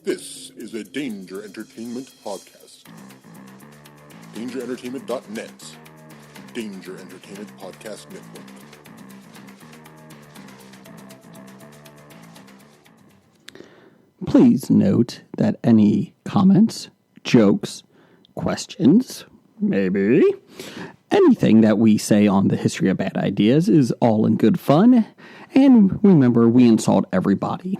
This is a Danger Entertainment podcast. DangerEntertainment.net. Danger Entertainment Podcast Network. Please note that any comments, jokes, questions, maybe anything that we say on the History of Bad Ideas is all in good fun. And remember, we insult everybody.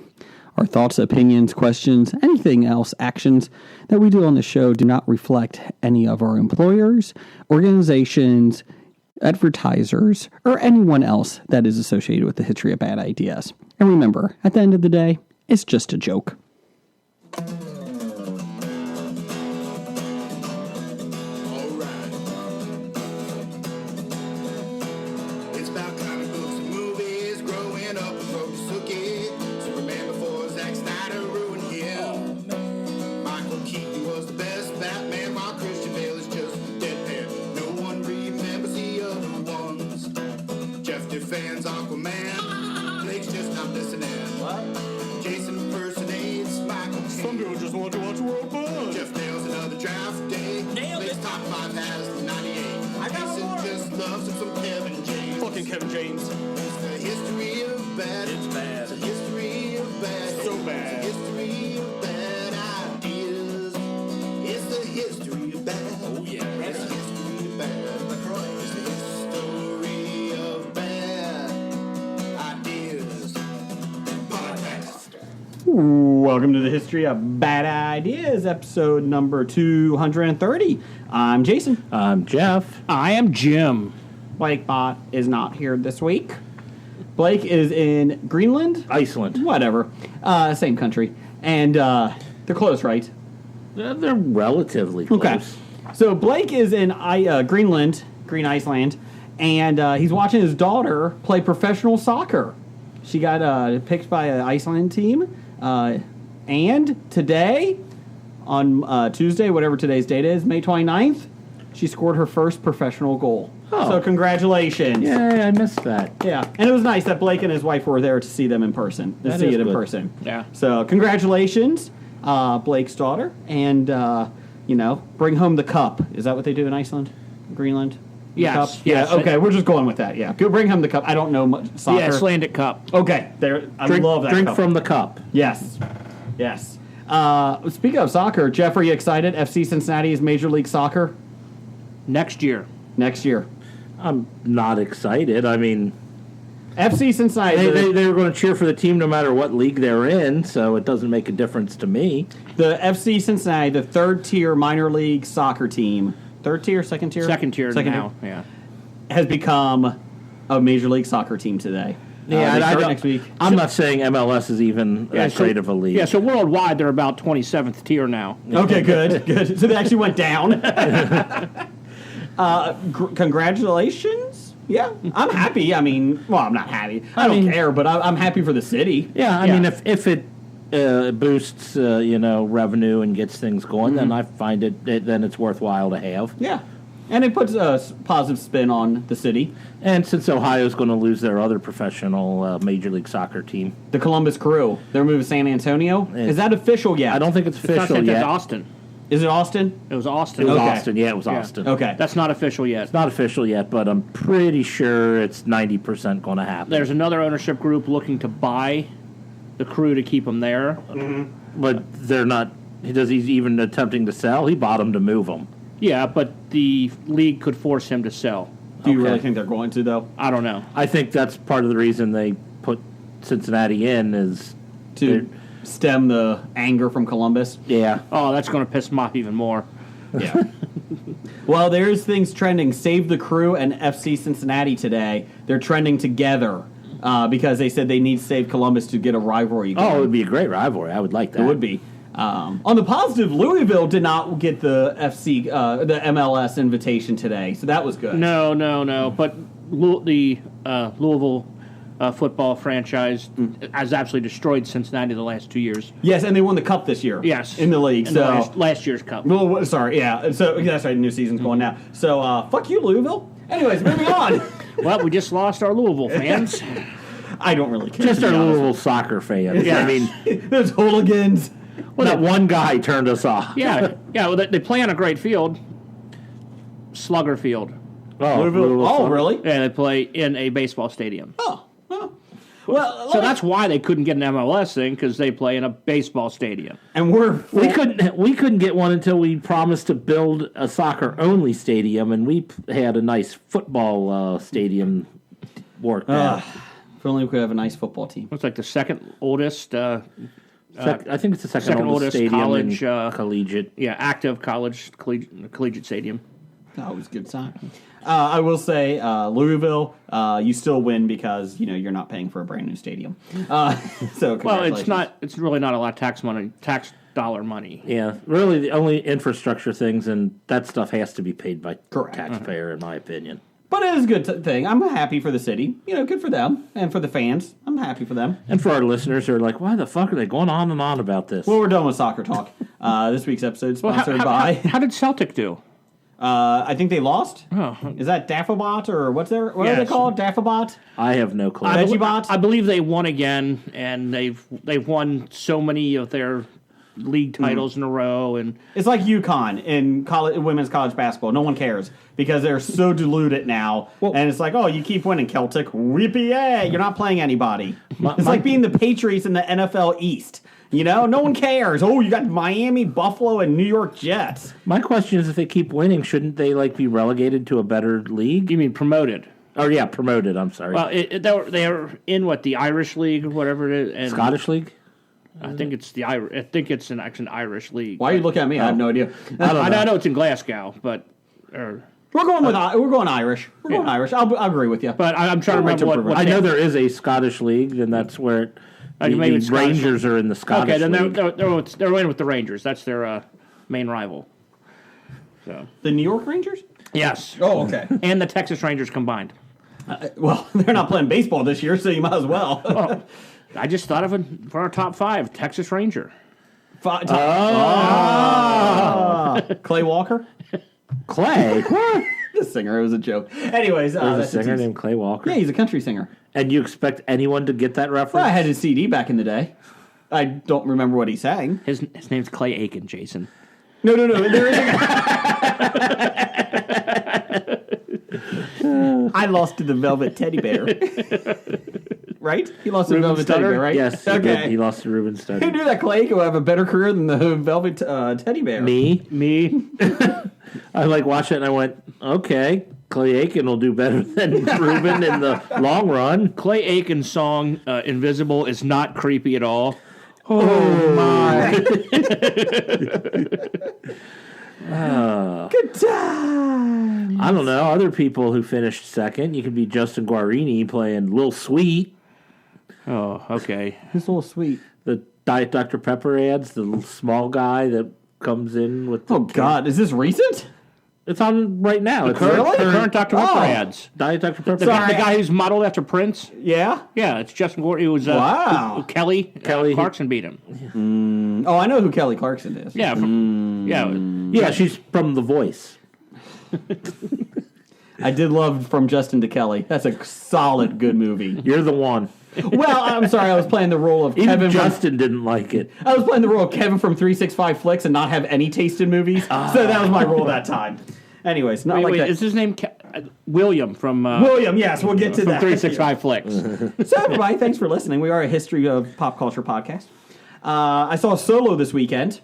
Our thoughts, opinions, questions, anything else, actions that we do on the show do not reflect any of our employers, organizations, advertisers, or anyone else that is associated with the History of Bad Ideas. And remember, at the end of the day, it's just a joke. Fans, Aquaman. Blake's just not listening. What? Jason impersonates Michael Caine. Some people just want to watch World Buzz. Jeff nails another draft day. Nailed Blake's it. top 5 has 98. I got Jason more. just loves him some Kevin James. Fucking Kevin James. It's the history of bad. It's bad. It's the history of bad. So bad. It's the history of bad ideas. It's the history of bad. Oh, yeah. It's the history of bad. It's the history of bad ideas. Podcast. Welcome to the History of Bad Ideas, episode number 230. I'm Jason. I'm Jeff. I am Jim. Blake Bott is not here this week. Blake is in Greenland? Iceland. Whatever. Same country. And they're close, right? They're relatively close. Okay. So Blake is in Greenland, Green Iceland, and he's watching his daughter play professional soccer. She got picked by an Iceland team. And today, on Tuesday, whatever today's date is, May 29th, she scored her first professional goal. Oh. So congratulations. Yeah, I missed that. Yeah. And it was nice that Blake and his wife were there to see them in person. To That see is it in good. person. Yeah. So congratulations, Blake's daughter. And, bring home the cup. Is that what they do in Iceland? Greenland? The Yes, cup? yes. Yeah, okay, we're just going with that, yeah. Go bring home the cup. I don't know much soccer. Yeah, Icelandic Cup. Okay, I love that Drink cup. from the cup. Yes. Yes. Speaking of soccer, Jeff, are you excited? FC Cincinnati is Major League Soccer Next year. next year. I'm not excited. I mean, FC Cincinnati, they were going to cheer for the team no matter what league they're in, so it doesn't make a difference to me. the FC Cincinnati, the third-tier minor league soccer team, third tier, second tier? Second tier Second now. Yeah. has become a Major League Soccer team today. Yeah, they I start don't- next week. I'm not saying MLS is even that great of a league. Yeah, so worldwide they're about 27th tier now. Okay, good, good. So they actually went down. Congratulations. Yeah, I'm happy. I mean, well, I'm not happy. I don't care, but I'm happy for the city. Yeah, I mean, if it boosts revenue and gets things going, then I find then it's worthwhile to have. Yeah, and it puts a positive spin on the city. And since Ohio's going to lose their other professional Major League Soccer team, The Columbus Crew, they're moving to San Antonio. Is that official yet? I don't think it's It's not official that yet. That's Austin. Is it Austin? It was Austin. It was Okay. Austin. Yeah, it was Yeah. Austin. Okay. That's not official yet. Not official yet, but I'm pretty sure it's 90% going to happen. There's another ownership group looking to buy the Crew to keep them there. But they're not. He's even attempting to sell. He bought them to move them. Yeah, but the league could force him to sell. Do you Okay. really think they're going to, though? I don't know. I think that's part of the reason they put Cincinnati in is To stem the anger from Columbus? yeah. Oh, that's going to piss him off even more. Yeah. Well, there's things trending. Save the Crew and FC Cincinnati today. They're trending together because they said they need to save Columbus to get a rivalry going. Oh, it would be a great rivalry. I would like that. It would be. On the positive, Louisville did not get the the MLS invitation today, so that was good. No. But the Louisville football franchise has absolutely destroyed Cincinnati the last 2 years. Yes, and they won the cup this year. Yes. in the league. In So the last year's cup. well, sorry, yeah. So that's right. New season's going now. So fuck you, Louisville. Anyways, moving on. Well, we just lost our Louisville fans. I don't really care. Just to our be honest. Louisville soccer fans. Yeah. I mean, There's hooligans. that one guy turned us off. Yeah, yeah. Well, they play on a great field, Slugger Field. Louisville. Oh, really? And they play in a baseball stadium. Oh, well, So that's why they couldn't get an MLS thing, because they play in a baseball stadium. and We couldn't get one until we promised to build a soccer only stadium, and we had a nice football stadium worked out. If only we could have a nice football team. It's like the second oldest, I think it's the second second oldest oldest stadium college, in collegiate. active college collegiate stadium. That was a good sign. I will say, Louisville, you still win because you're not paying for a brand new stadium. So Well, congratulations. it's really not a lot of tax dollar money. Yeah, really the only infrastructure things, and that stuff has to be paid by Correct. taxpayer, in my opinion. But it is a good thing. I'm happy for the city. Good for them. And for the fans, I'm happy for them. And for our listeners who are like, why the fuck are they going on and on about this? Well, we're done with soccer talk. This week's episode is Well, sponsored by... how did Celtic do? I think they lost. Oh. Is that Daffabot or what are they Yes. called? Daffabot? I have no clue. Veggiebot? I believe they won again, and they've won so many of their league titles in a row, and It's like UConn in women's college basketball. No one cares because they're so diluted now. And it's like, oh, you keep winning, Celtic. Whippy-yay. You're not playing anybody. It's like being the Patriots in the NFL East. No one cares. Oh, you got Miami, Buffalo, and New York Jets. My question is, if they keep winning, shouldn't they be relegated to a better league? you mean promoted? Oh yeah, promoted. I'm sorry. Well, they're in the Irish League or whatever it is. And Scottish League. I think it's I think it's an Irish league. Why are you looking at me? I have no idea. I know it's in Glasgow, but We're going Irish. We're going Irish. I'll agree with you. but I'm trying to Right to remember what I know there is a Scottish league, and that's where the maybe it's Scottish. Rangers are in the Scottish Okay, then league. they're in with the Rangers. That's their main rival. So The New York Rangers? yes, Oh, okay. and the Texas Rangers combined. Well, they're not playing baseball this year, so you might as well. Oh, I just thought of it for our top 5, Texas Ranger. Clay Walker? Clay. The singer. It was a joke. Anyways, There's a that's singer tease. named Clay Walker. Yeah, he's a country singer. And you expect anyone to get that reference? Well, I had his CD back in the day. I don't remember what he sang. His name's Clay Aiken, Jason. No. There is I lost to the Velvet Teddy Bear. Right? He lost to the Velvet Teddy Studdard? Bear, right? Yes, he Okay. did. He lost to Ruben Who Studdard. knew that Clay could have a better career than the Velvet Teddy Bear? Me. I watched it and I went, okay, Clay Aiken will do better than Ruben in the long run. Clay Aiken's song "Invisible" is not creepy at all. Oh, my. Good time. I don't know. Other people who finished second, you could be Justin Guarini playing Lil Sweet, Oh, okay. It's a little sweet. the Diet Dr. Pepper ads, the little small guy that comes in with the Oh, God. Is this recent? It's on right now. It's Current Dr. Pepper Oh. ads. Diet Dr. Pepper. The guy who's modeled after Prince. Yeah? Yeah, it's Justin Gordon. It was Wow. Kelly Kelly- Clarkson beat him. Oh, I know who Kelly Clarkson is. Yeah, Yeah, she's from The Voice. I did love From Justin to Kelly. That's a solid, good movie. You're the one. Well, I'm sorry. I was playing the role of Even Kevin. Justin didn't like it. I was playing the role of Kevin from 365 Flicks and not have any taste in movies. So that was my role that time. Anyways, not like wait, that. is his name William from William, yes, we'll get to from that. 365 Flicks? So, everybody, thanks for listening. We are a history of pop culture podcast. I saw Solo this weekend,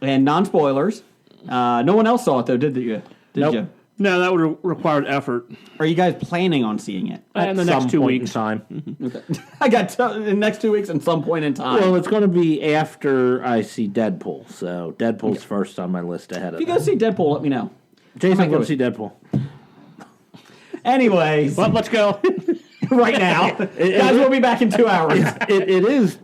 and non-spoilers. No one else saw it, though, did you? Nope. You? No, that would have required effort. Are you guys planning on seeing it? In the At next some 2 point weeks. in time. Okay. I got in the next 2 weeks and some point in time. Well, it's going to be after I see Deadpool, so Deadpool's first on my list ahead of if you go see Deadpool, let me know. Jason, might go go see Deadpool. Anyways, Well, let's go. right now. Guys, we'll be back in 2 hours. It is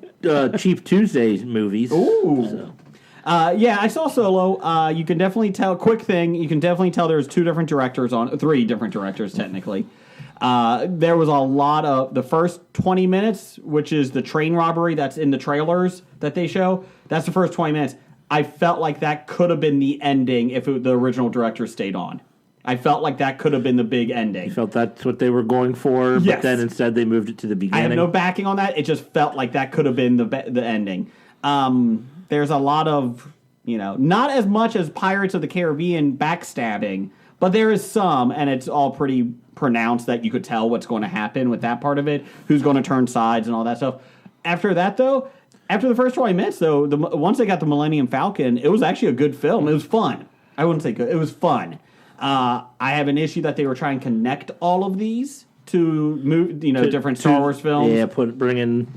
Cheap Tuesdays movies. Ooh. So. Yeah, I saw Solo. You can definitely tell. Quick thing, you can definitely tell there's 3 different directors technically. There was a lot of the first 20 minutes, which is the train robbery that's in the trailers that they show. That's the first 20 minutes. I felt like that could have been the ending if the original director stayed on. I felt like that could have been the big ending. Felt that's what they were going for, Yes. but then instead they moved it to the I beginning. have no backing on that. It just felt like that could have been the ending. there's a lot of, not as much as Pirates of the Caribbean backstabbing, but there is some, and it's all pretty pronounced that you could tell what's going to happen with that part of it, who's going to turn sides and all that stuff. After that, though, after the first 20 minutes, though, once they got the Millennium Falcon, it was actually a good film. It was fun. I wouldn't say good. It was fun. I have an issue that they were trying to connect all of these to different Star Wars films. Yeah, bring in.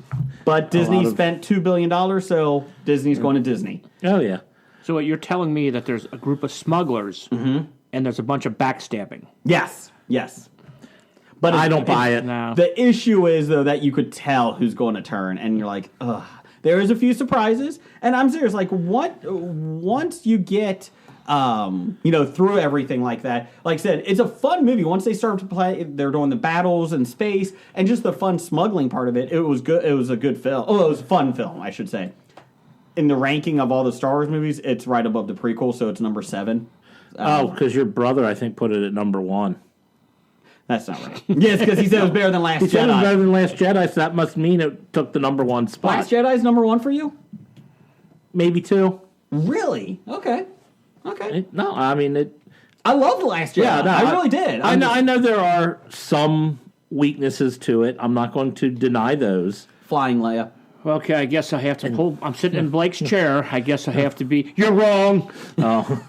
But Disney spent $2 billion, so Disney's going to Disney. Oh yeah. So you're telling me that there's a group of smugglers and there's a bunch of backstabbing. Yes. But I don't buy it. No. The issue is, though, that you could tell who's going to turn, and you're like, ugh. There is a few surprises, and I'm serious. Like, once you get, through everything like that, like I said, it's a fun movie. Once they start to play, they're doing the battles in space, and just the fun smuggling part of it, it was good. It was a good film. Oh, it was a fun film, I should say. In the ranking of all the Star Wars movies, it's right above the prequel, so it's number 7. Because your brother, I think, put it at number 1. That's not right. Yes, because he said it was better than Last He said it was better Jedi. than Last Jedi, so that must mean it took the number 1 spot. Last Jedi's number 1 for you? Maybe 2. Really? Okay. No, I mean it. I love The Last Jedi. Yeah, no, I really did. I know there are some weaknesses to it. I'm not going to deny those. Flying Leia. Okay, I guess I have to pull. I'm sitting in Blake's chair. I guess I have to be. You're wrong. Oh.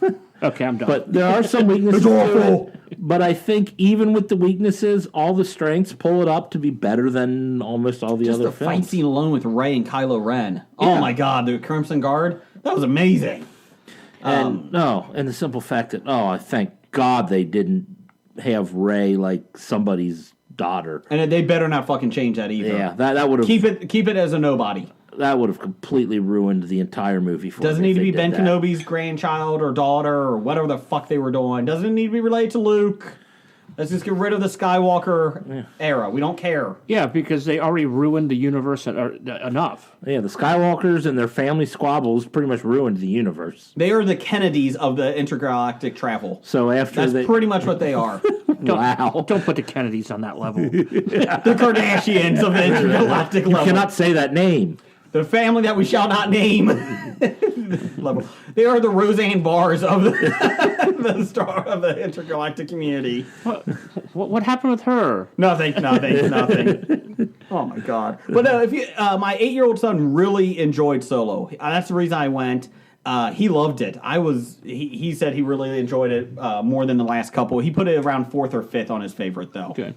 Okay, I'm done. But there are some weaknesses to it. But I think even with the weaknesses, all the strengths pull it up to be better than almost all the Just other the fight films. scene alone with Rey and Kylo Ren. Oh Yeah. my God, the Crimson Guard. That was amazing. And the simple fact that I thank God they didn't have Rey like somebody's daughter. And they better not fucking change that either. Yeah, that would have Keep it as a nobody. that would have completely ruined the entire movie for Doesn't me need if to they be did Ben that. Kenobi's grandchild or daughter or whatever the fuck they were doing. Doesn't need to be related to Luke. Let's just get rid of the Skywalker era. We don't care. yeah, because they already ruined the universe enough. Yeah, the Skywalkers and their family squabbles pretty much ruined the universe. They are the Kennedys of the intergalactic travel. So after That's they pretty much what they are. wow, Don't put the Kennedys on that level. The Kardashians of the intergalactic level. cannot say that name. The family that we shall not name. Level. They are the Roseanne Bars of the star of the intergalactic community. What happened with her? Nothing. Oh my God! But if you, my 8-year-old son really enjoyed Solo. That's the reason I went. He loved it. He said he really enjoyed it more than the last couple. He put it around 4th or 5th on his favorite though. Good.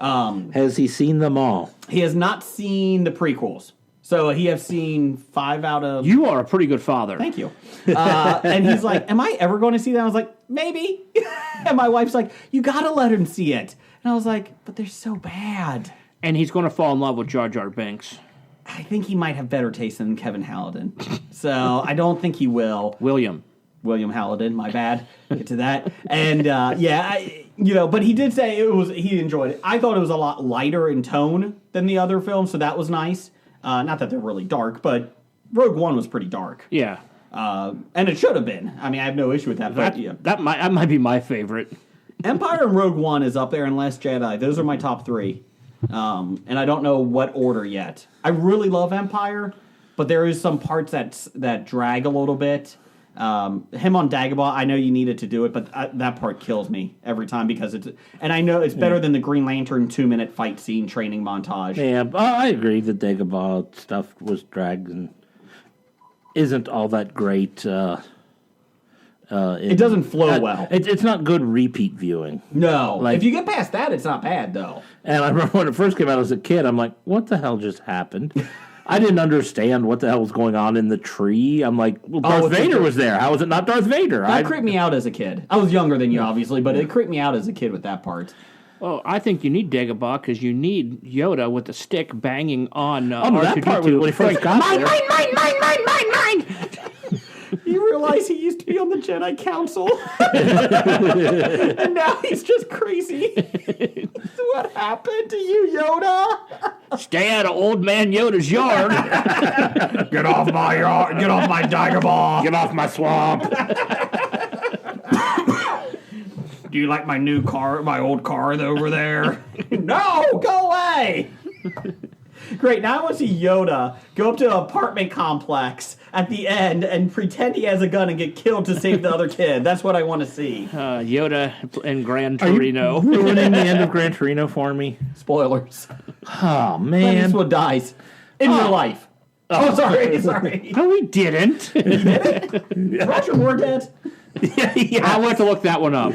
Has he seen them all? He has not seen the prequels. So he has seen 5 out of... You are a pretty good father. Thank you. And he's like, am I ever going to see that? I was like, maybe. And my wife's like, you got to let him see it. And I was like, but they're so bad. And he's going to fall in love with Jar Jar Binks. I think he might have better taste than Kevin Halliday. So I don't think he will. William Halliday, my bad. Get to that. And but he did say he enjoyed it. I thought it was a lot lighter in tone than the other films, so that was nice. Not that they're really dark, but Rogue One was pretty dark. Yeah. And it should have been. I mean, I have no issue with that. But yeah. That might be my favorite. Empire and Rogue One is up there, and Last Jedi. Those are my top 3. And I don't know what order yet. I really love Empire, but there is some parts that drag a little bit. Him on Dagobah, I know you needed to do it, but that part kills me every time because and I know it's better than the Green Lantern 2-minute fight scene training montage. Yeah, I agree that Dagobah stuff was dragged and isn't all that great. It doesn't flow well. It's not good repeat viewing. No. Like- If you get past that, it's not bad, though. And I remember when it first came out as a kid, I'm like, what the hell just happened? I didn't understand what the hell was going on in the tree. I'm like, well, Darth it's Vader like- was there. How was it not Darth Vader? That creeped me out as a kid. I was younger than you, obviously, but it creeped me out as a kid with that part. Well, I think you need Dagobah because you need Yoda with the stick banging on Oh, no, that part R2-D2. when he first got there. Mine. You realize he used to be on the Jedi Council? And now he's just crazy. What happened to you, Yoda? Stay out of old man Yoda's yard. Get off my yard. Get off my Dagobah. Get off my swamp. Do you like my new car, my old car over there? No, go away. Great. Now I want to see Yoda go up to an apartment complex at the end and pretend he has a gun and get killed to save the other kid. That's what I want to see. Yoda and Gran Torino. Ruining the end of Gran Torino for me. Spoilers. Oh, Clint man. Eastwood dies in real life. Oh, sorry. No, we didn't. Roger Moore dead. I'll have to look that one up.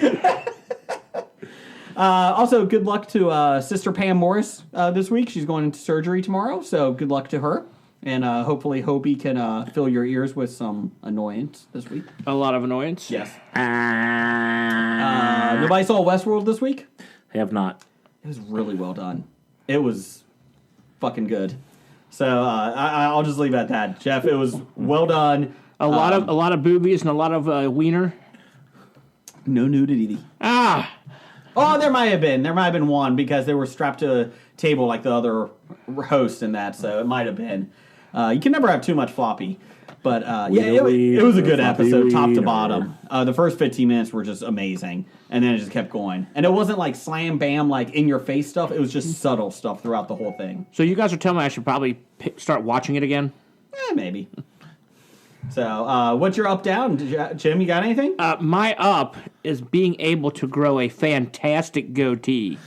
Also, good luck to Sister Pam Morris this week. She's going into surgery tomorrow, so good luck to her. And hopefully Hobie can fill your ears with some annoyance this week. A lot of annoyance. Yes. Nobody saw Westworld this week? Have not. It was really well done. It was fucking good. So I'll just leave it at that. Jeff, it was well done. A lot of boobies and a lot of wiener. No nudity. Ah, Oh, there might have been. There might have been one because they were strapped to a table like the other hosts in that, so it might have been. You can never have too much floppy. But yeah, it was a good episode, top to bottom. The first 15 minutes were just amazing, and then it just kept going. And it wasn't like slam bam, like in your face stuff. It was just subtle stuff throughout the whole thing. so you guys are telling me I should probably start watching it again? Maybe. So, what's your up down, Jim? You got anything? My up is being able to grow a fantastic goatee.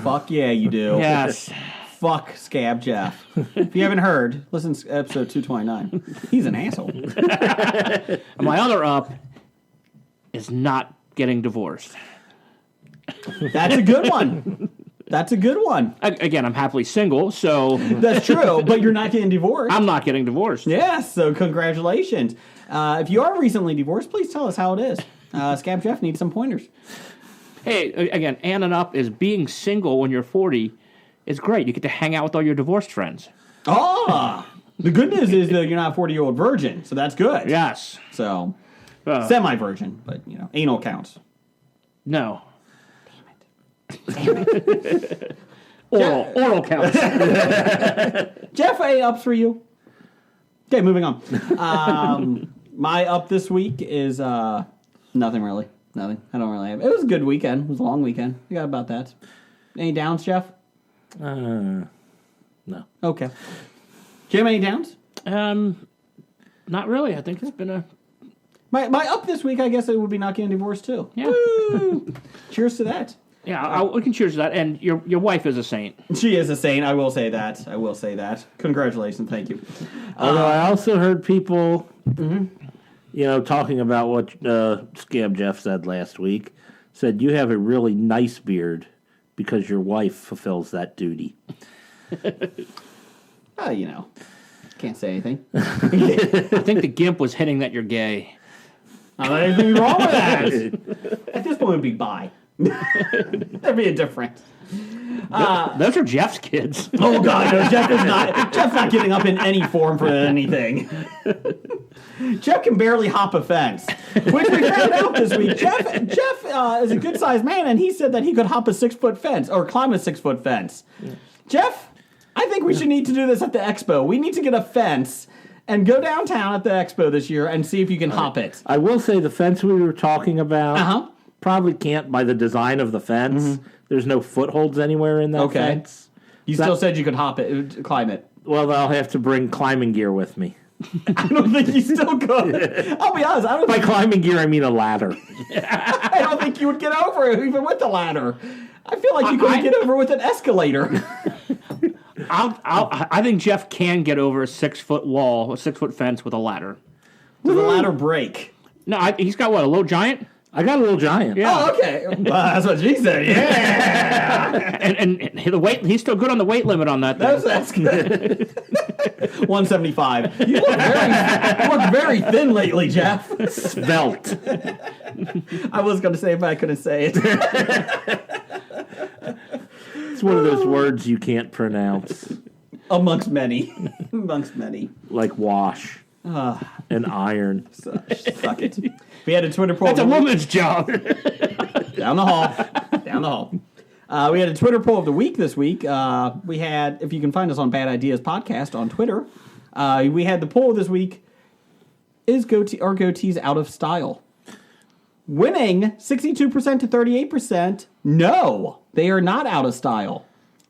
Fuck yeah, you do. Yes. Fuck Scab Jeff. If you haven't heard, listen to episode 229. He's an asshole. My other up is not getting divorced. That's a good one. That's a good one. Again, I'm happily single, so That's true, but you're not getting divorced. I'm not getting divorced. Yes, so congratulations. If you are recently divorced, please tell us how it is. Scab Jeff needs some pointers. Hey, again, and an up is being single when you're 40 is great. You get to hang out with all your divorced friends. Oh, the good news is that you're not a 40-year-old virgin, so that's good. Yes. So, semi-virgin, but, anal counts. No. Oral counts. Jeff, any ups for you? Okay, moving on. My up this week is nothing really. Nothing. I don't really have. It was a good weekend. It was a long weekend. I got about that. Any downs, Jeff? No. Okay. Jim, any downs? Not really. I think it's been a... My up this week, I guess it would be not getting divorced too. Yeah. Woo! Cheers to that. Yeah, we can cheers to that. And your wife is a saint. She is a saint. I will say that. Congratulations. Thank you. Although I also heard people, talking about what Scab Jeff said last week, said you have a really nice beard because your wife fulfills that duty. Can't say anything. I think the gimp was hitting that you're gay. Anything wrong with that? At this point, it'd be bi. There'd be a difference. Those are Jeff's kids. Oh God, no! Jeff's not getting up in any form for anything. Jeff can barely hop a fence, which we found out this week. Jeff is a good-sized man, and he said that he could hop a 6-foot fence or climb a 6-foot fence. Jeff, I think we should need to do this at the expo. We need to get a fence and go downtown at the expo this year and see if you can hop it. I will say the fence we were talking about Uh-huh. probably can't by the design of the fence. There's no footholds anywhere in that Okay. fence. You still said you could hop it, climb it. Well, I'll have to bring climbing gear with me. I don't think you still could. I'll be honest. By climbing gear, I mean a ladder. I don't think you would get over it even with the ladder. I feel like you couldn't get over with an escalator. I think Jeff can get over a 6-foot wall, a 6-foot fence with a ladder. With a ladder break. No, he's got what, a little giant? I got a little giant. Yeah. Oh, okay. Well, that's what she said. Yeah. And the weight, he's still good on the weight limit on that thing. That's good. 175. You look very thin lately, Jeff. Svelte. I was going to say it, but I couldn't say it. It's one of those words you can't pronounce. Amongst many. Amongst many. Like wash. And iron. Fuck it. We had a Twitter poll. That's a woman's job. Down the hall. We had a Twitter poll of the week this week. We had, if you can find us on Bad Ideas Podcast on Twitter, we had the poll this week, is goatees out of style? Winning 62% to 38%, no, they are not out of style.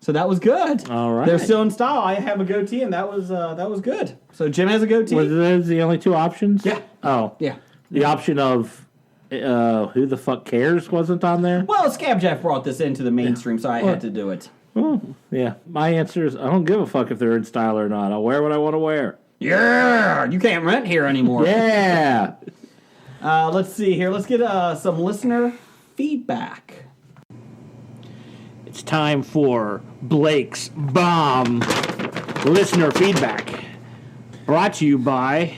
So that was good. All right. They're still in style. I have a goatee, and that was good. So Jim has a goatee. Were those the only two options? Yeah. Oh. Yeah. The option of who the fuck cares wasn't on there? Well, Scab Jeff brought this into the mainstream, so I had to do it. Oh, yeah. My answer is I don't give a fuck if they're in style or not. I'll wear what I want to wear. Yeah, you can't rent here anymore. Yeah. Let's see here. Let's get some listener feedback. It's time for Blake's Bomb listener feedback. Brought to you by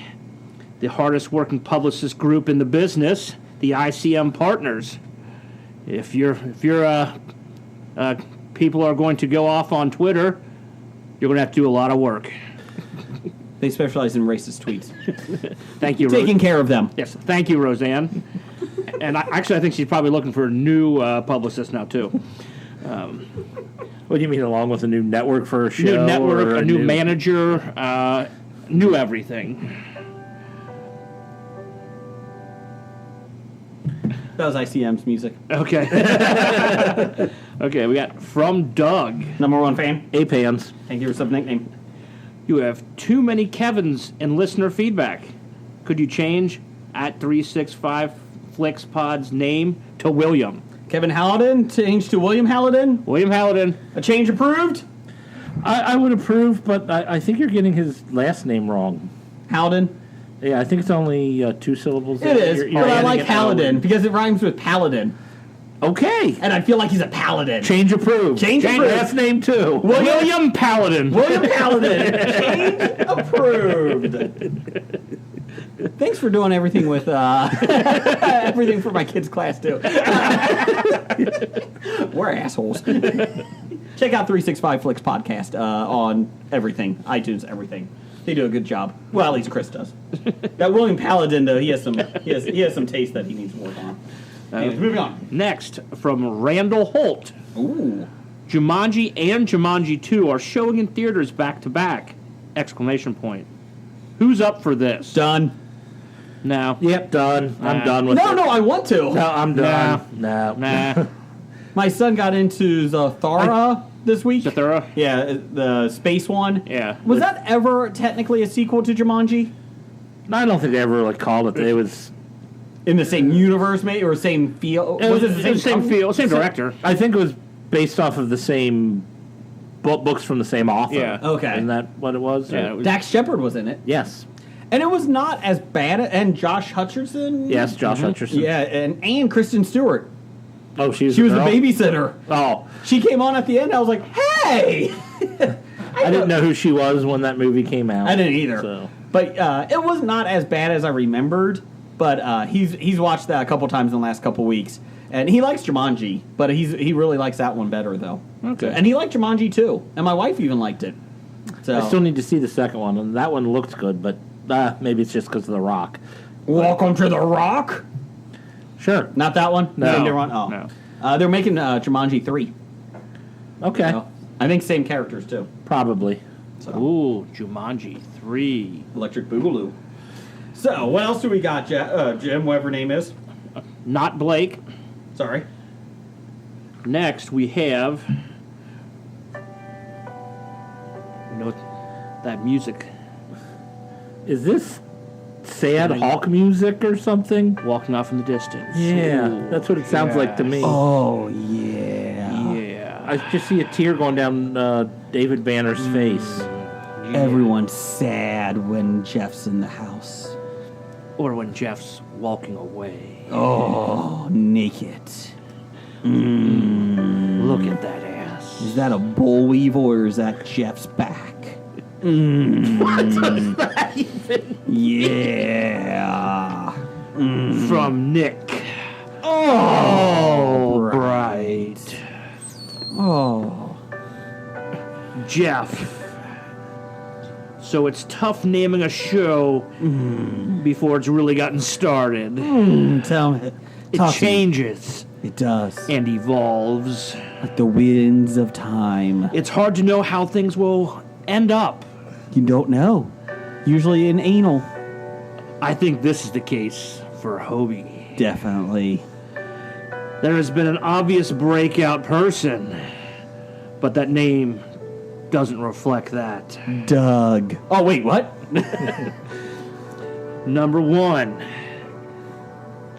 the hardest working publicist group in the business, the ICM Partners. If people are going to go off on Twitter, you're going to have to do a lot of work. They specialize in racist tweets. Thank you, Taking care of them. Yes, thank you, Roseanne. And I think she's probably looking for a new publicist now too. What do you mean, along with a new network for a show? New network, or a new manager, new everything. That was ICM's music. Okay. Okay, we got from Doug. Number one fan. A-Pans. Thank you for sub nickname. You have too many Kevins in listener feedback. Could you change at 365 FlixPod's name to William? Kevin Hallidan changed to William Hallidan. William Hallidan. A change approved. I would approve, but I think you're getting his last name wrong. Hallidan. Yeah, I think it's only 2 syllables. It is, You're but I adding like an Hallidan L. because it rhymes with paladin, Okay. and I feel like he's a paladin. Change approved. Change approved. Last name too. William Paladin. William Hallidan. Change approved. Thanks for doing everything with everything for my kids' class too. We're assholes. Check out 365 Flicks podcast on everything, iTunes, everything. They do a good job. Well, at least Chris does. That William Paladin though, he has some taste that he needs to work on. Anyways, moving on. Next, from Randall Holt. Ooh. Jumanji and Jumanji 2 are showing in theaters back to back! Exclamation point. Who's up for this? Done. No. Yep, done. I'm done with No, it. no, I want to. No, I'm done. No. Nah. My son got into Zathara this week. Zathura? Yeah, the space one. Yeah. Was that ever technically a sequel to Jumanji? I don't think they ever called it. It was. In the same universe, maybe, or same feel? It was the same company? feel, same director. I think it was based off of the same books from the same author. Yeah. Okay. Isn't that what it was? Yeah, it was- Dax Shepard was in it. Yes. And it was not as bad. And Josh Hutcherson? Yes, Josh Hutcherson. Yeah, and Kristen Stewart. Oh, she was She was the girl? babysitter. Oh. She came on at the end. I was like, hey! I didn't know who she was when that movie came out. I didn't either. So. But it was not as bad as I remembered. But he's watched that a couple times in the last couple weeks. And he likes Jumanji. But he really likes that one better, though. Okay. And he liked Jumanji, too. And my wife even liked it. So I still need to see the second one, and that one looked good, but maybe it's just because of The Rock. Welcome to the Rock. Sure. Not that one? No. Same different one? No. They're making Jumanji 3. Okay. So, I think same characters, too. Probably. So. Ooh, Jumanji 3. Electric Boogaloo. So, what else do we got, Jim, whatever your name is? Not Blake. Sorry. Next, we have... You know, that music. Is this sad Hawk music or something? Walking off in the distance. Yeah, Ooh, that's what it sounds like to me. Oh, yeah. Yeah. I just see a tear going down David Banner's face. Everyone's sad when Jeff's in the house. Or when Jeff's walking away. Oh, naked. Look at that ass. Is that a boll weevil or is that Jeff's back? What does that even? Yeah. From Nick. Oh, Bright. Oh. Jeff. So it's tough naming a show before it's really gotten started. Tell me. It Talk to me. changes It does. and evolves. Like the winds of time. It's hard to know how things will end up. You don't know. Usually in anal. I think this is the case for Hobie. Definitely. There has been an obvious breakout person, but that name doesn't reflect that. Doug. Oh, wait, what? Number 1,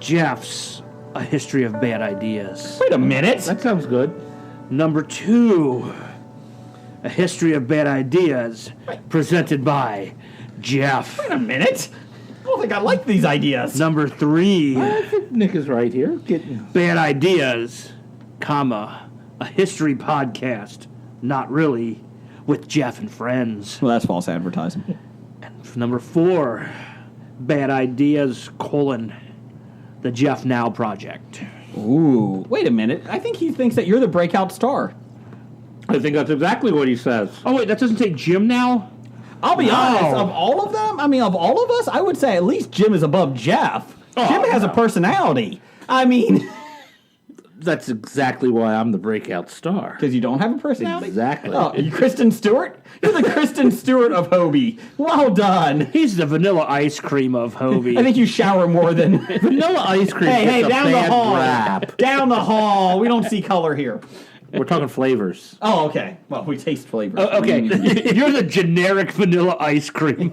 Jeff's A History of Bad Ideas. Wait a minute. That sounds good. Number 2, A History of Bad Ideas, presented by Jeff. Wait a minute. I don't think I like these ideas. Number 3, I think Nick is right here. Bad Ideas, comma, a history podcast, not really, with Jeff and friends. Well, that's false advertising. Number 4, Bad Ideas, the Jeff Now Project. Ooh. Wait a minute. I think he thinks that you're the breakout star. I think that's exactly what he says. Oh, wait, that doesn't say Jim Now? I'll be honest, of all of them, of all of us, I would say at least Jim is above Jeff. Jim has a personality. I mean... That's exactly why I'm the breakout star. Because you don't have a personality? Exactly. Oh, you Kristen Stewart? You're the Kristen Stewart of Hobie. Well done. He's the vanilla ice cream of Hobie. I think you shower more than... Vanilla ice cream Hey, gets a down the bad hall. rap. Down the hall. We don't see color here. We're talking flavors. Oh, okay. Well, we taste flavors. Okay, you're the generic vanilla ice cream.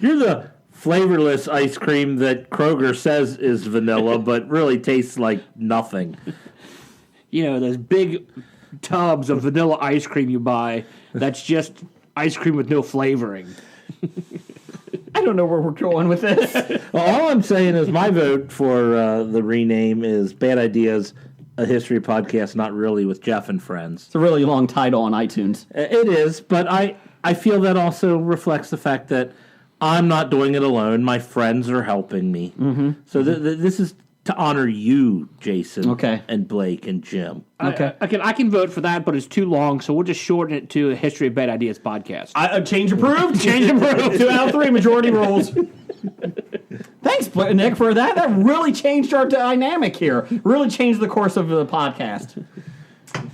You're the flavorless ice cream that Kroger says is vanilla, but really tastes like nothing. You know, those big tubs of vanilla ice cream you buy, that's just ice cream with no flavoring. I don't know where we're going with this. Well, all I'm saying is my vote for the rename is Bad Ideas, a history podcast, not really, with Jeff and friends. It's a really long title on iTunes. It is, but I feel that also reflects the fact that I'm not doing it alone. My friends are helping me. Mm-hmm. So this is to honor you, Jason, Okay. and Blake and Jim. Okay. I can vote for that, but it's too long, so we'll just shorten it to a History of Bad Ideas podcast. Change approved. Change approved. 2 out of 3 majority rules. Thanks, Nick, for that. That really changed our dynamic here. Really changed the course of the podcast. You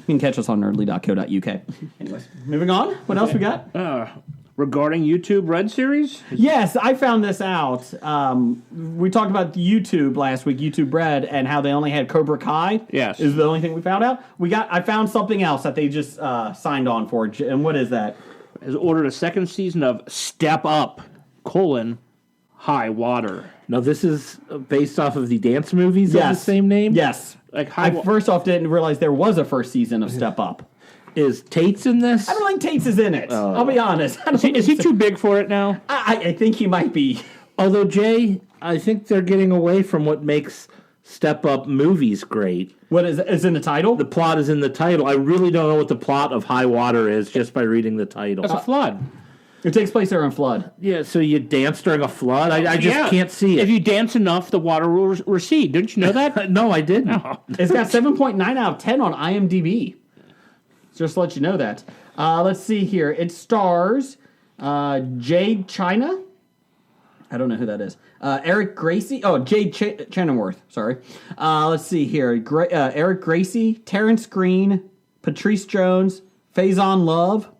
can catch us on nerdly.co.uk. Anyways, moving on. What else we got? Regarding YouTube Red Series? Yes, I found this out. We talked about YouTube last week, YouTube Red, and how they only had Cobra Kai. Yes. Is the only thing we found out. I found something else that they just signed on for. And what is that? Has ordered a second season of Step Up, High Water. Now, this is based off of the dance movies of the same name? Yes. Like I first off didn't realize there was a first season of Step Up. Is Tate's in this? I don't think Tate's is in it. I'll be honest. Is he too big for it now? I think he might be. Although, Jay, I think they're getting away from what makes Step Up movies great. What is in the title? The plot is in the title. I really don't know what the plot of High Water is just by reading the title. It's a flood. It takes place during flood. Yeah, so you dance during a flood? I just can't see it. If you dance enough, the water will recede. Didn't you know that? No, I didn't. Oh. It's got 7.9 out of 10 on IMDb. Just to let you know that. Let's see here. It stars Jade China. I don't know who that is. Eric Gracie. Oh, Jade Chenoweth. Sorry. Let's see here. Eric Gracie, Terrence Green, Patrice Jones, Faison Love.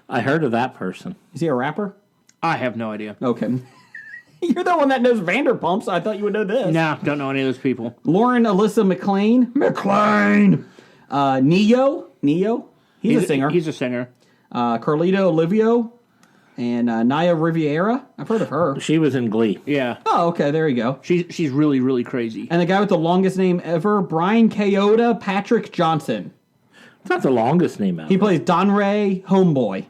I heard of that person. Is he a rapper? I have no idea. Okay. You're the one that knows Vanderpump, so I thought you would know this. Nah, don't know any of those people. Lauren Alyssa McLean. Neo. He's a singer. He's a singer. Carlito Olivio. And Naya Riviera. I've heard of her. She was in Glee. Yeah. Oh, okay. There you go. She's really, really crazy. And the guy with the longest name ever, Brian Kayota Patrick Johnson. It's not the longest name ever. He plays Don Ray Homeboy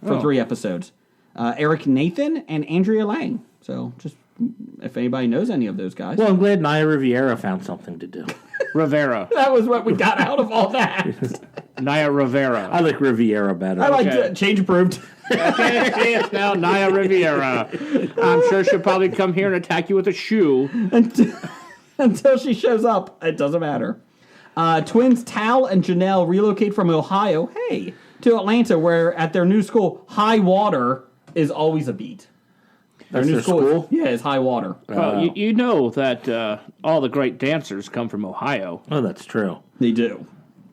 for 3 episodes. Eric Nathan and Andrea Lang. So just if anybody knows any of those guys. Well, I'm glad Naya Riviera found something to do. Rivera. That was what we got out of all that. Naya Rivera. I like Riviera better. I like change approved. Okay, it's now Naya Riviera. I'm sure she'll probably come here and attack you with a shoe. Until she shows up. It doesn't matter. Twins Tal and Janelle relocate from Ohio, to Atlanta, where at their new school, High Water is always a beat. That's their school? Is High Water. Well, you know that all the great dancers come from Ohio. Oh, that's true. They do.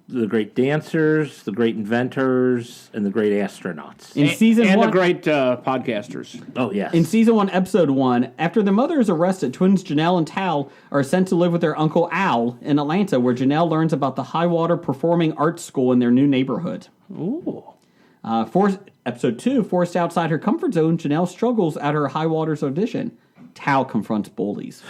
the great dancers, the great inventors, and the great astronauts. In season and one, the great podcasters. Oh, yes. in season 1, episode 1, after their mother is arrested, twins Janelle and Tal are sent to live with their uncle Al in Atlanta, where Janelle learns about the Highwater Performing Arts School in their new neighborhood. Ooh. Episode 2, forced outside her comfort zone, Janelle struggles at her Highwaters audition. Tal confronts bullies.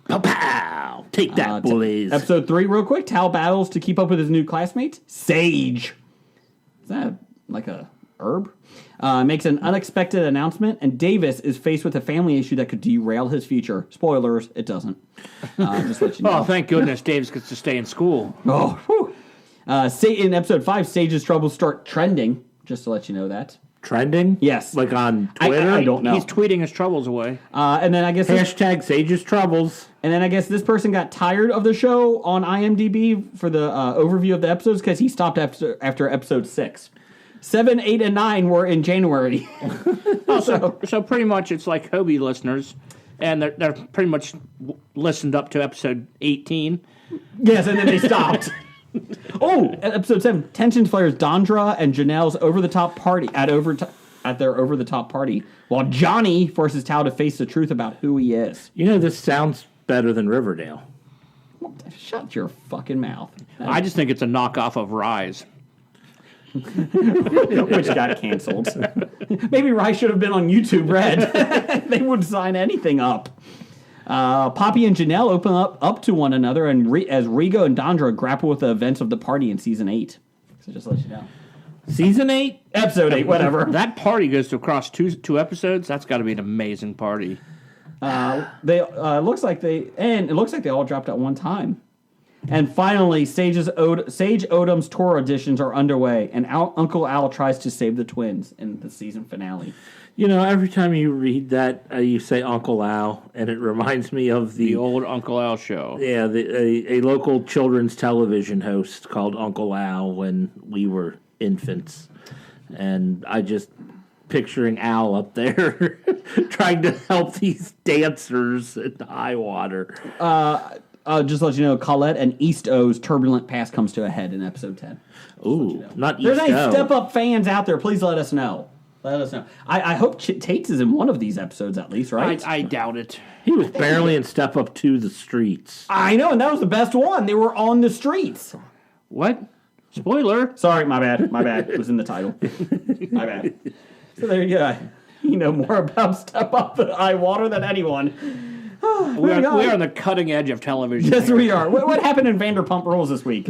Pow! Take that, bullies. Episode 3, real quick, Tal battles to keep up with his new classmates. Sage. Is that like a herb? Makes an unexpected announcement, and Davis is faced with a family issue that could derail his future. Spoilers, it doesn't. Just let you know. Oh, thank goodness Davis gets to stay in school. Oh, whew. In episode 5, Sage's troubles start trending, just to let you know that. Trending? Yes. Like on Twitter? I don't know. He's tweeting his troubles away. And then I guess Hashtag Sage's Troubles. this person got tired of the show on IMDb for the overview of the episodes because he stopped after episode 6. 7, 8, and 9 were in January. So pretty much it's like Hobie listeners, and they're pretty much listened up to episode 18. Yes, and then they stopped. Episode 7, tensions flares Dondra and Janelle's over-the-top party at their over-the-top party, while Johnny forces Tal to face the truth about who he is. You know, this sounds better than Riverdale. Shut your fucking mouth. I just think it's a knockoff of Rise. Which got canceled. Maybe Rise should have been on YouTube Red. They would sign anything up. Poppy and Janelle open up to one another, and as Rigo and Dondra grapple with the events of the party in season 8. So just to let you know. Season 8? Episode 8, whatever. That party goes to across two episodes. That's got to be an amazing party. It looks like they all dropped at one time. And finally, Sage Odom's tour auditions are underway, and Uncle Al tries to save the twins in the season finale. You know, every time you read that, you say Uncle Al, and it reminds me of The old Uncle Al show. Yeah, a local children's television host called Uncle Al when we were infants. And I just picturing Al up there trying to help these dancers at the Highwater. Just to let you know, Colette and East O's turbulent past comes to a head in episode 10. Ooh, not There's East any O. Step Up fans out there, please let us know. Let us know. I hope Tates is in one of these episodes at least, right? I doubt it. He was barely in Step Up to the Streets. I know, and that was the best one. They were on the streets. What? Spoiler. Sorry, my bad. My bad. It was in the title. My bad. So there you go. You know more about Step Up the Highwater than anyone. We are on the cutting edge of television. Yes, here. we are. What happened in Vanderpump Rules this week?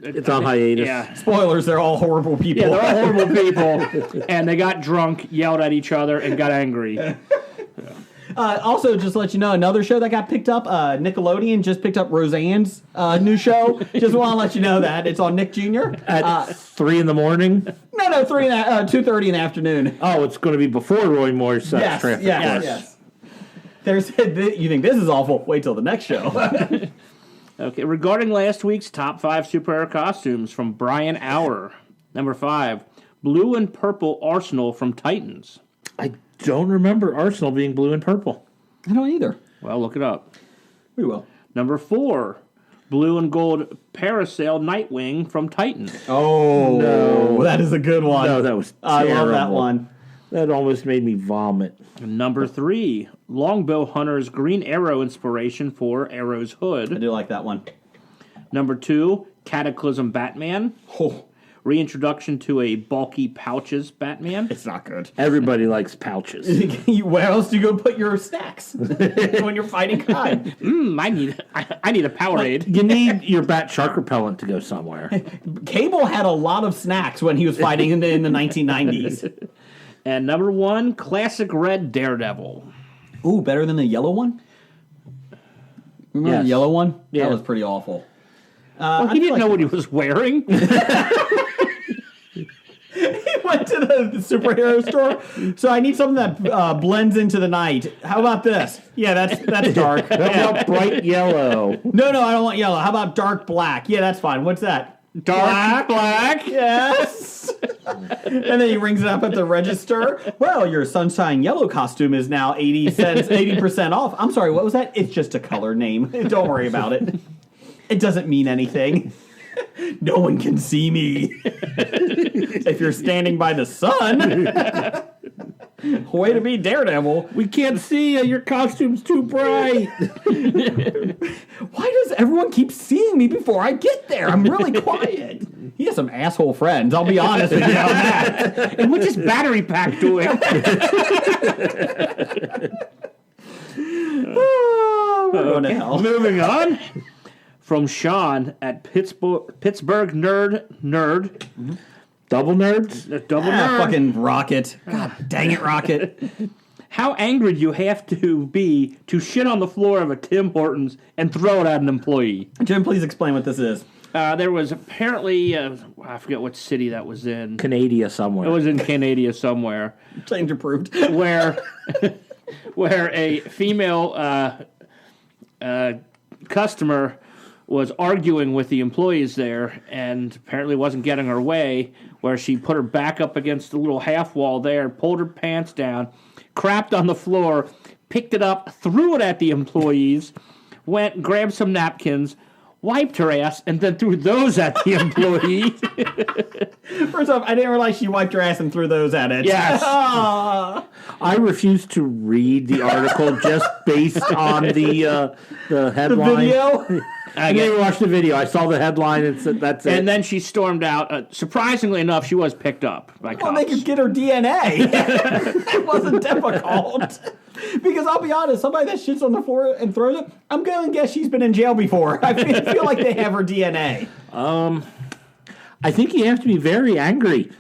It's on hiatus. Yeah. Spoilers, they're all horrible people. Yeah, they're all horrible people, and they got drunk, yelled at each other, and got angry. Also, just to let you know, another show that got picked up, Nickelodeon just picked up Roseanne's new show. Just want to let you know that. It's on Nick Jr. At 3 in the morning? No, 2:30 in the afternoon. Oh, it's going to be before Roy Moore's sex Yes, traffic. yes. You think this is awful? Wait till the next show. Okay, regarding last week's top 5 superhero costumes from Brian Auer. Number 5, blue and purple Arsenal from Titans. I don't remember Arsenal being blue and purple. I don't either. Well, look it up. We will. Number 4, blue and gold Parasail Nightwing from Titans. Oh, no. That is a good one. No, that was I love that terrible. one. That almost made me vomit. Number 3, Longbow Hunter's Green Arrow inspiration for Arrow's I hood. do like that one. Number 2, Cataclysm Batman. Oh, Reintroduction to a bulky pouches Batman. it's not good. Everybody likes pouches. Where else do you go put your snacks when you're fighting crime? I need a Powerade. You need your bat shark repellent to go somewhere. Cable had a lot of snacks when he was fighting in the 1990s. And number 1, classic red Daredevil. Ooh, better than the yellow one? Remember Yes. the yellow one? Yeah. That was pretty awful. Well, he didn't know what he was wearing. He went to the superhero store. So I need something that blends into the night. How about this? Yeah, that's dark. How about bright yellow? No, I don't want yellow. How about dark black? Yeah, that's fine. What's that? Dark black. Yes. And then he rings it up at the register. Well, your sunshine yellow costume is now 80% off. I'm sorry, what was that? It's just a color name. Don't worry about it. It doesn't mean anything. No one can see me. If you're standing by the sun. Way to be Daredevil. We can't see you. Your costume's too bright. Why does everyone keep seeing me before I get there? I'm really quiet. He has some asshole friends, I'll be honest with you on that. And what's this battery pack doing? Oh, we're going to hell. Moving on. From Sean at Pittsburgh Nerd. Double nerds? Double nerd. Fucking Rocket. God dang it, Rocket. How angry do you have to be to shit on the floor of a Tim Hortons and throw it at an employee? Jim, please explain what this is. There was apparently, I forget what city that was in. Canada somewhere. It was in Canada somewhere. Change approved. Where a female customer was arguing with the employees there and apparently wasn't getting her way, where she put her back up against the little half wall there, pulled her pants down, crapped on the floor, picked it up, threw it at the employees, went, grabbed some napkins, wiped her ass, and then threw those at the employee. First off, I didn't realize she wiped her ass and threw those at it. Yes. I refuse to read the article just based on the headline. Video? I didn't even watch the video. I saw the headline and said that's it. And then she stormed out. Surprisingly enough, she was picked up by cops. Well, they could get her DNA. It wasn't difficult. Because I'll be honest, somebody that shits on the floor and throws it, I'm going to guess she's been in jail before. I feel like they have her DNA. I think you have to be very angry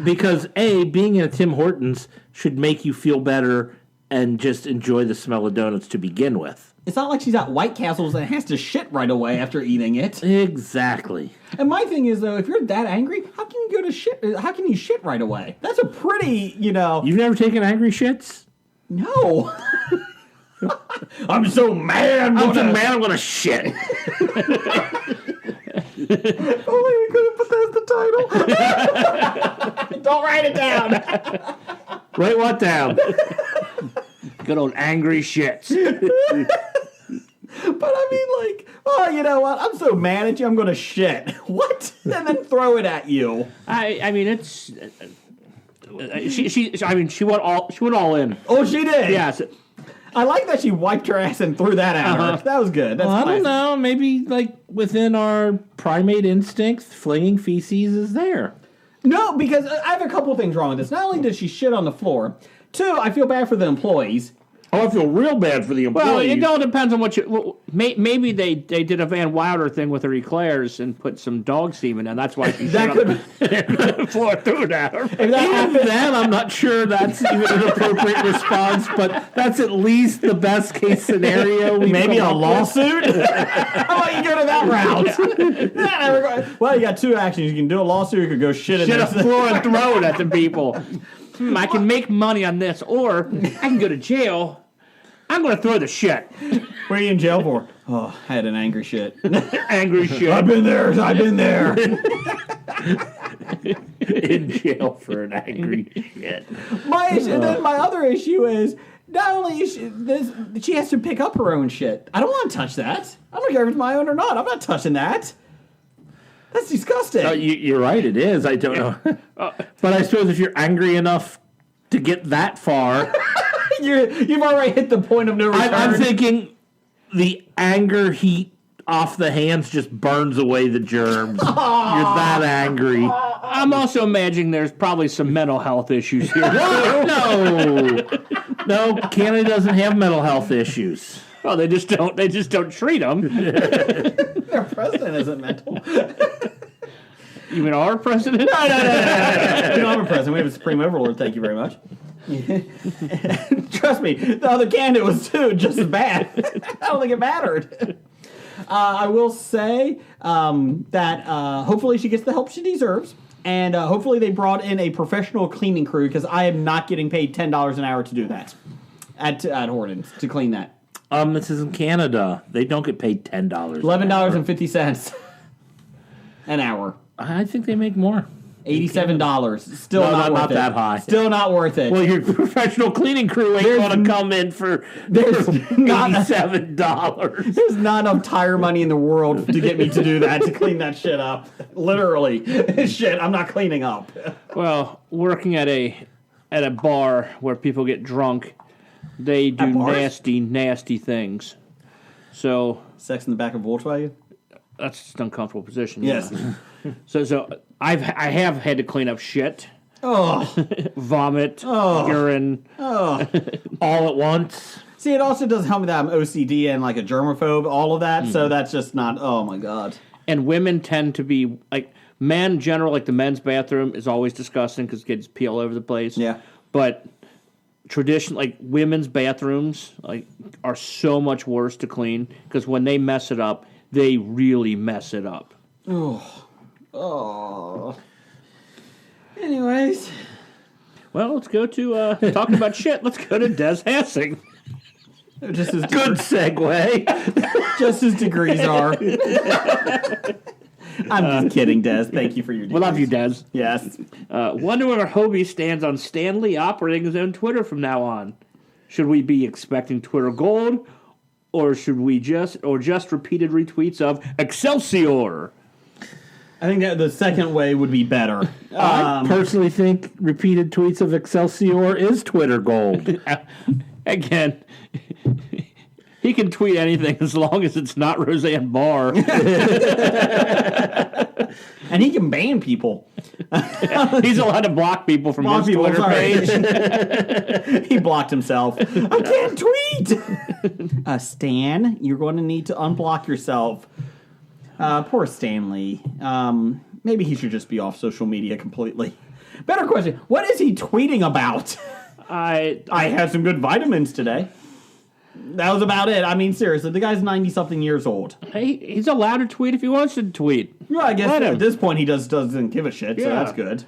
because being in a Tim Hortons should make you feel better and just enjoy the smell of donuts to begin with. It's not like she's at White Castles and has to shit right away after eating it. Exactly. And my thing is, though, if you're that angry, how can you go to shit? How can you shit right away? That's a pretty, You've never taken angry shits? No. I'm so mad. I'm so mad I'm gonna shit. Only we could have put that as the title. Don't write it down. Write what down? Good old angry shits. But I mean, oh, you know what? I'm so mad at you, I'm going to shit. What? And then throw it at you. I mean, it's she went all in. Oh, she did. Yes. I like that she wiped her ass and threw that at her. That was good. That's I don't classy. know. Maybe within our primate instincts, flinging feces is there. No, because I have a couple of things wrong with this. Not only did she shit on the floor, two, I feel bad for the employees. Oh, I feel real bad for the employees. Well, it all depends on what you. Well, maybe they did a Van Wilder thing with her eclairs and put some dog semen, and that's why she shit on the floor threw it at her. If that Even happened, then, I'm not sure that's even an appropriate response, but that's at least the best case scenario. maybe a lawsuit? How about you go to that route? Well, you got two actions. You can do a lawsuit, or you could go shit in Shit on the the floor and throw it at the people. I can make money on this, or I can go to jail. I'm going to throw the shit. What are you in jail for? Oh, I had an angry shit. Angry shit. I've been there. in jail for an angry shit. My issue, then my other issue is not only is she has to pick up her own shit. I don't want to touch that. I don't care if it's my own or not. I'm not touching that. That's disgusting. You're right, it is. I don't know. But I suppose if you're angry enough to get that far... You've already hit the point of no return. I'm thinking the anger heat off the hands just burns away the germs. You're that angry. I'm also imagining there's probably some mental health issues here. No, Canada doesn't have mental health issues. Well, they just don't treat them. Their president isn't mental. You mean our president? No. We don't have a president. We have a supreme overlord. Thank you very much. Trust me, the other candidate was too just as bad. I don't think it mattered. I will say that hopefully she gets the help she deserves, and hopefully they brought in a professional cleaning crew because I am not getting paid $10 an hour to do that at Hortons to clean that. This is in Canada. They don't get paid $10. $11.50 an hour. I think they make more. $87. Still No, not worth not it. that high. Still not worth it. Well, your professional cleaning crew ain't going to come in for there's not $87. There's not enough tire money in the world to get me to do that, to clean that shit up. Literally. Shit, I'm not cleaning up. Well, working at a bar where people get drunk, they do At bars? nasty things. So Sex in the back of Volkswagen? that's just an uncomfortable position. Yes. Yeah. So I have had to clean up shit, Oh. vomit, urine. All at once. See, it also doesn't help me that I'm OCD and like a germaphobe, all of that, so that's just not, oh my god. And women tend to be like men. General, like the men's bathroom is always disgusting because kids pee all over the place. Yeah. But tradition, like women's bathrooms, like are so much worse to clean because when they mess it up, they really mess it up. Oh. Anyways. Well, let's go to talking about shit. Let's go to Des Hassing. Just as Good segue. just as degrees are. I'm just kidding, Des. Thank you for your degrees. We love you, Des. Yes. Wonder where Hobie stands on Stan Lee operating his own Twitter from now on. Should we be expecting Twitter gold, or should we just repeated retweets of Excelsior? I think that the second way would be better. I personally think repeated tweets of Excelsior is Twitter gold. Again, he can tweet anything as long as it's not Roseanne Barr. And he can ban people. He's allowed to block people from Block his people, Twitter sorry. page. He blocked himself. I can't tweet! Stan, you're going to need to unblock yourself. Poor Stanley. Maybe he should just be off social media completely. Better question, what is he tweeting about? I had some good vitamins today. That was about it. I mean, seriously, the guy's 90-something years old. He's allowed to tweet if he wants to tweet. Well, I guess Let him. at this point he doesn't give a shit, so Yeah. that's good.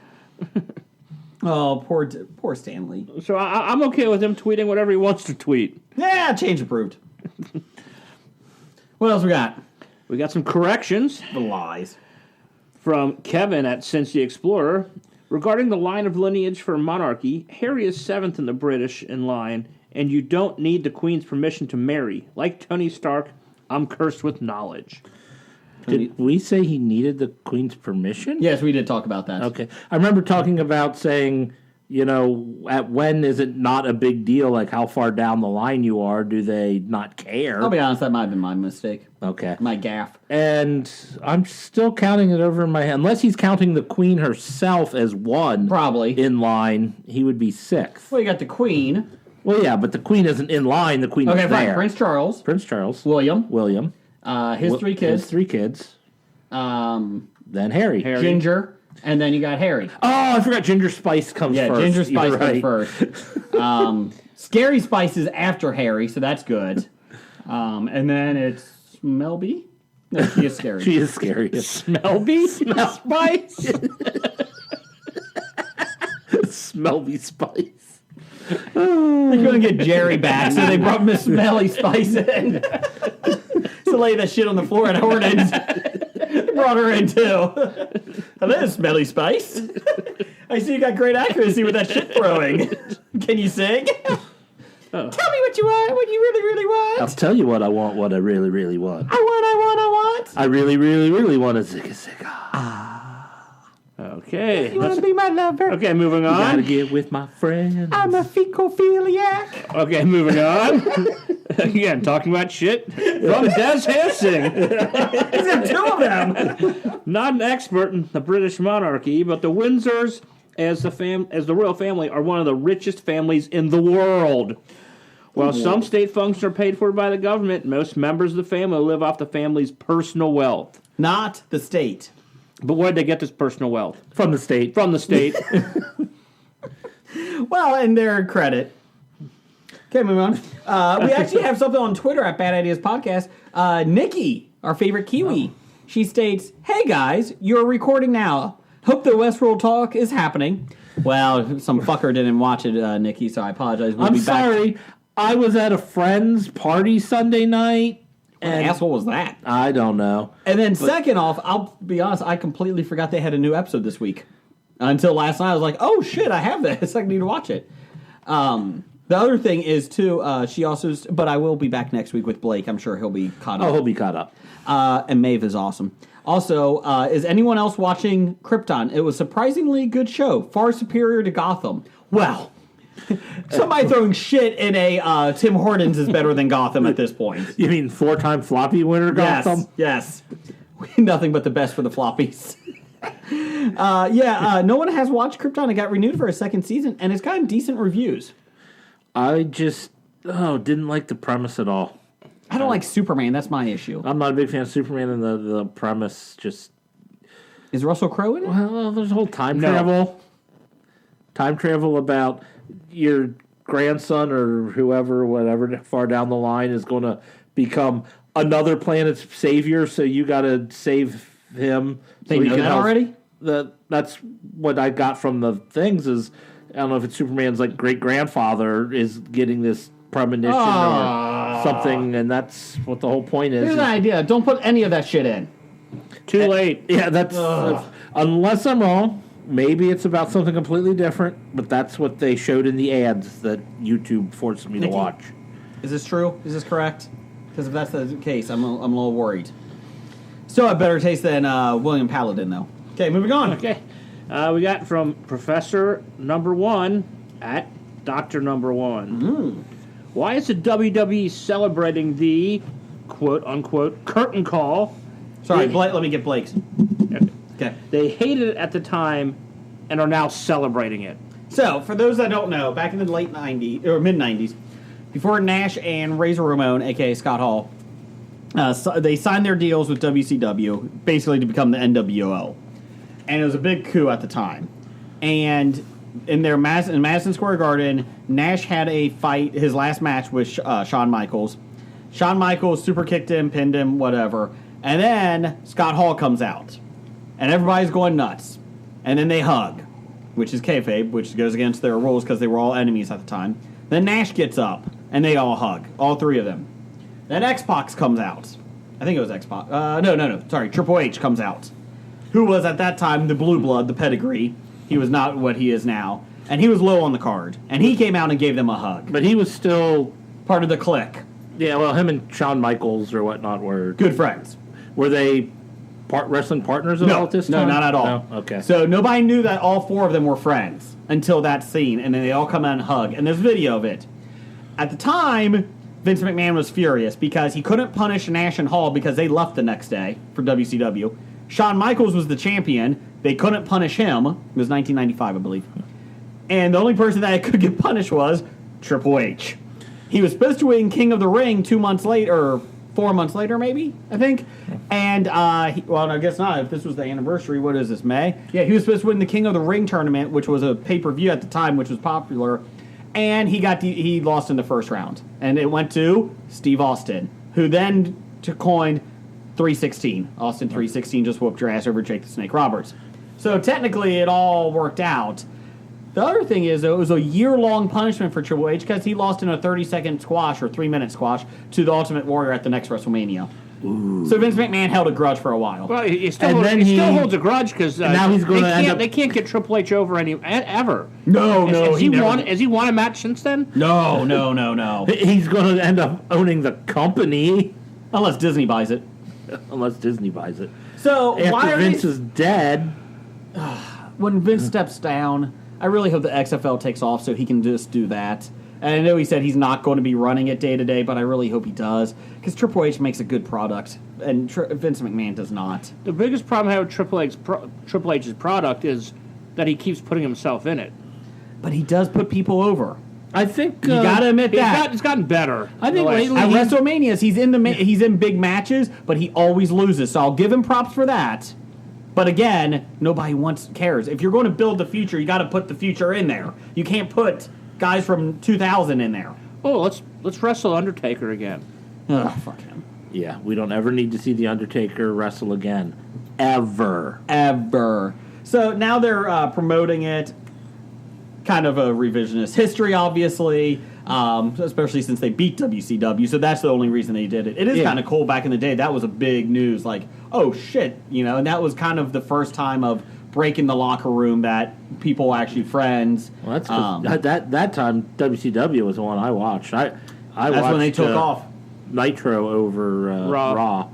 Oh, poor Stanley. So I'm okay with him tweeting whatever he wants to tweet. Yeah, change approved. What else we got? We got some corrections The lies. from Kevin at Cincy Explorer. Regarding the line of lineage for monarchy, Harry is 7th in the British in line, and you don't need the Queen's permission to marry. Like Tony Stark, I'm cursed with knowledge. Did we say he needed the Queen's permission? Yes, we did talk about that. Okay. I remember talking about saying, at when is it not a big deal? Like how far down the line you are? Do they not care? I'll be honest, that might have been my mistake. Okay. My gaffe. And I'm still counting it over in my head. Unless he's counting the Queen herself as one. Probably. In line, he would be 6th. Well, you got the Queen. Well, yeah, but the Queen isn't in line. The Queen Okay, is fine. there. Prince Charles. Prince Charles. William. His Wi- 3 kids. His 3 kids. Then Harry. Ginger. And then you got Harry. Oh, I forgot Ginger Spice comes Yeah, first. Ginger Spice You're comes right. first. Scary Spice is after Harry, so that's good. And then it's Melby. No, she is scary. She is scary. Smelby? Spice? Smelby Spice. They're going to get Jerry back, so they brought Miss Smelly Spice in. To lay that shit on the floor at Hornets. They brought her in, too. Hello, Smelly Spice. I see you got great accuracy with that shit throwing. Can you sing? Tell me what you want, what you really, really want. I'll tell you what I want, what I really, really want. I want. I really, really, really want a Zigga Zigga. Okay. You want to be my lover? Okay, moving Gotta on. get with my friends. I'm a fecophiliac. Okay, moving on. Again, talking about shit from Des Hassing. He's got 2 of them. Not an expert in the British monarchy, but the Windsors, as the royal family, are one of the richest families in the world. While some state functions are paid for by the government, most members of the family live off the family's personal wealth. Not the state. But where did they get this personal wealth? From the state. From the state. Well, in their credit. Okay, moving on. We actually have something on Twitter at Bad Ideas Podcast. Nikki, our favorite Kiwi, she states, "Hey guys, you're recording now. Hope the Westworld talk is happening." Well, some fucker didn't watch it, Nikki, so I apologize. We'll I'm be back. sorry. I was at a friend's party Sunday night. What asshole was that? I don't know. And then second off, I'll be honest, I completely forgot they had a new episode this week. Until last night, I was like, "Oh shit, I have this. I need to watch it." The other thing is too. She also, but I will be back next week with Blake. I'm sure he'll be caught up. Oh, he'll be caught up. And Maeve is awesome. Also, is anyone else watching Krypton? It was a surprisingly good show, far superior to Gotham. Well, somebody throwing shit in a Tim Hortons is better than Gotham at this point. You mean 4-time floppy winner Gotham? Yes. Nothing but the best for the floppies. No one has watched Krypton. It got renewed for a second season, and it's gotten decent reviews. I just didn't like the premise at all. I don't like Superman. That's my issue. I'm not a big fan of Superman, and the premise just... Is Russell Crowe in it? Well, there's a whole time travel. Time travel about your grandson or whoever, whatever, far down the line is going to become another planet's savior, so you got to save him. They know that already? That's what I got from the things is, I don't know if it's Superman's like great-grandfather is getting this premonition or something, and that's what the whole point is. Here's an idea. Don't put any of that shit in. Too late. Yeah, that's unless I'm wrong. Maybe it's about something completely different, but that's what they showed in the ads that YouTube forced me to watch. Is this true? Is this correct? Because if that's the case, I'm a little worried. Still have better taste than William Paladin, though. Okay, moving on. Okay. We got from Professor Number 1 at Dr. Number 1. Why is the WWE celebrating the quote-unquote curtain call? Sorry, Blake, let me get Blake's. Okay. They hated it at the time and are now celebrating it. So, for those that don't know, back in the late 90s, or mid-90s, before Nash and Razor Ramon, a.k.a. Scott Hall, they signed their deals with WCW, basically to become the NWO. And it was a big coup at the time. And in Madison Square Garden, Nash had a fight, his last match with Shawn Michaels. Shawn Michaels super kicked him, pinned him, whatever. And then Scott Hall comes out. And everybody's going nuts. And then they hug, which is kayfabe, which goes against their rules because they were all enemies at the time. Then Nash gets up, and they all hug, all three of them. Then X-Pac comes out. I think it was X-Pac. No. Sorry, Triple H comes out, who was at that time the blue blood, the pedigree. He was not what he is now. And he was low on the card. And he came out and gave them a hug. But he was still... Part of the clique. Yeah, well, him and Shawn Michaels or whatnot were... Good friends. Were they wrestling partners at all at this time? No, not at all. No? Okay. So nobody knew that all four of them were friends until that scene. And then they all come out and hug. And there's video of it. At the time, Vince McMahon was furious because he couldn't punish Nash and Hall because they left the next day for WCW. Shawn Michaels was the champion. They couldn't punish him. It was 1995, I believe. And the only person that could get punished was Triple H. He was supposed to win King of the Ring 2 months later, or 4 months later, maybe, I think. And, well, I guess not. If this was the anniversary, what is this, May? Yeah, he was supposed to win the King of the Ring tournament, which was a pay-per-view at the time, which was popular. And he lost in the first round. And it went to Steve Austin, who then coined 316. Austin 316 just whooped your ass over Jake the Snake Roberts. So technically it all worked out. The other thing is, though, it was a year-long punishment for Triple H because he lost in a 30-second squash or 3-minute squash to the Ultimate Warrior at the next WrestleMania. Ooh. So Vince McMahon held a grudge for a while. Well, he still holds a grudge because now he's going to end up... They can't get Triple H over ever. No. Has he won a match since then? No. He's going to end up owning the company. Unless Disney buys it. So after Vince is dead... When Vince steps down... I really hope the XFL takes off so he can just do that. And I know he said he's not going to be running it day to day, but I really hope he does. Because Triple H makes a good product, and Vince McMahon does not. The biggest problem I have with Triple H's product is that he keeps putting himself in it. But he does put people over. I think you got to admit that. It's gotten better. I think lately... At WrestleManias, he's in big matches, but he always loses. So I'll give him props for that. But again, nobody cares. If you're going to build the future, you got to put the future in there. You can't put guys from 2000 in there. Oh, let's wrestle Undertaker again. Ugh, fuck him. Yeah, we don't ever need to see the Undertaker wrestle again, ever. So now they're promoting it. Kind of a revisionist history, obviously. Especially since they beat WCW, so that's the only reason they did it. It is kind of cool. Back in the day, that was a big news. Like, oh shit, and that was kind of the first time of break in the locker room that people were actually friends. Well, that's 'cause that time WCW was the one I watched. I That's watched, when they took off. Nitro over Raw.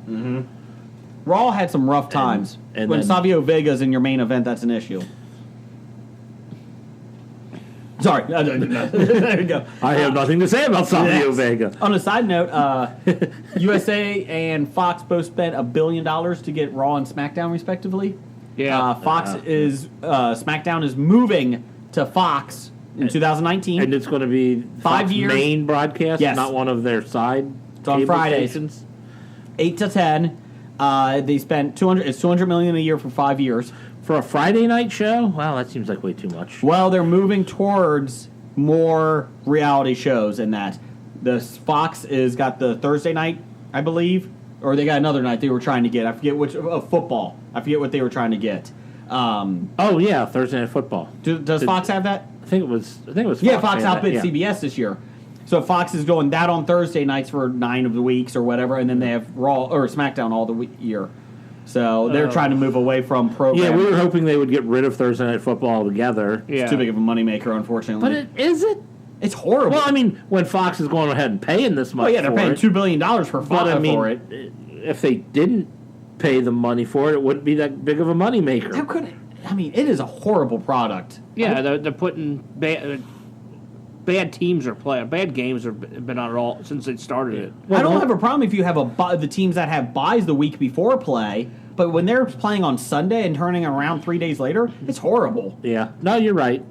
Raw had some rough times. and when then- Savio Vega's in your main event, that's an issue. Sorry. There you go. I have nothing to say about Savio Yes. Vega. On a side note, USA and Fox both spent $1 billion to get Raw and SmackDown, respectively. Yeah. Fox is SmackDown is moving to Fox in 2019. And it's going to be 5 Fox years? main broadcast, Yes. not one of their side It's on cable Fridays. stations. 8 to 10. They spent $200 million a year for 5 years. For a Friday night show? Wow, that seems like way too much. Well, they're moving towards more reality shows in that. The Fox is got the Thursday night, I believe, or they got another night they were trying to get. I forget which of football. I forget what they were trying to get. Oh yeah, Thursday Night Football. Does Fox have that? I think it was. Yeah, Fox had outbid that, yeah. CBS this year. So Fox is going that on Thursday nights for 9 of the weeks or whatever, and then they have Raw or SmackDown all the year. So they're trying to move away from programming. Yeah, we were hoping they would get rid of Thursday Night Football altogether. Yeah. It's too big of a moneymaker, unfortunately. But is it? it's horrible. Well, I mean, when Fox is going ahead and paying this much, oh yeah, they're for paying it, $2 billion for But Fox I mean, for it. if they didn't pay the money for it, it wouldn't be that big of a moneymaker. How could it? I mean, it is a horrible product. Yeah, they're putting bad teams are playing. Bad games have been on it all since they started it. I don't have a problem if you have the teams that have buys the week before play, but when they're playing on Sunday and turning around 3 days later, it's horrible. Yeah, no, you're right.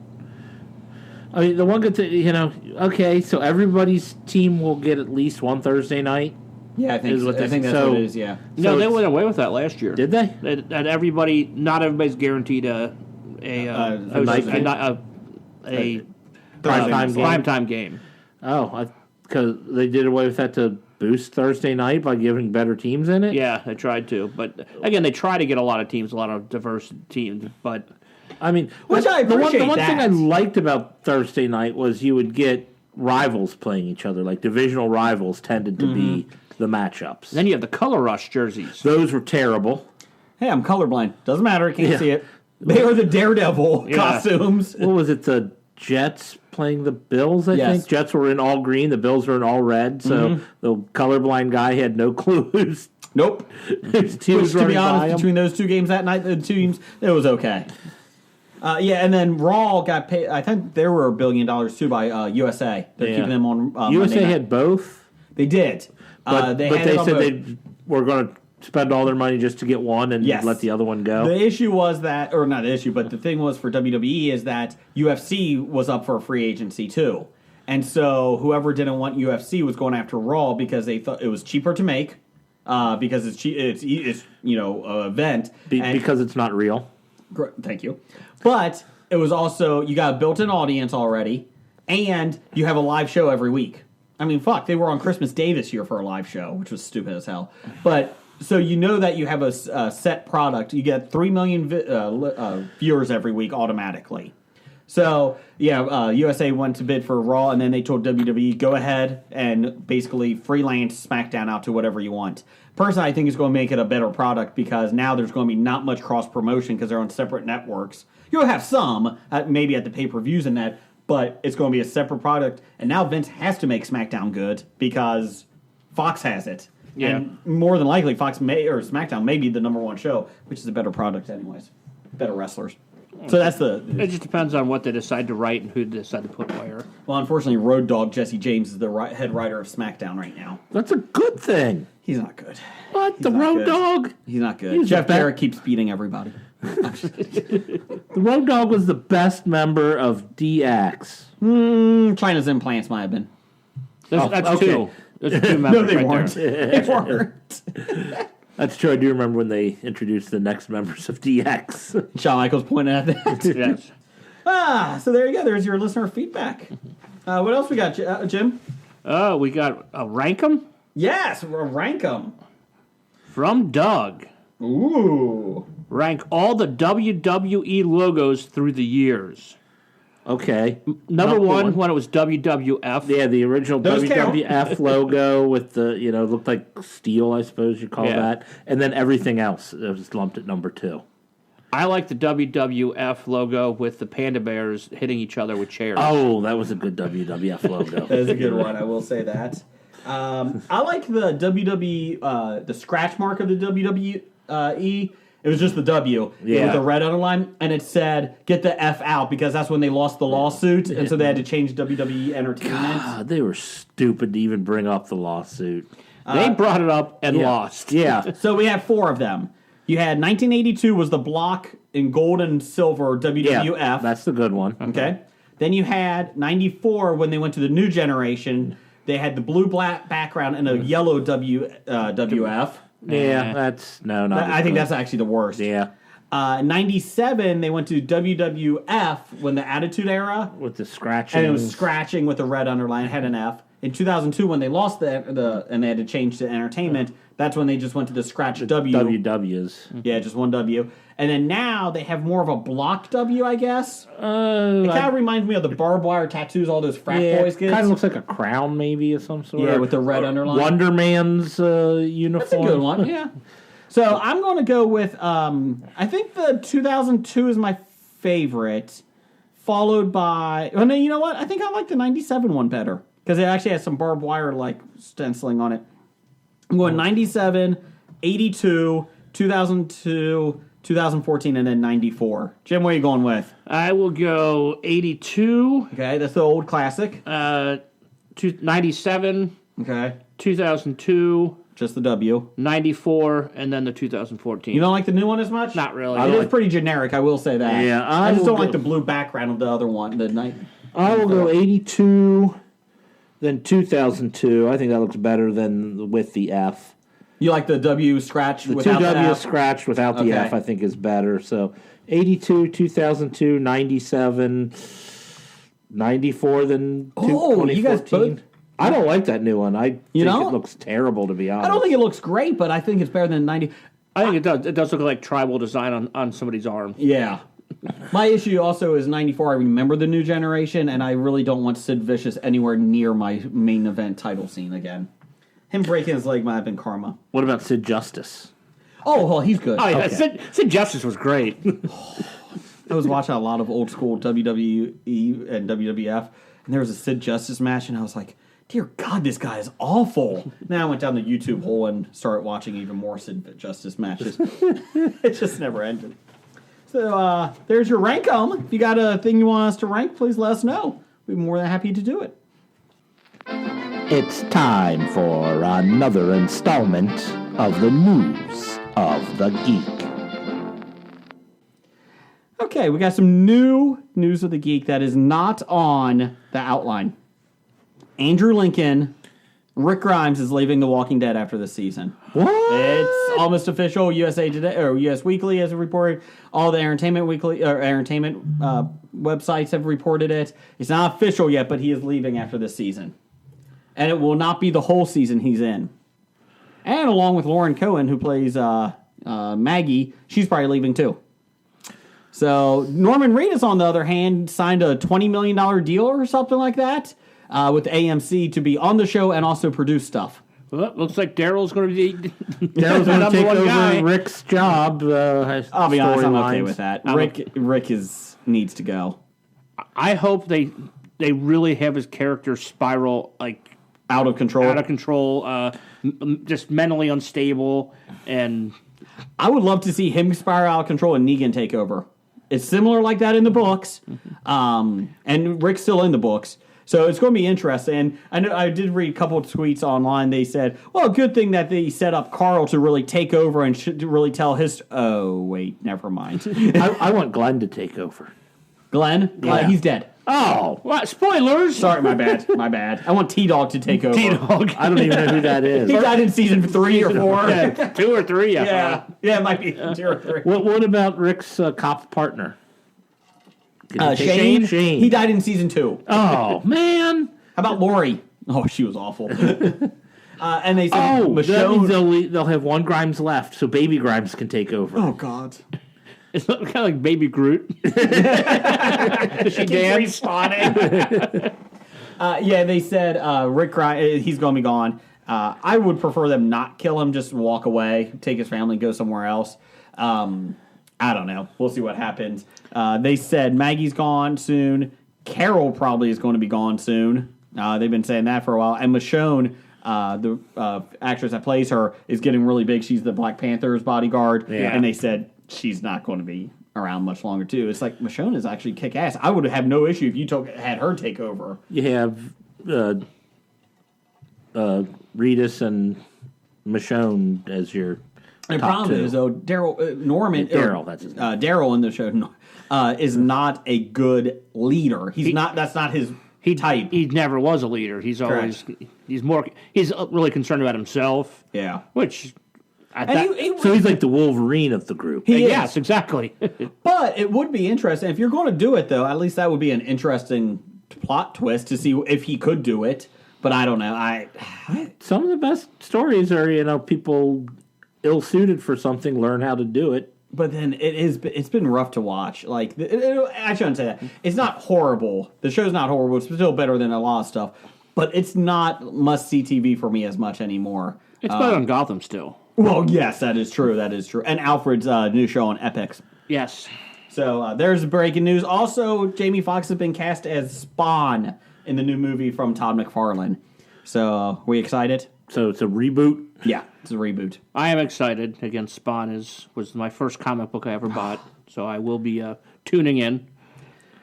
I mean, the one good thing, okay, so everybody's team will get at least one Thursday night. Yeah, I think Is what I they- think that's so- what it is. Yeah. No, So they it's- went away with that last year. Did they? That everybody, not everybody's guaranteed a night game? Primetime game? primetime game. Oh, because they did away with that to boost Thursday night by giving better teams in it? Yeah, they tried to, but again, they try to get a lot of teams, a lot of diverse teams, but I mean, Which I the appreciate one thing I that. liked about Thursday night was you would get rivals playing each other. Like divisional rivals tended to be the matchups. then you have the Color Rush jerseys. Those were terrible. Hey, I'm colorblind. Doesn't matter. I can't Yeah. see it. They are the Daredevil Yeah. costumes. What was it? The Jets playing the Bills, I Yes. think. Jets were in all green. The Bills were in all red. So the colorblind guy had no clue whose Nope. whose team Which, was to running be by honest, him. between those two games that night, the two teams, it was okay. Yeah, and then Raw got paid. I think there were $1 billion too by USA. They're Yeah. keeping them on. USA Monday night. had both, They did. but they they had it on said both. they were going to spend all their money just to get one and Yes. let the other one go. The issue was that, or not the issue, but the thing was for WWE is that UFC was up for a free agency too. And so whoever didn't want UFC was going after Raw because they thought it was cheaper to make, because it's cheap, it's an event. And- because it's not real. Thank you. But it was also, you got a built-in audience already, and you have a live show every week. I mean, fuck, they were on Christmas Day this year for a live show, which was stupid as hell. But, so you know that you have a set product. You get 3 million viewers every week automatically. So, yeah, USA went to bid for Raw, and then they told WWE, go ahead and basically freelance SmackDown out to whatever you want. Personally, I think it's going to make it a better product because now there's going to be not much cross-promotion because they're on separate networks. You'll have some, maybe at the pay-per-views and that, but it's going to be a separate product. And now Vince has to make SmackDown good because Fox has it. Yeah. And more than likely, SmackDown may be the number one show, which is a better product anyways. Better wrestlers. So that's the... It just depends on what they decide to write and who they decide to put where. Well, unfortunately, Road Dogg Jesse James is the head writer of SmackDown right now. That's a good thing. He's not good. What? The not Road good. Dogg? He's not good. He's Jeff the Jarrett keeps beating everybody. The Road Dogg was the best member of DX. China's implants might have been. That's okay. two. There's two members No, they right weren't. there. They weren't. That's true. I do remember when they introduced the next members of DX. Shawn Michaels pointed at that. Yes. So there you go. There's your listener feedback. What else we got, Jim? We got a Rankum Yes, rank them. from Doug. Ooh. Rank all the WWE logos through the years. Okay. Number Number one, one. when it was WWF. Yeah, the original Those count. WWF logo with the, looked like steel, I suppose you call Yeah. that. And then everything else it was lumped at number 2. I like the WWF logo with the panda bears hitting each other with chairs. Oh, that was a good WWF logo. That is a good one. I will say that. I like the WWE, the scratch mark of the WWE. It was just the W with the red underline, and it said "Get the F out" because that's when they lost the lawsuit, and so they had to change WWE Entertainment. God, they were stupid to even bring up the lawsuit. They brought it up and lost. Yeah. So we have 4 of them. You had 1982 was the block in gold and silver WWF. Yeah, that's the good one. Okay. Then you had 94 when they went to the new generation. They had the blue black background and a yellow WF. Yeah, that's not. I think that's actually the worst. Yeah, 97 they went to WWF when the Attitude Era, with the scratching. and it was scratching with the red underline. It had an F. In 2002 when they lost the and they had to change to Entertainment, that's when they just went to the scratch W. WWs. Yeah, just one W. And then now they have more of a block W, I guess. It kind of reminds me of the barbed wire tattoos all those frat boys get. Kind of looks like a crown, maybe, of some sort. Yeah, with the red underline. Wonder Man's uniform. That's a good one, yeah. So I'm going to go with, I think the 2002 is my favorite, followed by, oh no, you know what? I think I like the 97 one better, because it actually has some barbed wire, like, stenciling on it. I'm going 97, 82, 2002, 2014, and then 94. Jim, what are you going with? I will go 82, Okay, that's the old classic. 97, Okay, 2002, just the W. 94, and then the 2014. You don't like the new one as much? Not really. It is pretty generic, I will say that. Yeah, I just will don't go- like the blue background of the other one. The night. I will go 82, then 2002. I think that looks better than with the F. You like the W scratch The without 2 the W F? scratch without the Okay. F, I think, is better. So 82, 2002, 97, 94, then Oh, you guys 2014. both- I don't like that new one. I think don't? it looks terrible, to be honest. I don't think it looks great, but I think it's better than 90. I think it does. It does look like tribal design on somebody's arm. Yeah. My issue also is 94. I remember the new generation, and I really don't want Sid Vicious anywhere near my main event title scene again. Him breaking his leg might have been karma. What about Sid Justice? Oh, well, he's good. Oh, yeah. Okay. Sid Justice was great. I was watching a lot of old school WWE and WWF, and there was a Sid Justice match, and I was like, dear God, this guy is awful. Then I went down the YouTube hole and started watching even more Sid Justice matches. It just never ended. So there's your rank 'em. If you got a thing you want us to rank, please let us know. We'd be more than happy to do it. It's time for another installment of the News of the Geek. Okay, we got some new news of the geek that is not on the outline. Andrew Lincoln, Rick Grimes is leaving The Walking Dead after this season. What? It's almost official. USA Today or US Weekly has reported. All the Entertainment Weekly or Entertainment websites have reported it. It's not official yet, but he is leaving after this season, and it will not be the whole season he's in. And along with Lauren Cohen, who plays Maggie, she's probably leaving too. So Norman Reedus, on the other hand, signed a $20 million deal or something like that with AMC to be on the show and also produce stuff. Well, looks like Daryl's going to be Daryl's going to number take one over guy. Rick's job. I'll be honest, I'm okay storylines. with that. Rick needs to go. I hope they really have his character spiral like Out of control. out of control, just mentally unstable, and I would love to see him spiral out of control and Negan take over. It's similar like that in the books, and Rick's still in the books. So it's going to be interesting. And I know I did read a couple of tweets online. They said, well, good thing that they set up Carl to really take over and should really tell his... Oh, wait, never mind. I want Glenn to take over. Glenn? Yeah. He's dead. Oh, what? Spoilers. Sorry, my bad. My bad. I want T-Dog to take over. T-Dog. I don't even know who that is. He died in season 3 or 4. Yeah, 2 or 3. Yeah, it might be 2 or 3. What about Rick's cop partner? Shane? Shane. He died in season 2. Oh, man. How about Lori? Oh, she was awful. And they said Oh, that means Michonne. they'll have one Grimes left, so Baby Grimes can take over. Oh God! It's kind of like Baby Groot. Does she dance? Yeah, they said Rick Grimes. He's going to be gone. I would prefer them not kill him, just walk away, take his family, go somewhere else. I don't know. We'll see what happens. They said Maggie's gone soon. Carol probably is going to be gone soon. They've been saying that for a while. And Michonne, the actress that plays her, is getting really big. She's the Black Panther's bodyguard. Yeah. And they said she's not going to be around much longer, too. It's like Michonne is actually kick-ass. I would have no issue if you had her take over. You have Reedus and Michonne as your The top problem two. is, though, Daryl, that's his name. Daryl in the show is not a good leader. That's not his type. He never was a leader. He's always he's really concerned about himself. Yeah. Which So he's like the Wolverine of the group. yes, exactly. But it would be interesting if you're going to do it, though. At least that would be an interesting plot twist to see if he could do it. But I don't know. Some of the best stories are, people ill-suited for something learn how to do it. But then it's been rough to watch. Like I shouldn't say that. It's not horrible. The show's not horrible. It's still better than a lot of stuff. But it's not must-see TV for me as much anymore. It's better than Gotham still. Well, yes, that is true. That is true. And Alfred's new show on Epix. Yes. So there's breaking news. Also, Jamie Foxx has been cast as Spawn in the new movie from Todd McFarlane. So, we excited? So it's a reboot. Yeah, it's a reboot. I am excited. Again, Spawn was my first comic book I ever bought, so I will be tuning in.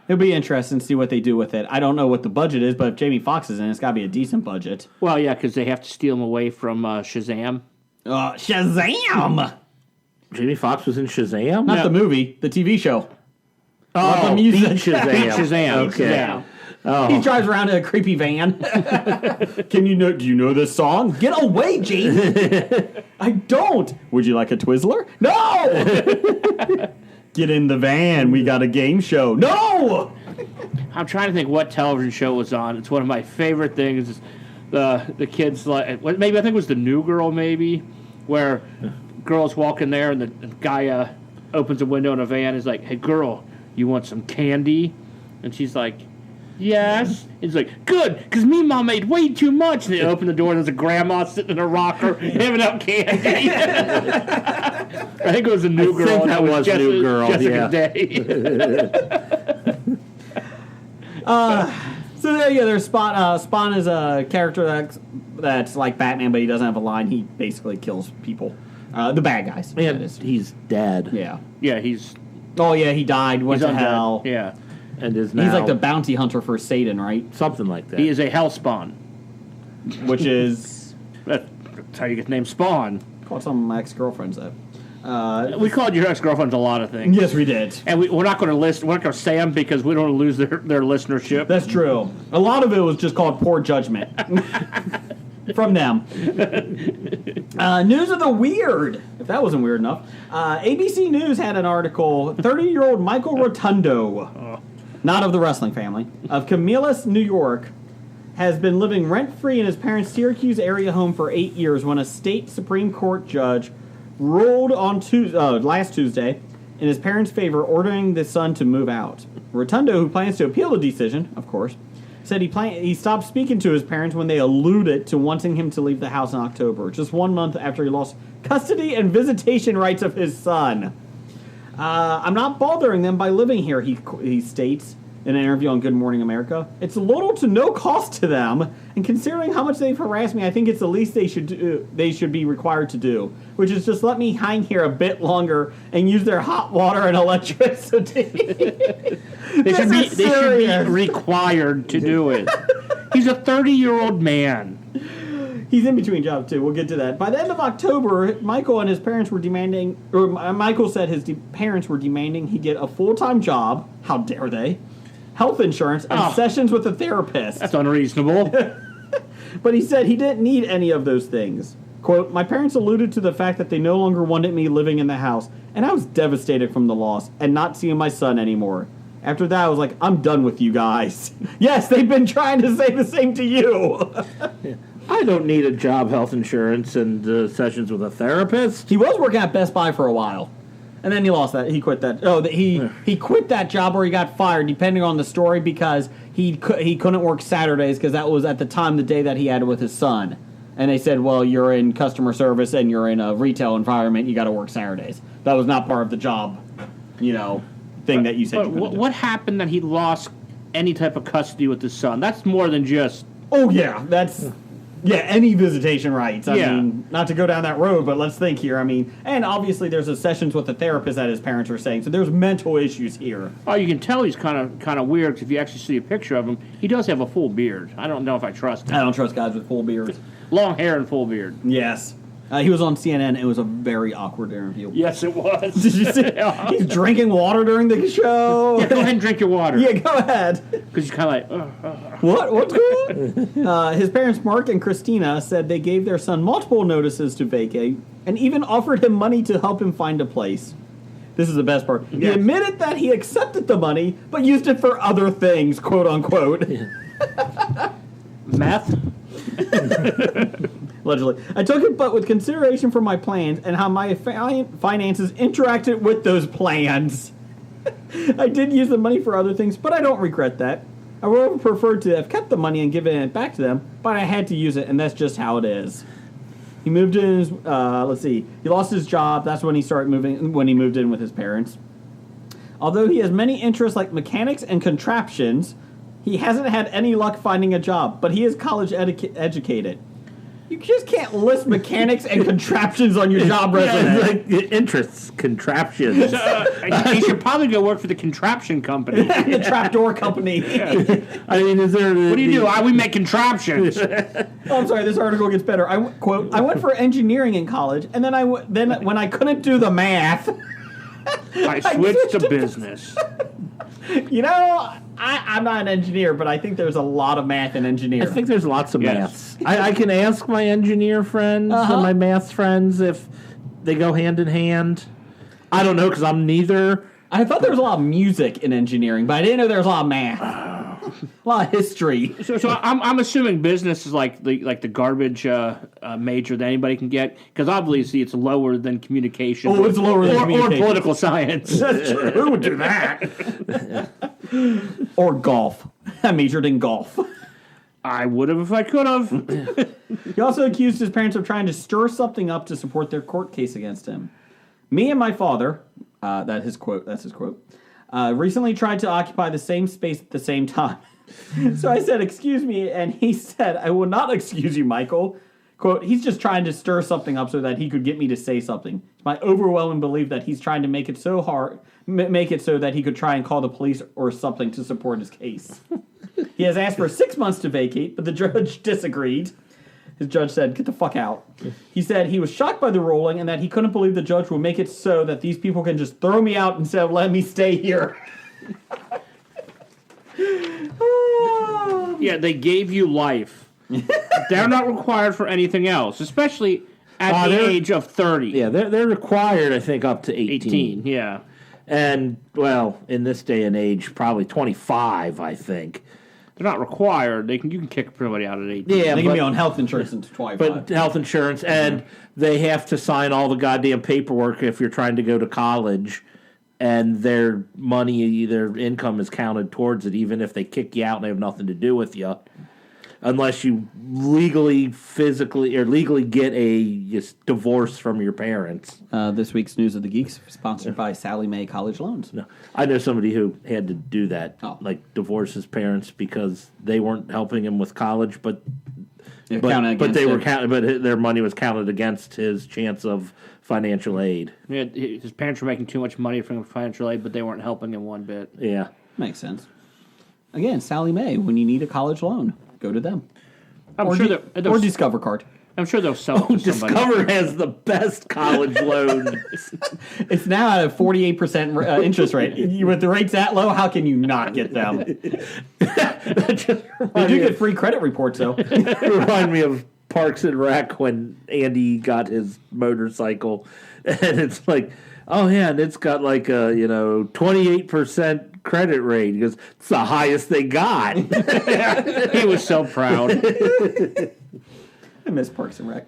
It'll be interesting to see what they do with it. I don't know what the budget is, but if Jamie Foxx is in it, it's got to be a decent budget. Well, yeah, because they have to steal him away from Shazam. Shazam! Jamie Foxx was in Shazam? Not the movie, the TV show. Oh, the music. Beat Shazam. Beat Shazam. Okay. Yeah. He drives around in a creepy van. Do you know this song? Get away, Jamie! I don't. Would you like a Twizzler? No! Get in the van. We got a game show. No! I'm trying to think what television show was on. It's one of my favorite things. The kids maybe I think it was The New Girl, maybe, where girls walk in there and the guy opens a window in a van. Is like, "Hey, girl, you want some candy?" And she's like, "Yes." He's like, "Good, because me and Mom ate way too much." And they open the door and there's a grandma sitting in a rocker handing out candy. I think it was a New Girl. think that was New Girl, Jessica yeah. Day. So there you go. There's Spawn. Spawn is a character that's like Batman, but he doesn't have a line. He basically kills people. The bad guys. that And is. he's dead. Yeah. Yeah, he's Oh, yeah, he died, went to undead. hell. Yeah, And is now He's like the bounty hunter for Satan, right? something like that. he is a hellspawn. Which is... That's how you get the name Spawn. called some of my ex-girlfriends that. We called your ex-girlfriends a lot of things. Yes, we did. And we're not going to we're not going to say them because we don't want to lose their listenership. That's true. A lot of it was just called poor judgment. From them. News of the weird. If that wasn't weird enough. ABC News had an article, 30-year-old Michael Rotundo, not of the wrestling family, of Camillus, New York, has been living rent-free in his parents' Syracuse area home for 8 years when a state Supreme Court judge ruled on last Tuesday in his parents' favor, ordering the son to move out. Rotundo, who plans to appeal the decision, of course, said he stopped speaking to his parents when they alluded to wanting him to leave the house in October, just 1 month after he lost custody and visitation rights of his son. I'm not bothering them by living here, he states in an interview on Good Morning America. It's little to no cost to them, and considering how much they've harassed me, I think it's the least they should be required to do, which is just let me hang here a bit longer and use their hot water and electricity. They should be required to do it. He's a 30-year-old man. He's in between jobs, too. We'll get to that. By the end of October, Michael and his parents were demanding, or Michael said his parents were demanding he get a full-time job. How dare they? Health insurance, and sessions with a therapist. That's unreasonable. But he said he didn't need any of those things. Quote, my parents alluded to the fact that they no longer wanted me living in the house, and I was devastated from the loss and not seeing my son anymore. After that, I was like, I'm done with you guys. Yes, they've been trying to say the same to you. I don't need a job, health insurance, and sessions with a therapist. He was working at Best Buy for a while. And then he lost that. He quit that. He quit that job or he got fired, depending on the story, because he couldn't work Saturdays because that was at the time the day that he had it with his son. And they said, well, you're in customer service and you're in a retail environment. You got to work Saturdays. That was not part of the job thing that you said. But You couldn't do. what happened that he lost any type of custody with his son? That's more than just. Oh yeah, that's any visitation rights. I Yeah. mean, not to go down that road, but let's think here. I mean, and obviously there's a sessions with the therapist that his parents are saying, so there's mental issues here. Oh, you can tell he's kind of weird 'cause if you actually see a picture of him, he does have a full beard. I don't know if I trust I him. don't trust guys with full beards. Long hair and full beard. Yes, he was on CNN. It was a very awkward interview. Yes, it was. Did you see? He's drinking water during the show. Yeah, go ahead and drink your water. Yeah, go ahead. Because he's kind of like, What? What's going on? His parents, Mark and Christina, said they gave their son multiple notices to vacate and even offered him money to help him find a place. This is the best part. He Yes. admitted that he accepted the money, but used it for other things, quote unquote. meth? Allegedly. I took it, but with consideration for my plans and how my finances interacted with those plans. I did use the money for other things, but I don't regret that. I would have preferred to have kept the money and given it back to them, but I had to use it, and that's just how it is. He moved in his, he lost his job. That's when he moved in with his parents. Although he has many interests like mechanics and contraptions, he hasn't had any luck finding a job, but he is college educated. You just can't list mechanics and contraptions on your job resume. Like interests, contraptions. He should probably go work for the contraption company. The trapdoor company. I mean, is there? What do you do? We make contraptions. Oh, I'm sorry. This article gets better. I went for engineering in college, and then when I couldn't do the math, I switched to business. I'm not an engineer, but I think there's a lot of math in I engineering. think there's lots of Yes. maths. I can ask my engineer friends and my math friends if they go hand in hand. I don't know because I'm neither. I thought there was a lot of music in engineering, but I didn't know there was a lot of math, a lot of history. So I'm assuming business is like the garbage major that anybody can get because obviously it's lower than communication. Oh, it's lower than communication. or political science. That's true. Who would do that? Or golf. I majored in golf. I would have if I could have. He also accused his parents of trying to stir something up to support their court case against him. Me and my father, that's his quote, recently tried to occupy the same space at the same time. So I said, excuse me, and he said, I will not excuse you, Michael. Quote, he's just trying to stir something up so that he could get me to say something. It's my overwhelming belief that he's trying to make it so that he could try and call the police or something to support his case. He has asked for 6 months to vacate, but the judge disagreed. His judge said, get the fuck out. He said he was shocked by the ruling and that he couldn't believe the judge will make it so that these people can just throw me out instead of letting me stay here. Yeah, they gave you life. They're not required for anything else, especially at the age of 30. Yeah, they're required, I think, up to 18. Yeah. And, well, in this day and age, probably 25, I think. They're not required. You can kick somebody out at 18. Yeah, They can but, be on health insurance until 25. but health insurance, and they have to sign all the goddamn paperwork if you're trying to go to college, and their money, their income is counted towards it, even if they kick you out and they have nothing to do with you. Unless you legally get a divorce from your parents. This week's News of the Geeks, sponsored by Sally Mae College Loans. No, I know somebody who had to do that, Oh. like divorce his parents because they weren't helping him with college, but They're but, counted but against they were it. counted, but their money was counted against his chance of financial aid. Yeah, his parents were making too much money from financial aid, but they weren't helping him one bit. Yeah, Makes sense. Again, Sally Mae, when you need a college loan, go to them. I'm Or, sure or Discover Card. I'm sure they'll sell it to somebody. Discover has the best college loan. It's now at a 48% interest rate. With the rates that low, how can you not get them? They do get free credit reports, though. Remind me of Parks and Rec when Andy got his motorcycle, and it's like, oh yeah, and it's got like a 28% credit rate. He goes, it's the highest they got. He was so proud. I miss Parks and Rec.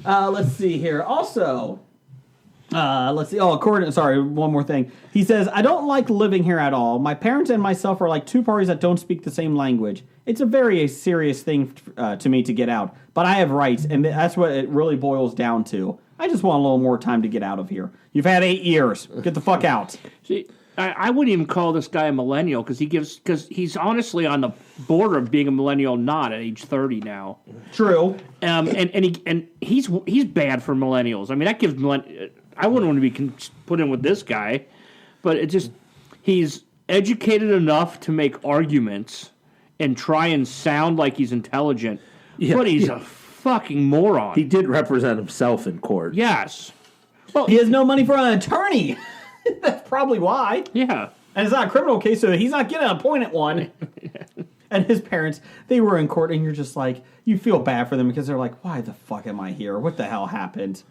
Let's see here. Also, let's see. Oh, one more thing. He says, I don't like living here at all. My parents and myself are like two parties that don't speak the same language. It's a very serious thing to me to get out. But I have rights, and that's what it really boils down to. I just want a little more time to get out of here. You've had 8 years. Get the fuck out. See, I wouldn't even call this guy a millennial because he's honestly on the border of being a millennial, not at age 30 now. True. And he's bad for millennials. I mean, that gives I wouldn't want to be put in with this guy, but he's educated enough to make arguments and try and sound like he's intelligent, but he's a fucking moron. He did represent himself in court. Yes. Well, he has no money for an attorney. That's probably why. Yeah. And it's not a criminal case, so he's not getting appointed one. And his parents, they were in court, and you're just like, you feel bad for them because they're like, why the fuck am I here? What the hell happened?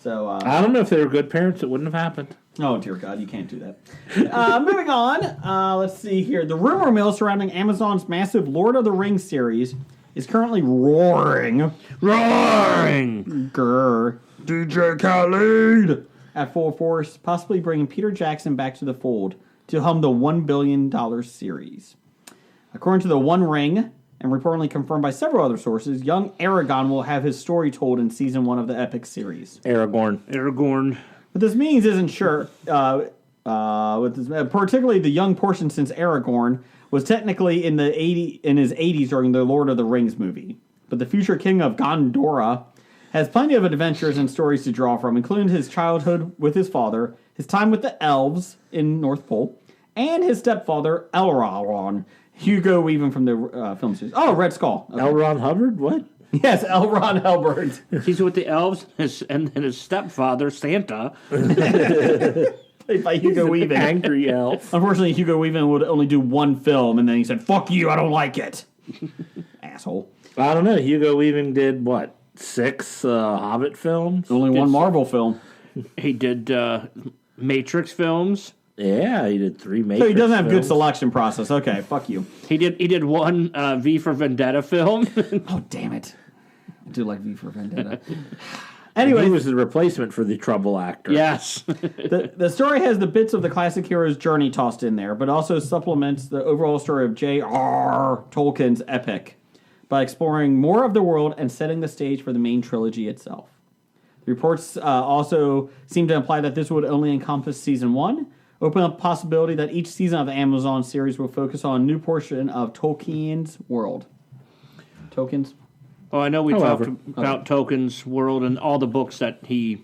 So I don't know if they were good parents. It wouldn't have happened. Oh, dear God, you can't do that. Moving on, let's see here. The rumor mill surrounding Amazon's massive Lord of the Rings series is currently roaring. Roaring! Grr. DJ Khaled! At full force, possibly bringing Peter Jackson back to the fold to helm the $1 billion series. According to the One Ring, and reportedly confirmed by several other sources, young Aragorn will have his story told in season 1 of the epic series. Aragorn. What this means isn't sure, particularly the young portion, since Aragorn was technically in his 80s during the Lord of the Rings movie. But the future king of Gondor has plenty of adventures and stories to draw from, including his childhood with his father, his time with the elves in North Pole, and his stepfather, Elrond, Hugo Weaving from the film series. Oh, Red Skull. Okay. L. Ron Hubbard? What? Yes, Elrond Hubbard. He's with the elves and his stepfather, Santa. Played by Hugo Weaving. Angry elf. Unfortunately, Hugo Weaving would only do one film, and then he said, fuck you, I don't like it. Asshole. I don't know. Hugo Weaving did, what, 6 Hobbit films? Only one Marvel film. He did Matrix films. Yeah, he did 3 Matrix So he doesn't have films. good selection process. Okay, fuck you. He did one V for Vendetta film. Oh, damn it. I do like V for Vendetta. Anyway, he was the replacement for the trouble actor. Yes. The story has the bits of the classic hero's journey tossed in there, but also supplements the overall story of J.R. Tolkien's epic by exploring more of the world and setting the stage for the main trilogy itself. The reports also seem to imply that this would only encompass season 1, open up possibility that each season of the Amazon series will focus on a new portion of Tolkien's world. Tolkien's? Well, I know we However. talked about Tolkien's world and all the books that he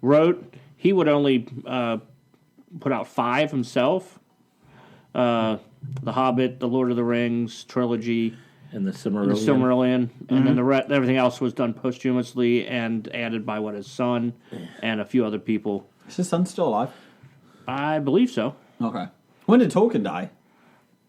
wrote. He would only put out 5 himself. The Hobbit, the Lord of the Rings trilogy, And the and Silmarillion. the Silmarillion, and then everything else was done posthumously and added by his son and a few other people. Is his son still alive? I believe so. Okay. When did Tolkien die?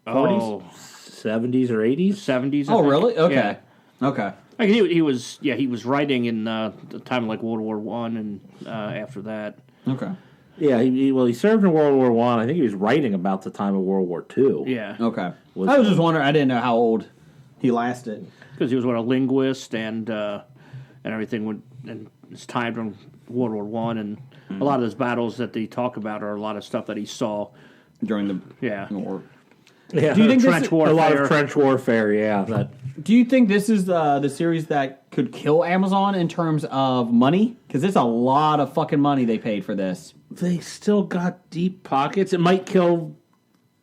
40s? Oh, 70s or 80s? 70s. I Oh, think. really? Okay. Yeah. Okay. Like he was writing in the time of like World War One and after that. Okay. Yeah, he served in World War I. I think he was writing about the time of World War II. Yeah, Okay. Was- I was just wondering. I didn't know how old he lasted. because he was a linguist and everything and his time during World War One and a lot of his battles that they talk about are a lot of stuff that he saw. During the Yeah. war. Yeah. Do you think Trench this, warfare. a lot of trench warfare? Yeah, that. Do you think this is the series that could kill Amazon in terms of money? Because it's a lot of fucking money they paid for this. They still got deep pockets. It might kill.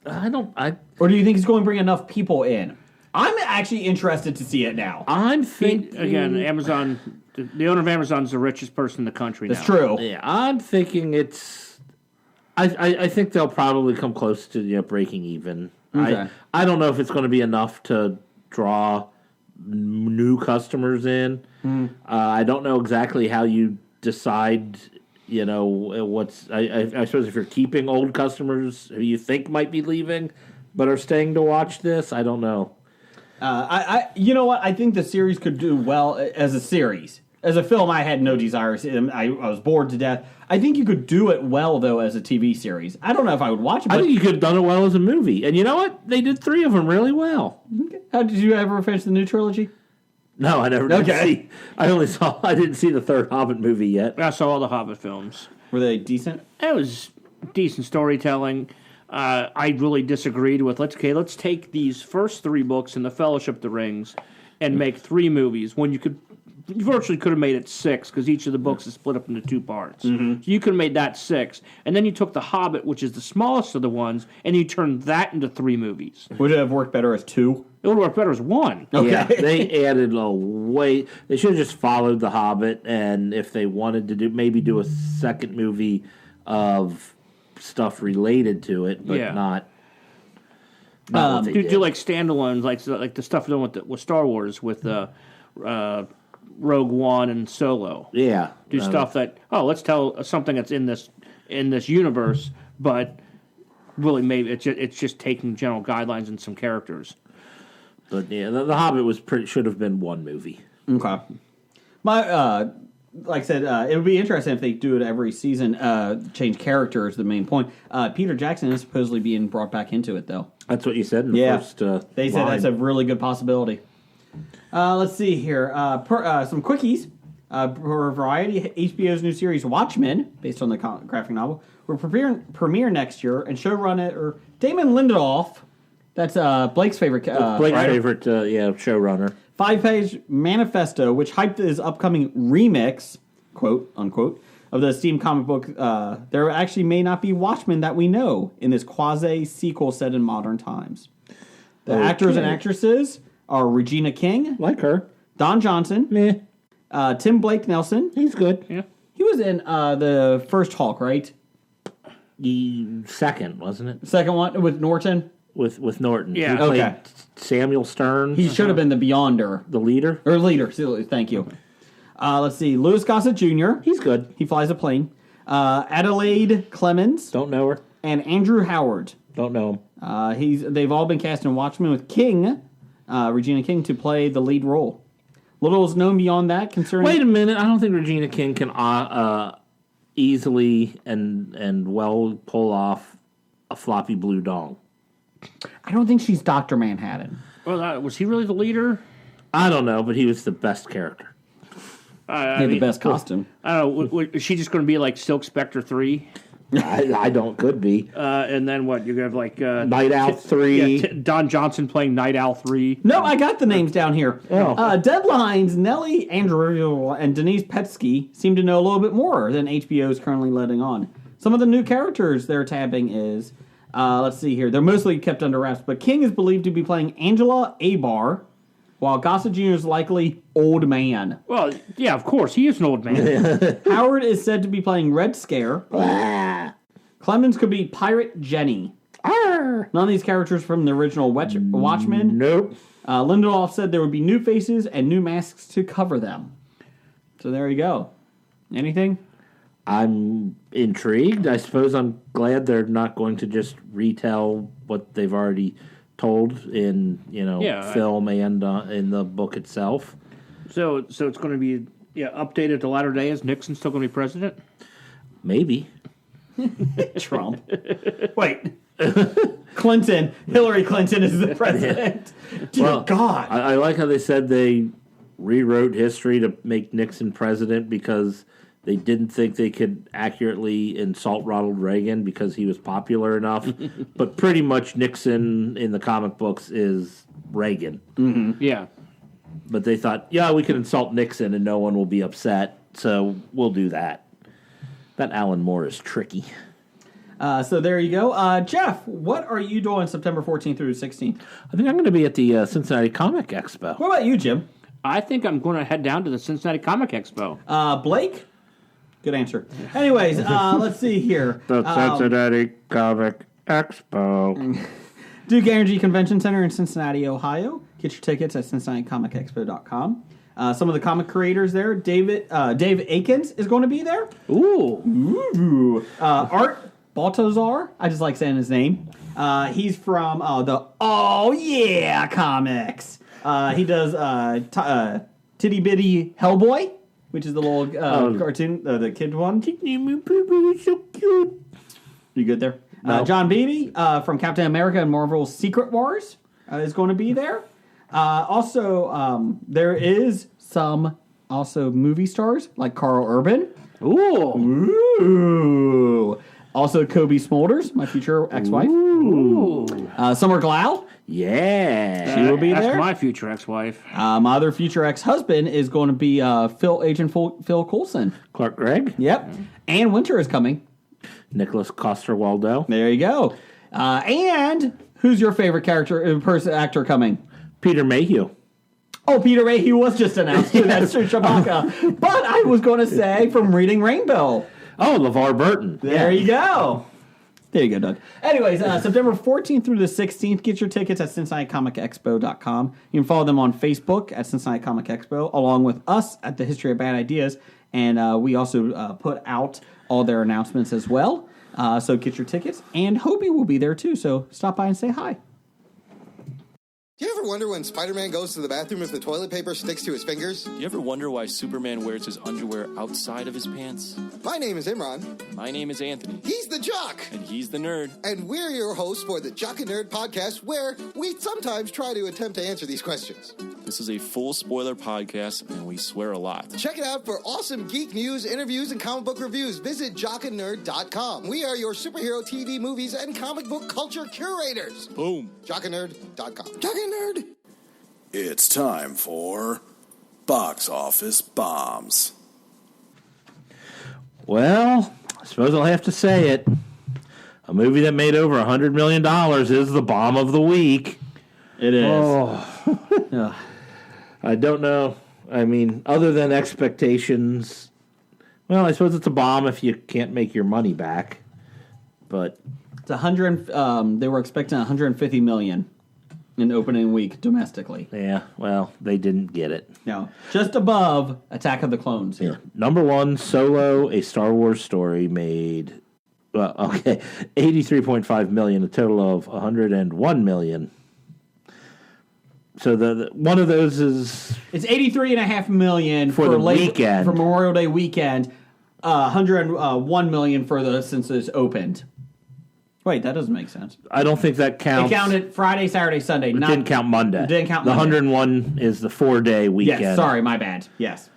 Or do you think it's going to bring enough people in? I'm actually interested to see it now. I'm thinking Again, Amazon, the owner of Amazon is the richest person in the country That's now. true. Yeah, I'm thinking it's. I think they'll probably come close to breaking even. Okay. I don't know if it's going to be enough to draw new customers in. I don't know exactly how you decide. What's I suppose if you're keeping old customers who you think might be leaving, but are staying to watch this, I don't know. You know what? I think the series could do well as a series. As a film, I had no desire to see them. I was bored to death. I think you could do it well, though, as a TV series. I don't know if I would watch it, I but think you could have done it well as a movie. And you know what? They did 3 of them really well. how did you ever finish the new trilogy? No, I never did Okay. see. I didn't see the 3rd Hobbit movie yet. I saw all the Hobbit films. Were they decent? It was decent storytelling. I really disagreed with let's take these first 3 books in the Fellowship of the Rings and make 3 movies when you could you virtually could have made it 6 because each of the books is split up into 2 parts. So you could have made that 6, and then you took The Hobbit, which is the smallest of the ones, and you turned that into 3 movies. Would it have worked better as 2? It would work better as 1. Okay. Yeah, they added a way. They should have just followed The Hobbit, and if they wanted to do a second movie of stuff related to it, but Yeah. not what they did. Do like standalones, like the stuff done with Star Wars, with Rogue One and Solo. Yeah, Do stuff that let's tell something that's in this universe, but really maybe it's just taking general guidelines and some characters. But yeah, the Hobbit should have been 1 movie. Okay. My like I said, it would be interesting if they do it every season. Change characters, the main point. Peter Jackson is supposedly being brought back into it, though. That's what you said in the first. They said that's a really good possibility. Let's see here. Some quickies. For Variety, HBO's new series Watchmen, based on the graphic novel, will premiere next year, and showrunner Damon Lindelof. That's Blake's favorite. Blake's writer. favorite, showrunner. 5-page manifesto, which hyped his upcoming remix, quote unquote, of the esteemed comic book. There actually may not be Watchmen that we know in this quasi sequel set in modern times. The actors and actresses are Regina King, Like her. Don Johnson, Meh. Tim Blake Nelson. He's good. Yeah. He was in the first Hulk, right? The second, wasn't it? Second one with Norton. With Norton. Yeah. He played Okay. Samuel Stern. He should have been the Beyonder. the leader. Or leader, thank you. Let's see. Louis Gossett Jr. He's good. He flies a plane. Adelaide Clemens Don't know her. and Andrew Howard. Don't know him. They've all been cast in Watchmen with Regina King, to play the lead role. Little is known beyond that concerning. Wait a minute. I don't think Regina King can easily and well pull off a floppy blue dong. I don't think she's Dr. Manhattan. Well, was he really the leader? I don't know, but he was the best character. He had the best costume. I don't know. Is she just going to be like Silk Spectre 3? I don't. Could be And then what? You're going to have like Night Owl 3. Don Johnson playing Night Owl 3. No, I got the names down here. Oh. Deadline's Nellie Andrew and Denise Petsky seem to know a little bit more than HBO is currently letting on. Some of the new characters they're tabbing is, let's see here, they're mostly kept under wraps, but King is believed to be playing Angela Abar, while Gossett Jr. is likely Old Man. Well, yeah, of course. He is an old man. Howard is said to be playing Red Scare. Clemens could be Pirate Jenny. None of these characters from the original Watchmen. Nope. Lindelof said there would be new faces and new masks to cover them. So there you go. Anything? I'm intrigued. I suppose I'm glad they're not going to just retell what they've already told in film and in the book itself. So it's going to be updated to latter day. Is Nixon still going to be president? Maybe. Trump. Wait. Clinton. Hillary Clinton is the president. Dear God. I like how they said they rewrote history to make Nixon president because they didn't think they could accurately insult Ronald Reagan because he was popular enough. But pretty much Nixon in the comic books is Reagan. Mm-hmm. Yeah. But they thought, we can insult Nixon and no one will be upset, so we'll do that. That Alan Moore is tricky. So there you go. Jeff, what are you doing September 14th through 16th? I think I'm going to be at the Cincinnati Comic Expo. What about you, Jim? I think I'm going to head down to the Cincinnati Comic Expo. Blake? Good answer. Anyways, let's see here. The Cincinnati Comic Expo. Duke Energy Convention Center in Cincinnati, Ohio. Get your tickets at CincinnatiComicExpo.com. Some of the comic creators there. Dave Akins is going to be there. Ooh. Art Baltazar. I just like saying his name. He's from the Oh Yeah comics. He does Titty Bitty Hellboy, which is the little cartoon, the kid one. So cute. You good there? No. John Beatty from Captain America and Marvel's Secret Wars is going to be there. Also, there is some movie stars like Carl Urban. Ooh. Ooh. Also, Kobe Smulders, my future ex-wife. Summer Glau, Yeah. she will be That's there. my future ex-wife. My other future ex-husband is going to be Agent Phil Coulson. Clark Gregg. Yep. Ann Winter is coming. Nicholas Coster-Waldau. There you go. And who's your favorite actor coming? Peter Mayhew. Oh, Peter Mayhew was just announced too. That's true, Chewbacca. But I was going to say from Reading Rainbow. Oh, LeVar Burton. There you go. There you go, Doug. Anyways, September 14th through the 16th, get your tickets at CincinnatiComicExpo.com. You can follow them on Facebook at Cincinnati Comic Expo, along with us at the History of Bad Ideas. And we also put out all their announcements as well. So get your tickets. And Hobie will be there too, so stop by and say hi. Do you ever wonder when Spider-Man goes to the bathroom if the toilet paper sticks to his fingers? Do you ever wonder why Superman wears his underwear outside of his pants? My name is Imran. My name is Anthony. He's the Jock. And he's the nerd. And we're your hosts for the Jock and Nerd podcast, where we sometimes try to attempt to answer these questions. This is a full spoiler podcast, and we swear a lot. Check it out for awesome geek news, interviews, and comic book reviews. Visit jockandnerd.com. We are your superhero TV, movies, and comic book culture curators. Boom. Jockandnerd.com. Jock and Nerd. It's time for Box Office Bombs. Well, I suppose I'll have to say it. A movie that made over $100 million is the bomb of the week. It is. Oh. I don't know. I mean, other than expectations, well, I suppose it's a bomb if you can't make your money back. But It's 100. They were expecting 150 million in opening week domestically. yeah, well, they didn't get it. No, just above Attack of the Clones here. Number one, Solo, a Star Wars story, made $83.5 million, a total of $101 million. So the one of those is It's 83.5 million For the weekend. for Memorial Day weekend. 101 million since it's opened. Wait, that doesn't make sense. I don't think that It counts. counted Friday, Saturday, Sunday. It didn't count Monday. Didn't count the Monday. 101 is the 4-day weekend. Yes, sorry, my bad. Yes.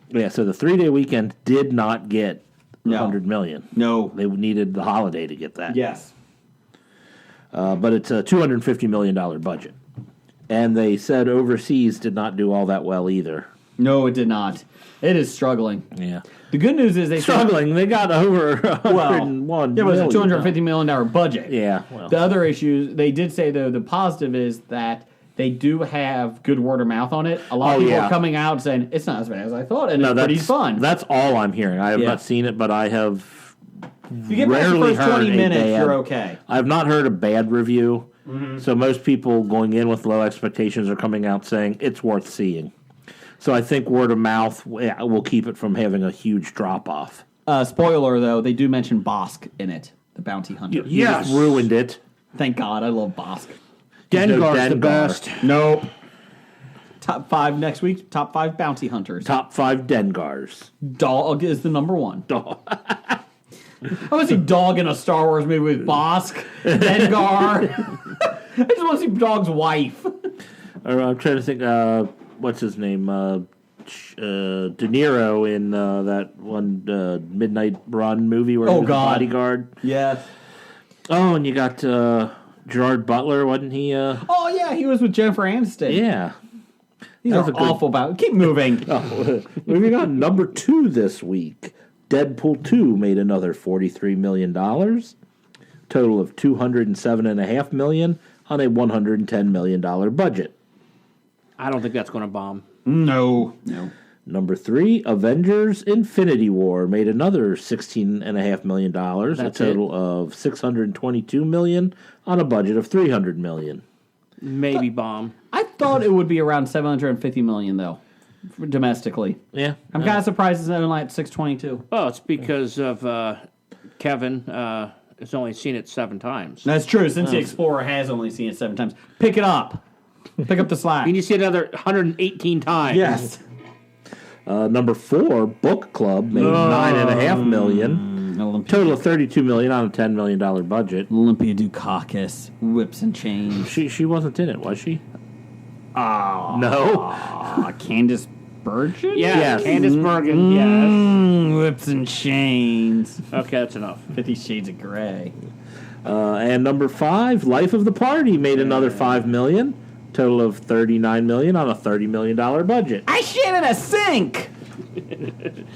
Yeah, so the 3-day weekend did not get No. 100 million. No. They needed the holiday to get that. Yes. But it's a $250 million budget. And they said overseas did not do all that well either. No, it did not. It is struggling. Yeah. The good news is they Struggling. They got over 101 it was a million. $250 million budget. Yeah. Well, The other issues, they did say, though, the positive is that they do have good word of mouth on it. A lot of people are coming out saying, it's not as bad as I thought, and it's pretty fun. That's all I'm hearing. I have Yeah. not seen it, but I have If you get past the rarely first 20 heard a minutes, bad- you're okay. I have not heard a bad review. Mm-hmm. So most people going in with low expectations are coming out saying it's worth seeing. So I think word of mouth will keep it from having a huge drop off. Spoiler, though, they do mention Bosk in it, the bounty hunter. You just ruined it. Thank God, I love Bosk. Dengar's the Dengar. best. Nope. Top 5 next week, top 5 bounty hunters. Top 5 Dengars. Dog is the number 1. Dog. I want to see Dog in a Star Wars movie with Bosk, Dengar. I just want to see Dog's wife. I'm trying to think, what's his name? De Niro in that one Midnight Run movie where he was a God. bodyguard. Yes. Oh, and you got Gerard Butler, wasn't he? Oh, yeah, he was with Jennifer Aniston. Yeah. These That are was a good- awful about. Keep moving. Moving on, number 2 this week. Deadpool 2 made another $43 million. Total of $207.5 million on a $110 million budget. I don't think that's going to bomb. No. Number 3, Avengers Infinity War made another $16.5 million. That's a total of $622 million on a budget of $300 million. Maybe bomb. I thought it would be around $750 million, though, domestically. Yeah. I'm kind of surprised it's only at 622. Oh, it's because of Kevin has only seen it 7 times. That's true, since the Explorer has only seen it 7 times. Pick it up. Pick up the slack. You need to see it another 118 times. Yes. Number 4, Book Club made $9.5 million. Total of $32 million on a $10 million budget. Olympia Dukakis, whips and chains. She wasn't in it, was she? No. Candace Bergen? Yeah, Yes. Candace Bergen. Yes. Whips and chains. Okay, that's enough. 50 Shades of Grey. And number 5, Life of the Party made another $5 million. Total of $39 million on a $30 million budget. I shit in a sink!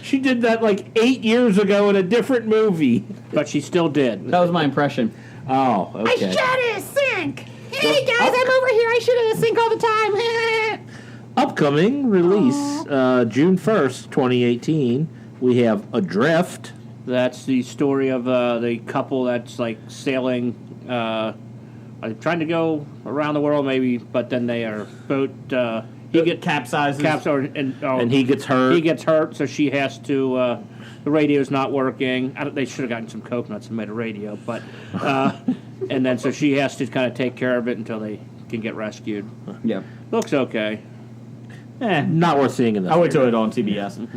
She did that like 8 years ago in a different movie. But she still did. That was my impression. Oh, okay. in a sink! Hey guys, I'm over here. I shit in a sink all the time. Upcoming release, June 1st, 2018, we have Adrift. That's the story of the couple that's like sailing, trying to go around the world maybe, but then they are boat. He gets capsizes. And he gets hurt. He gets hurt, so she has to. The radio's not working. They should have gotten some coconuts and made a radio, but and then so she has to kind of take care of it until they can get rescued. Yep. Looks okay. Not worth seeing in this. I went to it on CBS.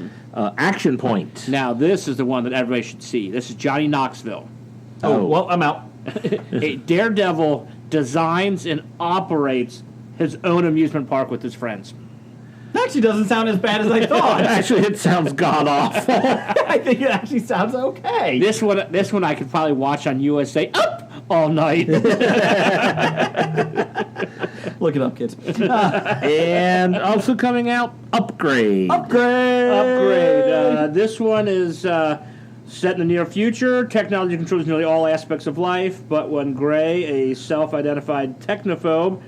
Action Point. Now this is the one that everybody should see. This is Johnny Knoxville. Oh, well, I'm out. A daredevil designs and operates his own amusement park with his friends. That actually doesn't sound as bad as I thought. Actually, it sounds god awful. I think it actually sounds okay. This one I could probably watch on USA Up all night. Look it up, kids. And also coming out, Upgrade. Upgrade. This one is set in the near future. Technology controls nearly all aspects of life, but when Gray, a self-identified technophobe,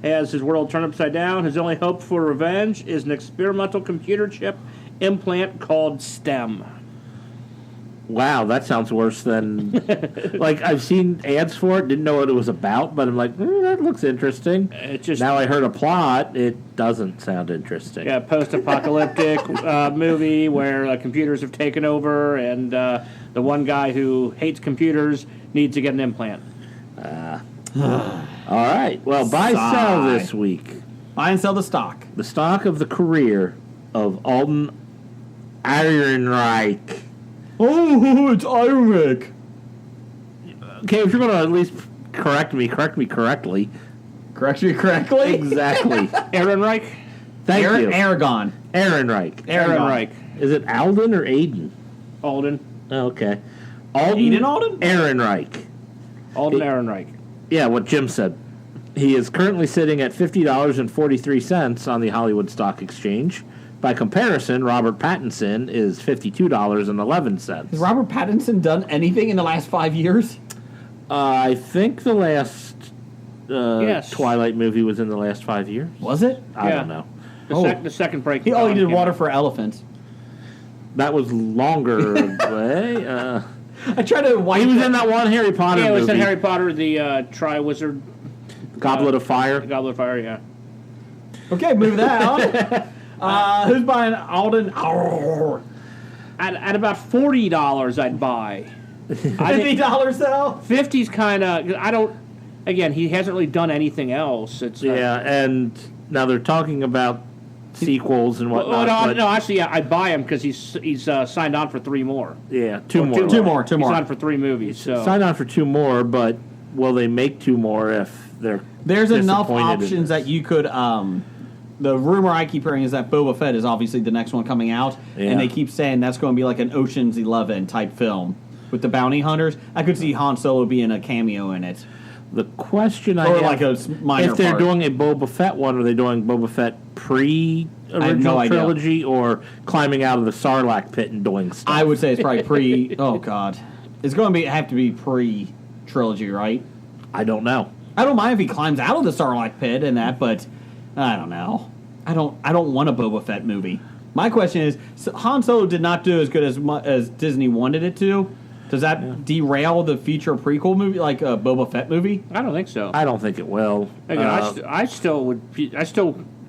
has his world turned upside down, his only hope for revenge is an experimental computer chip implant called STEM. Wow, that sounds worse than... like, I've seen ads for it, didn't know what it was about, but I'm like, that looks interesting. It's just Now I heard a plot, it doesn't sound interesting. yeah, post-apocalyptic movie where computers have taken over, and the one guy who hates computers needs to get an implant. All right, well, buy sell this week. Buy and sell the stock. The stock of the career of Alden Ehrenreich. Oh, it's Ironwick. Okay, if you're going to at least correct me correctly. Correct me correctly? Exactly. Ehrenreich? Thank you. Aragon. Ehrenreich. Ehrenreich. Is it Alden or Aiden? Alden. Okay. Alden Aiden Alden? Ehrenreich. Alden Ehrenreich. Yeah, what Jim said. He is currently sitting at $50.43 on the Hollywood Stock Exchange. By comparison, Robert Pattinson is $52.11. Has Robert Pattinson done anything in the last 5 years? I think the last Yes. Twilight movie was in the last 5 years. Was it? I Yeah. don't know. The second break. He did Water for Elephants. That was longer way. I tried to wipe He was in that one Harry Potter Yeah, it movie. was in Harry Potter, the Tri-Wizard. Goblet of Fire. Goblet of Fire, yeah. Okay, move that on. Who's buying Alden? At about $40, I'd buy. $50 though? 50's kind of. I don't. Again, he hasn't really done anything else. It's Yeah, and now they're talking about sequels and whatnot. no, actually, yeah, I'd buy him because he's signed on for 3 more. Yeah, two more. Two more. He's on for 3 movies. So Signed on for 2 more, but will they make 2 more if they're There's enough disappointed in options this? that you could. The rumor I keep hearing is that Boba Fett is obviously the next one coming out, Yeah. and they keep saying that's going to be like an Ocean's 11 type film with the bounty hunters. I could see Han Solo being a cameo in it. The question I Or have, like a minor if they're part. doing a Boba Fett one, are they doing Boba Fett pre-original no idea. trilogy or climbing out of the Sarlacc pit and doing stuff? I would say it's probably pre. Oh God, it's going to have to be pre trilogy, right? I don't know. I don't mind if he climbs out of the Sarlacc pit and that, but I don't know. I don't want a Boba Fett movie. My question is, Han Solo did not do as good as Disney wanted it to. Does that derail the future prequel movie, like a Boba Fett movie? I don't think so. I don't think it will. Again, I still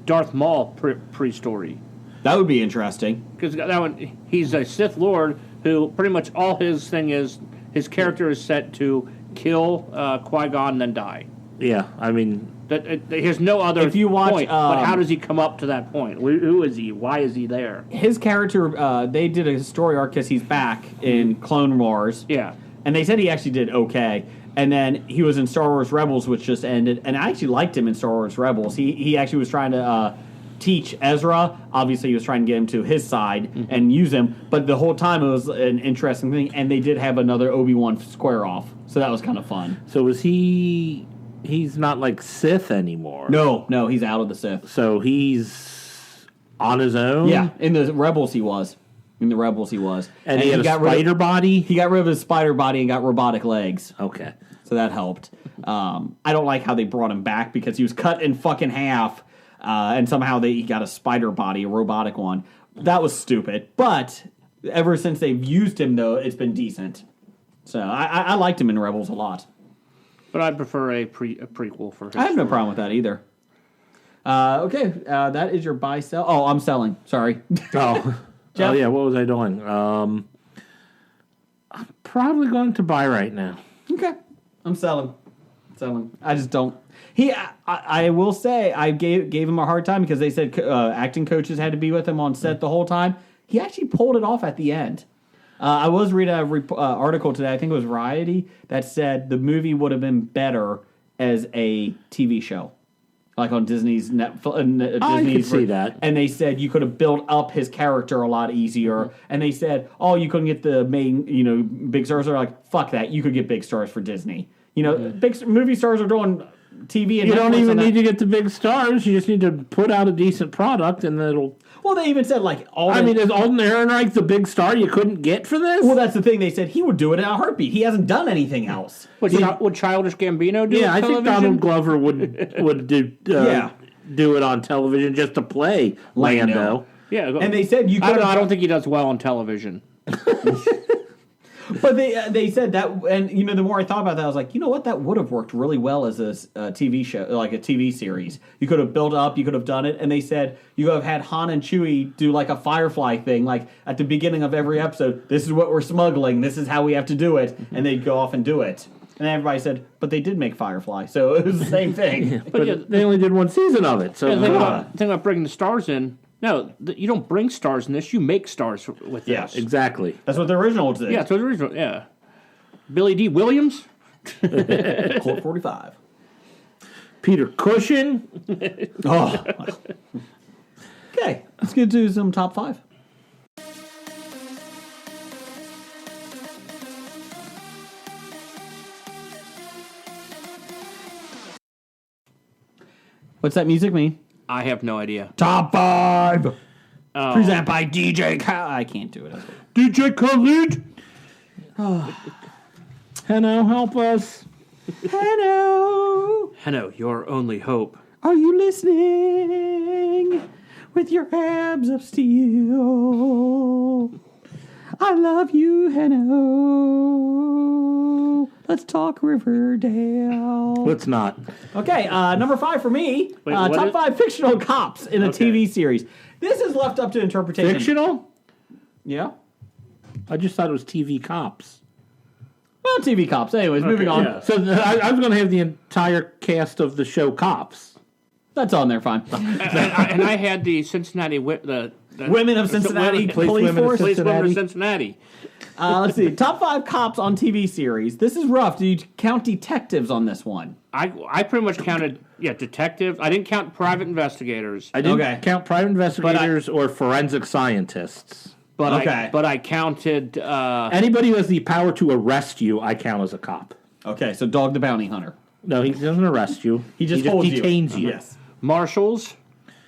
Darth Maul pre-story That would be interesting. because that one he's a Sith Lord who pretty much all his thing is his character is set to kill Qui-Gon and then die. Yeah, I mean, He has no other If you watch, point. But how does he come up to that point? Who is he? Why is he there? His character, they did a story arc because he's back in Clone Wars. Yeah. And they said he actually did okay. And then he was in Star Wars Rebels, which just ended. And I actually liked him in Star Wars Rebels. He actually was trying to teach Ezra. Obviously, he was trying to get him to his side and use him, but the whole time it was an interesting thing, and they did have another Obi-Wan square off, so that was kind of fun. So is he... He's not like Sith anymore. No, he's out of the Sith. So he's on his own? Yeah, in the Rebels he was. And he had a spider body? He got rid of his spider body and got robotic legs. Okay. So that helped. I don't like how they brought him back because he was cut in fucking half, and somehow he got a spider body, a robotic one. That was stupid. But ever since they've used him, though, it's been decent. So I liked him in Rebels a lot. But I'd prefer a prequel for his I have no story. problem with that either. Okay, that is your buy sell. Oh, I'm selling. Sorry. Oh. Jeff? Oh, yeah, what was I doing? I'm probably going to buy right now. Okay, I'm selling. I just don't. I will say I gave him a hard time because they said acting coaches had to be with him on set the whole time. He actually pulled it off at the end. I was reading an article today, I think it was Variety, that said the movie would have been better as a TV show. Like on Disney's Netflix. I could see that. And they said you could have built up his character a lot easier. And they said, you couldn't get the main, big stars. They're like, fuck that. You could get big stars for Disney. Big movie stars are doing TV and You don't Netflix even and need to get the big stars. You just need to put out a decent product, and it'll... Well, they even said, like, is Alden Ehrenreich the big star you couldn't get for this? Well, that's the thing. They said he would do it in a heartbeat. He hasn't done anything else. Would Childish Gambino do? Yeah, I think television? Donald Glover would do do it on television just to play Lando. Yeah, And they said you could. I don't think he does well on television. But they said that, and the more I thought about that, I was like, you know what, that would have worked really well as a TV show, like a TV series. You could have built up, you could have done it, and they said you could have had Han and Chewie do like a Firefly thing, like at the beginning of every episode, this is what we're smuggling, this is how we have to do it, and they'd go off and do it. And everybody said, but they did make Firefly, so it was the same thing. But they only did one season of it. So the thing about bringing the stars in, no, you don't bring stars in this. You make stars with this. Exactly. That's what the original did. Yeah, so the original. Yeah, Billy D. Williams, Colt 45. Peter Cushing. Oh. Okay, let's get to some top 5. What's that music mean? I have no idea. Top 5. Presented by DJ Khaled. I can't do it. DJ Khaled. Hello, help us. Hello. Hello, your only hope. Are you listening with your abs of steel? I love you, Hanno. Let's talk Riverdale. Let's not. Okay, number 5 for me. Wait, top 5 fictional cops in a TV series. This is left up to interpretation. Fictional? Yeah. I just thought it was TV cops. Well, TV cops. Anyways, moving on. yeah. So I was going to have the entire cast of the show Cops. That's on there, fine. and I had the Cincinnati the Women of Cincinnati Police Women of Force. Police women of Cincinnati. Cincinnati. Let's see. Top 5 cops on TV series. This is rough. Do you count detectives on this one? I pretty much counted detectives. I didn't count private investigators. I didn't Okay. count private investigators or forensic scientists. But Okay. I counted. Anybody who has the power to arrest you, I count as a cop. Okay, so Dog the Bounty Hunter. No, he doesn't arrest you. He just holds you. detains you. Yes. Marshals,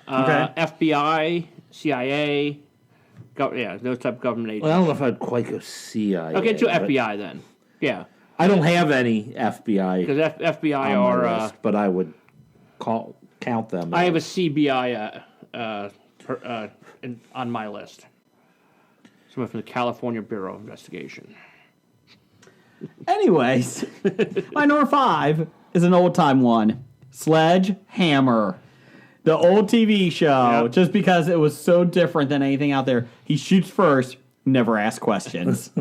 Okay. FBI, CIA, those type of government agents. Well, I don't know if I'd quite go CIA. Okay, to but FBI then. Yeah, I don't have any FBI because FBI on are. my list, but I would count them. I have a CBI on my list. Someone from the California Bureau of Investigation. Anyways, my number 5 is an old time one. Sledgehammer. The old TV show, Yep. just because it was so different than anything out there. He shoots first, never asks questions.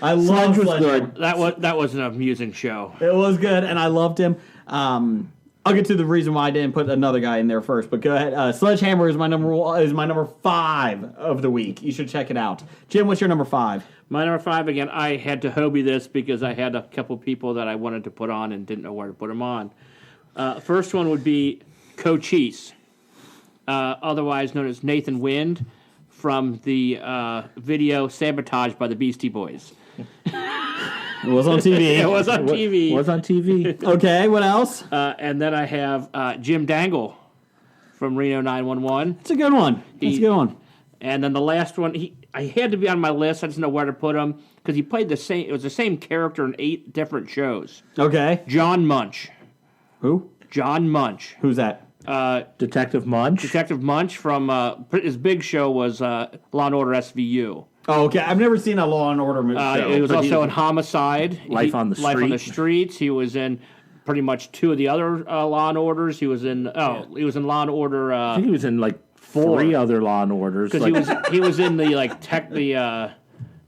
I love was Sledgehammer. good. That was an amusing show. It was good, and I loved him. I'll get to the reason why I didn't put another guy in there first, but go ahead. Sledgehammer is my number 5 of the week. You should check it out. Jim, what's your number 5? My number 5, again, I had to Hobie this because I had a couple people that I wanted to put on and didn't know where to put them on. First one would be Cochise. otherwise known as Nathan Wind, from the video Sabotaged by the Beastie Boys. It was on TV. It was on TV. Was on TV. Okay, what else? And then I have Jim Dangle from Reno 911. It's a good one. It's a good one. And then the last one, I had to be on my list. I just didn't know where to put him because he played the same. It was the same character in 8 different shows. Okay. John Munch. Who? John Munch. Who's that? Detective Munch. Detective Munch from his big show was Law and Order SVU. Oh, okay. I've never seen a Law and Order movie show. He was also in Homicide, Life on the Life on the Street. Streets. He was in pretty much 2 of the other Law and Orders. He was in he was in Law and Order. I think he was in like 3 other Law and Orders. Because he was in the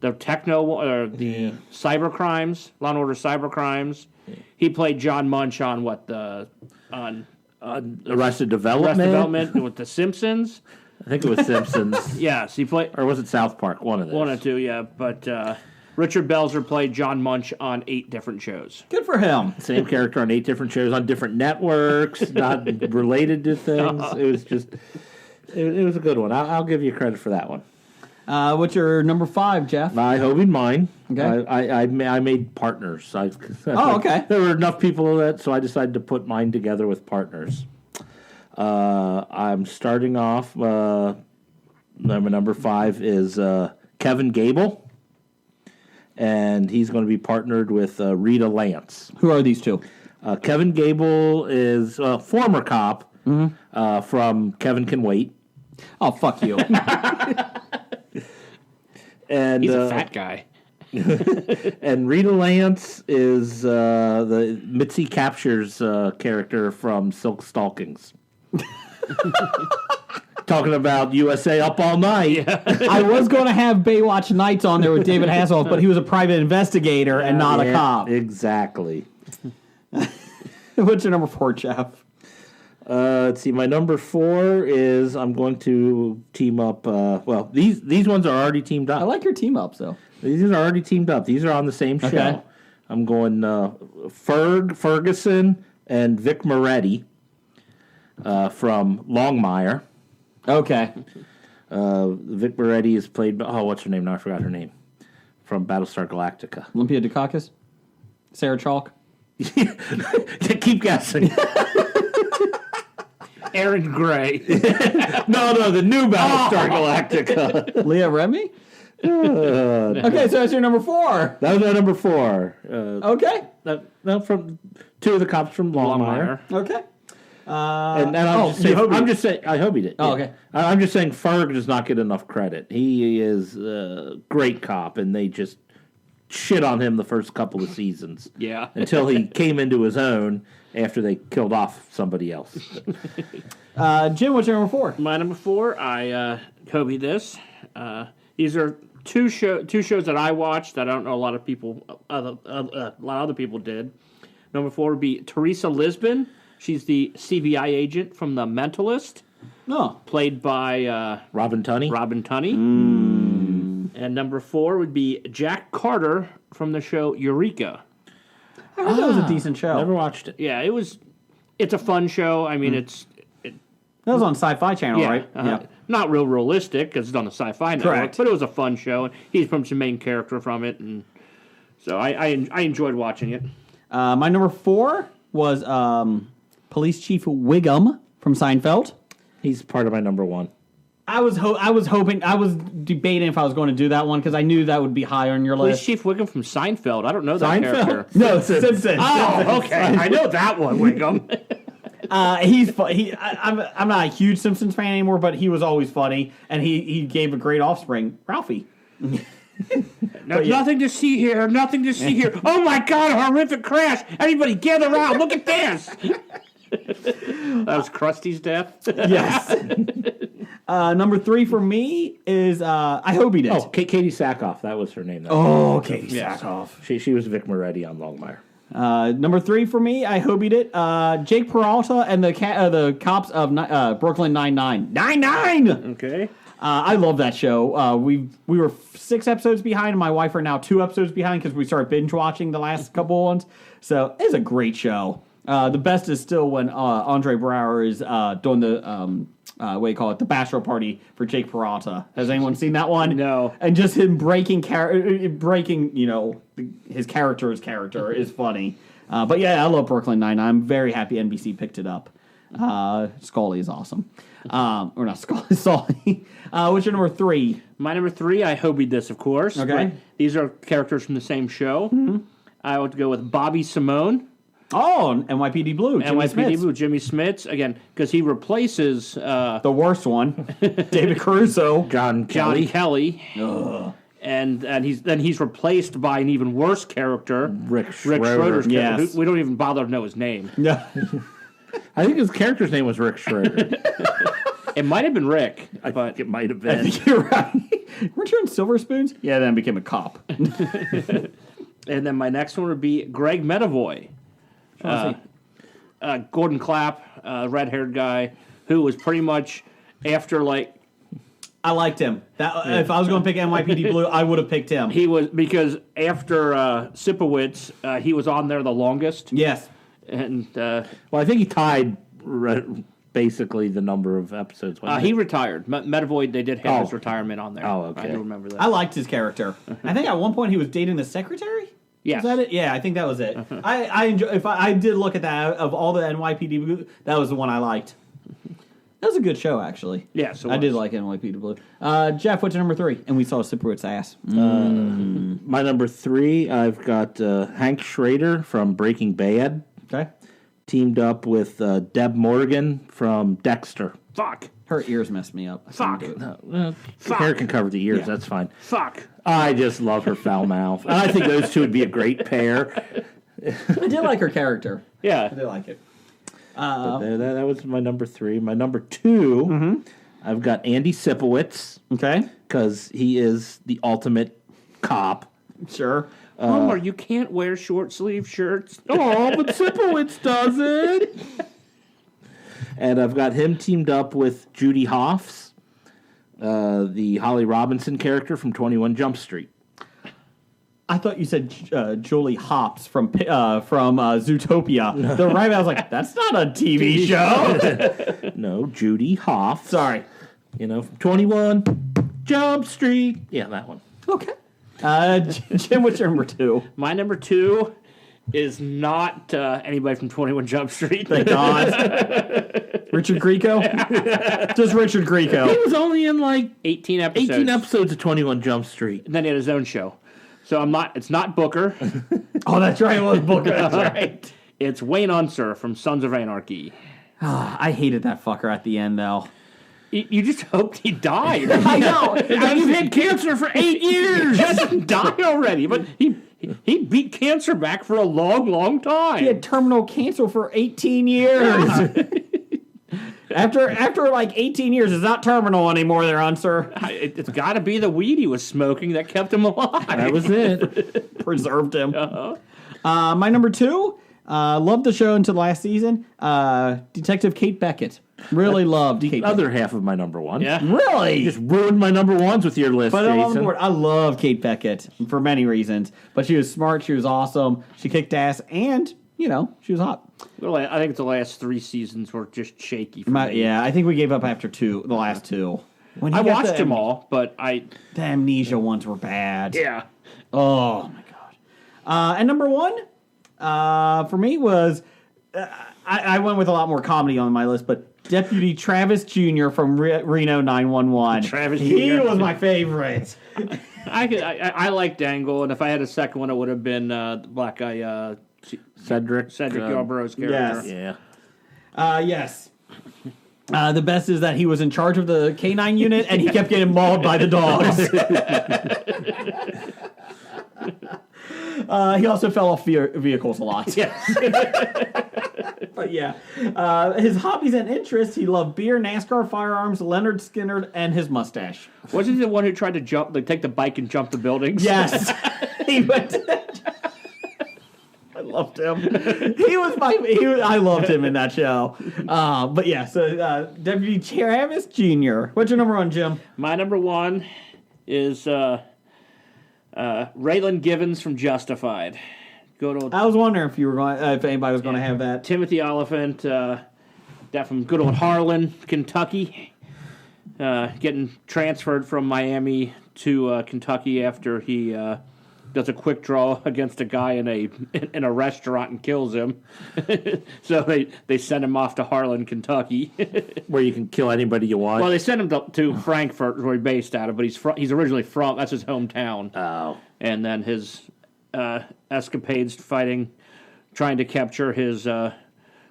the techno or the cyber crimes, Law and Order cyber crimes. He played John Munch on Arrested Development. With the Simpsons. I think it was Simpsons. Yes, he played. Or was it South Park? One of those. 1 or 2, yeah. But Richard Belzer played John Munch on 8 different shows. Good for him. Same character on 8 different shows on different networks, not related to things. It was just, it was a good one. I'll give you credit for that one. What's your number 5, Jeff? I Hobie mine. Okay. I made partners. Okay. There were enough people that, so I decided to put mine together with partners. I'm starting off. Number 5 is Kevin Gable, and he's going to be partnered with Rita Lance. Who are these two? Kevin Gable is a former cop from Kevin Can Wait. Oh, fuck you. And He's a fat guy. and Rita Lance is the Mitzi Captures character from Silk Stalkings. Talking about USA Up All Night. I was going to have Baywatch Nights on there with David Hasselhoff, but he was a private investigator and not a cop. Exactly. What's your number 4, Jeff? Let's see. My number 4 is I'm going to team up. Well, these ones are already teamed up. I like your team ups, though. These are already teamed up. These are on the same show. Okay. I'm going Ferguson and Vic Moretti from Longmire. Okay. Vic Moretti is played by, what's her name? No, I forgot her name. From Battlestar Galactica. Olympia Dukakis? Sarah Chalk? Keep guessing. Aaron Gray. No, the new Battlestar Galactica. Leah Remy? Okay, so that's your number 4. That was my number 4. Okay. No, from 2 of the cops from Longmire. Okay. And I'm just saying, I hope he did. Oh, okay. I'm just saying Ferg does not get enough credit. He is a great cop, and they just shit on him the first couple of seasons. Yeah. Until he came into his own after they killed off somebody else. Jim, what's your number 4? My number 4, I Kobe this. These are two shows that I watched that I don't know a lot of people, a lot of other people did. Number 4 would be Teresa Lisbon. She's the CBI agent from The Mentalist, played by Robin Tunney. And number 4 would be Jack Carter from the show Eureka. I heard that was a decent show. Never watched it. Yeah, it's a fun show. I mean, That was on Sci-Fi Channel, right? Not real realistic because it's on the Sci-Fi Network, Correct. but it was a fun show, and he's from the main character from it, and so I enjoyed watching it. My number 4 was Police Chief Wiggum from Seinfeld. He's part of my number 1. I was debating if I was going to do that one because I knew that would be higher on your Police list. Chief Wiggum from Seinfeld. I don't know that character. No, Simpsons. Oh, okay. I know that one, Wiggum. He's I'm not a huge Simpsons fan anymore, but he was always funny, and he gave a great offspring, Ralphie. Nothing to see here. Nothing to see here. Oh my God! A horrific crash! Everybody, gather around! Look at this. That was Krusty's death. Yes. Number 3 for me is I hope he did. Oh, Katie Sackhoff. That was her name. Katie Sackhoff. She was Vic Moretti on Longmire. Number 3 for me, I hope he did. Jake Peralta and the cops of Brooklyn Nine-Nine. Nine-Nine! Okay. I love that show. We were 6 episodes behind, and my wife are now 2 episodes behind because we started binge watching the last couple ones. So it's a great show. The best is still when Andre Braugher is doing the what do you call it, the bachelor party for Jake Peralta. Has anyone seen that one? No. And just him breaking, his character's character is funny. But yeah, I love Brooklyn Nine-Nine. I'm very happy NBC picked it up. Scully is awesome. Or not Scully, Sully. What's your number 3? My number 3, I hobied this, of course. Okay. But these are characters from the same show. Mm-hmm. I would go with Bobby Simone. Oh, NYPD Blue. Jimmy NYPD Smits. Blue, Jimmy Smits. Again, because he replaces The worst one. David Caruso. John John Kelly. Kelly. And he's replaced by an even worse character, Rick Schroeder. Schroeder's character. Yes. We don't even bother to know his name. Yeah. I think his character's name was Rick Schroeder. It might have been Rick, I but think it might have I been. think you're right. Weren't you in Silver Spoons? Yeah, then became a cop. and then my next one would be Greg Medavoy. Gordon Clapp, red-haired guy, who was pretty much after I liked him. If I was going to pick NYPD Blue, I would have picked him. he was because after Sipowicz, he was on there the longest. Yes. And Well, I think he tied basically the number of episodes. wasn't he it? retired. Medavoy, they did have Oh. his retirement on there. Oh, okay. I do remember that. I liked his character. I think at one point he was dating the secretary. Yes. Was that it? Yeah, I think that was it. I enjoy. If I did look at that of all the NYPD Blue, that was the one I liked. That was a good show, actually. Yes, it I did was. like NYPD Blue. Jeff, what's your number 3? And we saw Sipowicz ass. My number 3, I've got Hank Schrader from Breaking Bad, Okay. teamed up with Deb Morgan from Dexter. Fuck. Her ears messed me up. I Fuck. couldn't do it. Her hair can cover the ears, Yeah. that's fine. Fuck. I just love her foul mouth. And I think those two would be a great pair. I did like her character. I Yeah. did like it. But that was my number 3. My number 2, I've got Andy Sipowicz, Okay. because he is the ultimate cop. Sure. Homer, you can't wear short sleeve shirts. Oh, but Sipowicz does it. And I've got him teamed up with Judy Hoffs, the Holly Robinson character from 21 Jump Street. I thought you said Julie Hopps from Zootopia. The right, I was like, that's not a TV show. No, Judy Hoffs. Sorry. You know, from 21 Jump Street. Yeah, that one. Okay. Jim, what's your number 2? My number 2 is not anybody from 21 Jump Street. Thank God. Richard Grieco? Just Richard He Grieco. was only in like 18 episodes. 18 episodes of 21 Jump Street. And then he had his own show. So it's not Booker. Oh, that's right. It was Booker. That's right. It's Wayne Unser from Sons of Anarchy. I hated that fucker at the end, though. You just hoped he died. I know. You've had cancer for 8 years. He hasn't died already, but he beat cancer back for a long, long time. He had terminal cancer for 18 years. After like 18 years, it's not terminal anymore there, Unser. It's got to be the weed he was smoking that kept him alive. That was it. Preserved him. My number 2, loved the show until last season. Detective Kate Beckett. Really loved Kate Beckett. Other half of my number 1. Yeah. Really? You just ruined my number 1s with your list, But I'm on Jason. board. I love Kate Beckett for many reasons. But she was smart. She was awesome. She kicked ass. And, she was hot. Well, I think the last 3 seasons were just shaky for me. Yeah, I think we gave up after the last 2. When he I got watched them all, but The amnesia ones were bad. Yeah. Oh, my God. And number 1 for me was... I went with a lot more comedy on my list, but Deputy Travis Jr. from Reno 911. Travis He Jr. was my favorite. I like Dangle, and if I had a second one, it would have been the black guy, Cedric Yarborough's character. Yes. Yeah. Yes. The best is that he was in charge of the K9 unit, and he kept getting mauled by the dogs. He also fell off vehicles a lot. Yes. But yeah, his hobbies and interests, he loved beer, NASCAR, firearms, Leonard Skinner, and his mustache. Wasn't he the one who tried to take the bike and jump the buildings? Yes. He went to that. I loved him. I loved him in that show. But yeah, so Deputy Travis Jr. What's your number 1, Jim? My number 1 is Raylan Givens from Justified. Good old I was wondering if you were going, if anybody was going to have that. Timothy Oliphant, that from good old Harlan, Kentucky, getting transferred from Miami to Kentucky after he does a quick draw against a guy in a restaurant and kills him. So they send him off to Harlan, Kentucky, Where you can kill anybody you want. well, they sent him to Frankfurt, where he's based out of, but he's originally from, that's his hometown. Oh. And then his escapades trying to capture his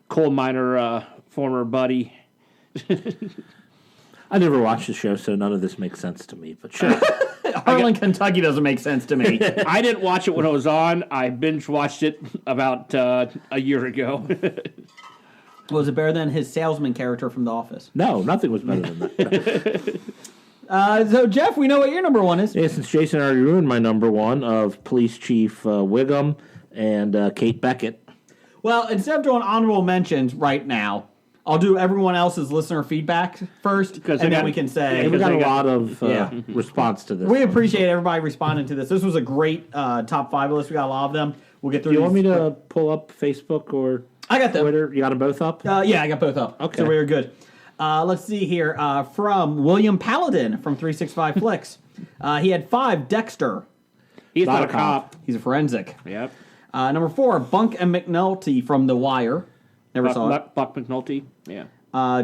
coal miner former buddy. I never watched the show, so none of this makes sense to me. But sure. Harlan, Kentucky doesn't make sense to me. I didn't watch it when it was on. I binge watched it about a year ago. Was it better than his salesman character from The Office? No, nothing was better than that. So, Jeff, we know what your number one is. Yeah, since Jason already ruined my number one of Police Chief Wiggum and Kate Beckett. Well, instead of doing honorable mentions right now, I'll do everyone else's listener feedback first, and then we can say... We got a lot of Yeah. response to this. We appreciate everybody responding to this. This was a great top 5 list. We got a lot of them. We'll get through Do you these. want me to pull up Facebook or I got them. Twitter? You got them both up? Yeah, I got both up. Okay. So we were good. Let's see here. From William Paladin from 365 Flicks. He had 5, Dexter. He's not a cop. He's a forensic. Yep. Number 4, Bunk and McNulty from The Wire. Never saw it. Buck McNulty. Yeah.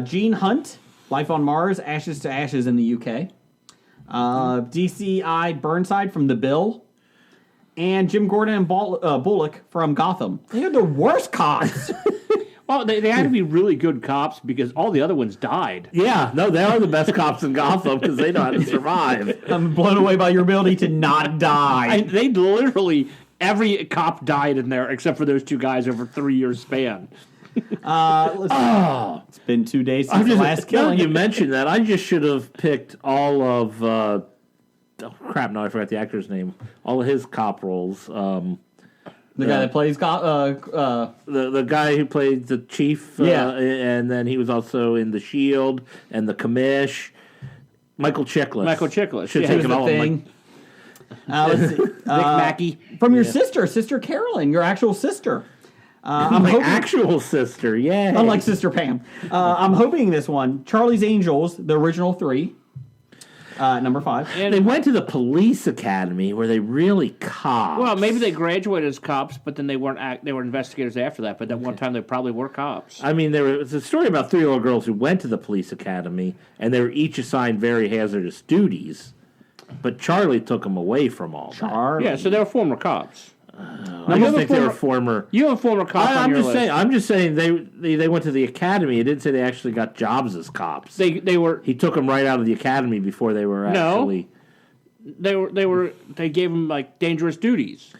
Gene Hunt, Life on Mars, Ashes to Ashes in the UK. DCI Burnside from The Bill. And Jim Gordon and Bullock from Gotham. They are the worst cops. Well, they had to be really good cops because all the other ones died. Yeah, no, they are the best cops in Gotham because they know how to survive. I'm blown away by your ability to not die. They literally, every cop died in there except for those 2 guys over a 3-year span. It's been 2 days since the last Now killing. you mentioned that, I just should have picked all of... oh, crap, no, I forgot the actor's name. All of his cop roles. The guy that plays The guy who played the chief, and then he was also in The Shield and The Commish. Michael Chiklis. Michael Chiklis. Should Yeah, take Here's it the all. thing. Let's see. Nick Mackey. From your Sister Carolyn, your actual sister. I'm My hoping, actual sister, yeah. unlike Sister Pam. I'm hoping this one, Charlie's Angels, the original 3, number 5. They went to the police academy where they really cops. Well, maybe they graduated as cops, but then they weren't. They were investigators after that. But that one time they probably were cops. I mean, there was a story about 3 little girls who went to the police academy, and they were each assigned very hazardous duties. But Charlie took them away from all that. Yeah, so they were former cops. I don't think they were former. You have a former cop on I'm your just list. saying. I'm just saying they went to the academy. It didn't say they actually got jobs as cops. They were. He took them right out of the academy before they were actually. They gave them like dangerous duties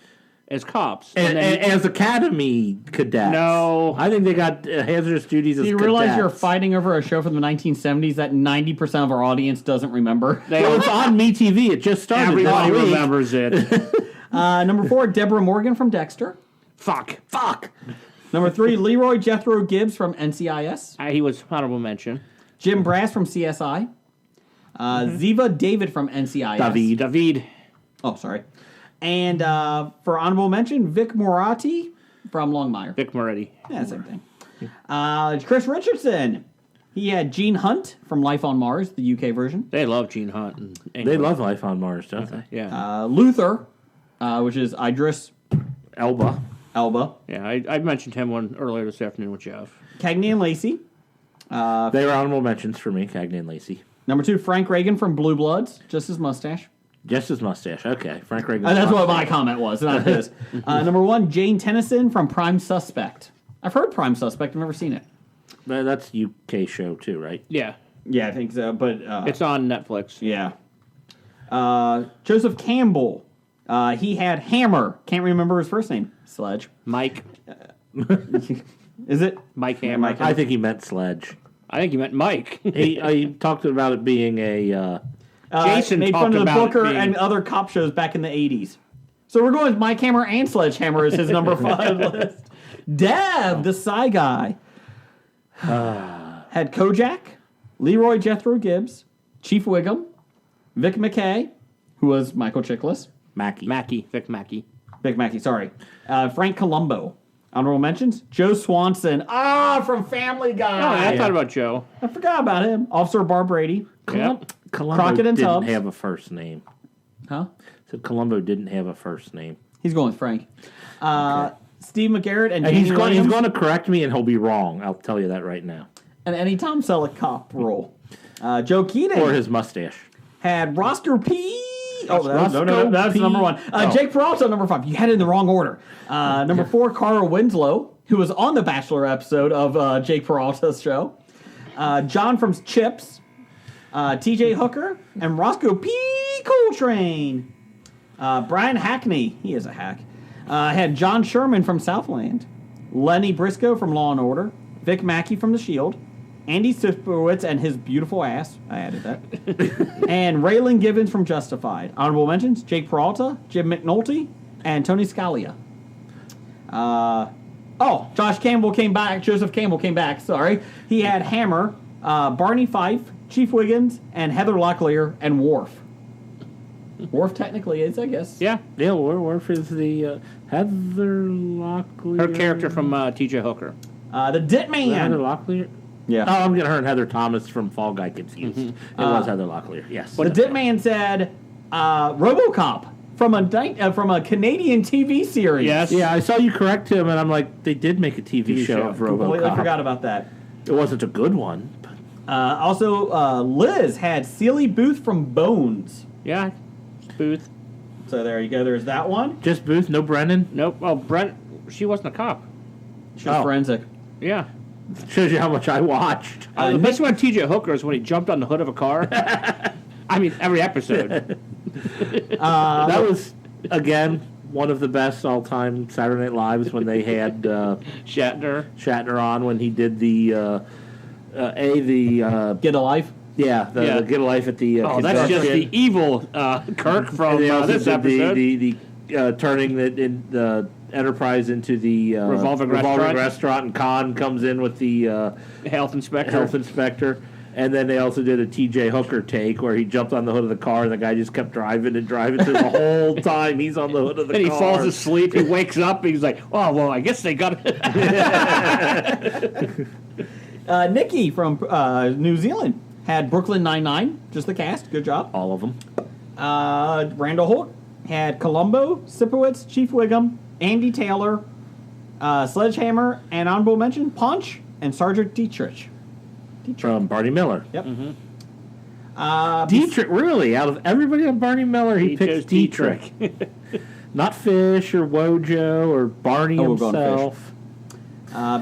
as cops. And as academy cadets. No. I think they got hazardous duties as Do you cadets. realize you're fighting over a show from the 1970s that 90% of our audience doesn't remember? Well, it's on MeTV. It just started. Everybody this week. remembers it. Number 4, Deborah Morgan from Dexter. Fuck. Number 3, Leroy Jethro Gibbs from NCIS. He was honorable mention. Jim Brass from CSI. Ziva David from NCIS. David. Oh, sorry. And for honorable mention, Vic Moratti from Longmire. Vic Moretti. Yeah, same thing. Chris Richardson. He had Gene Hunt from Life on Mars, the UK version. They love Gene Hunt. And They love Life on Mars, don't they? Yeah. Luther, which is Idris Elba. Elba. Yeah, I mentioned him one earlier this afternoon with Jeff. Cagney and Lacey. They were honorable mentions for me, Cagney and Lacey. Number 2, Frank Reagan from Blue Bloods, just his mustache. Just his mustache. Okay, Frank Reagan. That's what my comment was, not his. Number 1, Jane Tennyson from Prime Suspect. I've heard Prime Suspect, I've never seen it. That's a UK show too, right? Yeah. Yeah, I think so, but... It's on Netflix. Yeah. Joseph Campbell. He had Hammer. Can't remember his first name. Sledge. Mike. Is it? Mike Hammer. I think he meant Sledge. I think you meant Mike. He talked about it being a. Jason made talked fun of the about it Booker being- and other cop shows back in the 80s. So we're going with Mike Hammer and Sledgehammer as his number 5 list. Dev, the Psy guy. Had Kojak, Leroy Jethro Gibbs, Chief Wiggum, Vic McKay, who was Michael Chiklis, Mackie. Vic Mackey. Vic Mackey, sorry. Frank Columbo. Honorable mentions. Joe Swanson. From Family Guy. Oh, I thought about Joe. I forgot about him. Officer Bar Brady. Yep. Columbo Crockett and didn't Tubbs. have a first name. Huh? Said Columbo didn't have a first name. He's going with Frank. Steve McGarrett and And he's Jamie going Williams. to correct me, and he'll be wrong. I'll tell you that right now. And any Tom Selleck cop role. Joe Keating Or his mustache. had Roscoe P. Oh, Roscoe no, that's P. number one. Oh. Jake Peralta, number 5. You had it in the wrong order. Number 4, Carl Winslow, who was on the Bachelor episode of Jake Peralta's show. John from Chips. T.J. Hooker. And Roscoe P. Coltrane. Brian Hackney, he is a hack, had John Sherman from Southland. Lenny Briscoe from Law & Order. Vic Mackey from The Shield. Andy Sipowicz and his beautiful ass. I added that. And Raylan Givens from Justified. Honorable mentions, Jake Peralta, Jim McNulty, and Tony Scalia. Josh Campbell came back. Joseph Campbell came back, sorry. He had Hammer, Barney Fife, Chief Wiggins, and Heather Locklear, and Worf. Worf technically is, I guess. Yeah. Yeah, Worf is the Heather Locklear. Her character from T.J. Hooker. The Dit Was that Heather Man. Locklear? Yeah. Oh, I'm getting her and Heather Thomas from Fall Guy confused. It was Heather Locklear, yes. The Dit Man said RoboCop from a Canadian TV series. Yes. Yeah, I saw you correct him, and I'm like, they did make a TV show of Completely RoboCop. forgot about that. It wasn't a good one. Also, Liz had Celie Booth from Bones. Yeah. Booth. So there you go. There's that one. Just Booth, no Brennan. Nope. Oh, Brent. She wasn't a cop. She was forensic. Yeah. Shows you how much I watched. The best one, T.J. Hooker, is when he jumped on the hood of a car. I mean, every episode. That was, again, one of the best all-time Saturday Night Lives when they had Shatner on when he did the Get a Life. the Get a Life at the Oh, that's just the evil Kirk from and they also this did episode. the turning the Enterprise into the Revolving restaurant. restaurant, and Khan comes in with the Health inspector. And then they also did a T.J. Hooker take where he jumped on the hood of the car and the guy just kept driving and driving through the whole time he's on the hood of the And car. he falls asleep. He wakes up. And he's like, "Oh well, I guess they got it." Nikki from New Zealand had Brooklyn Nine-Nine. Just the cast. Good job. All of them. Randall Holt had Columbo, Sipowicz, Chief Wiggum, Andy Taylor, Sledgehammer, and honorable mention, Punch, and Sergeant Dietrich. From Barney Miller. Yep. Dietrich, really? Out of everybody on Barney Miller, he picks chose Dietrich. Not Fish or Wojo or Barney we'll go on himself.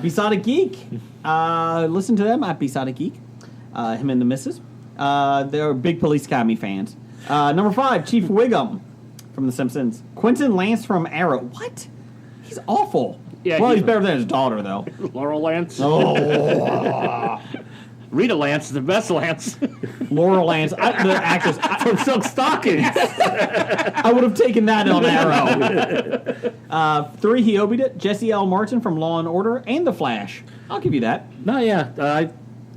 Besotted Geek. Listen to them at Besotted Geek. Him and the missus. They're big Police Academy fans. Number 5, Chief Wiggum from The Simpsons. Quentin Lance from Arrow. What? He's awful. Yeah, well, he's he's better than his daughter, though. Laurel Lance. Oh, Rita Lance is the best Lance. Laurel Lance, the actress. From Silk Stockings. I would have taken that on Arrow. 3, he obied it. Jesse L. Martin from Law & Order and The Flash. I'll give you that. No, yeah.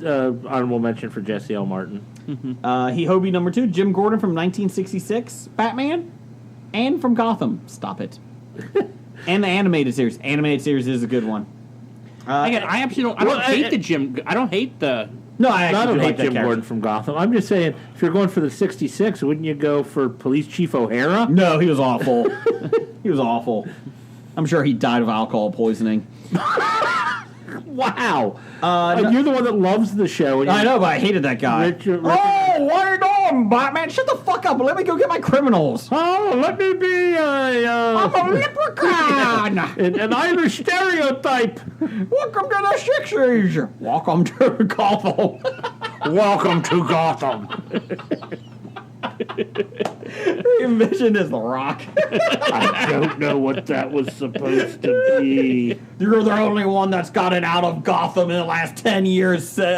Honorable mention for Jesse L. Martin. He Hobie number 2, Jim Gordon from 1966, Batman, and from Gotham. Stop it. And the animated series. Animated series is a good one. Again, I actually don't. I don't hate the Jim. I don't hate the. No, I I actually don't do hate like that Jim character. Gordon from Gotham. I'm just saying, if you're going for the 66, wouldn't you go for Police Chief O'Hara? No, he was awful. He was awful. I'm sure he died of alcohol poisoning. Wow. You're the one that loves the show. And I know, but I hated that guy. Richard- Oh, what are you doing, Batman? Shut the fuck up and let me go get my criminals. Oh, let me be I'm a leprechaun. an Irish stereotype. Welcome to the 60s. Welcome to Gotham. Welcome to Gotham. He envisioned as The Rock. I don't know what that was supposed to be. You're the only one that's gotten out of Gotham in the last 10 years, Sid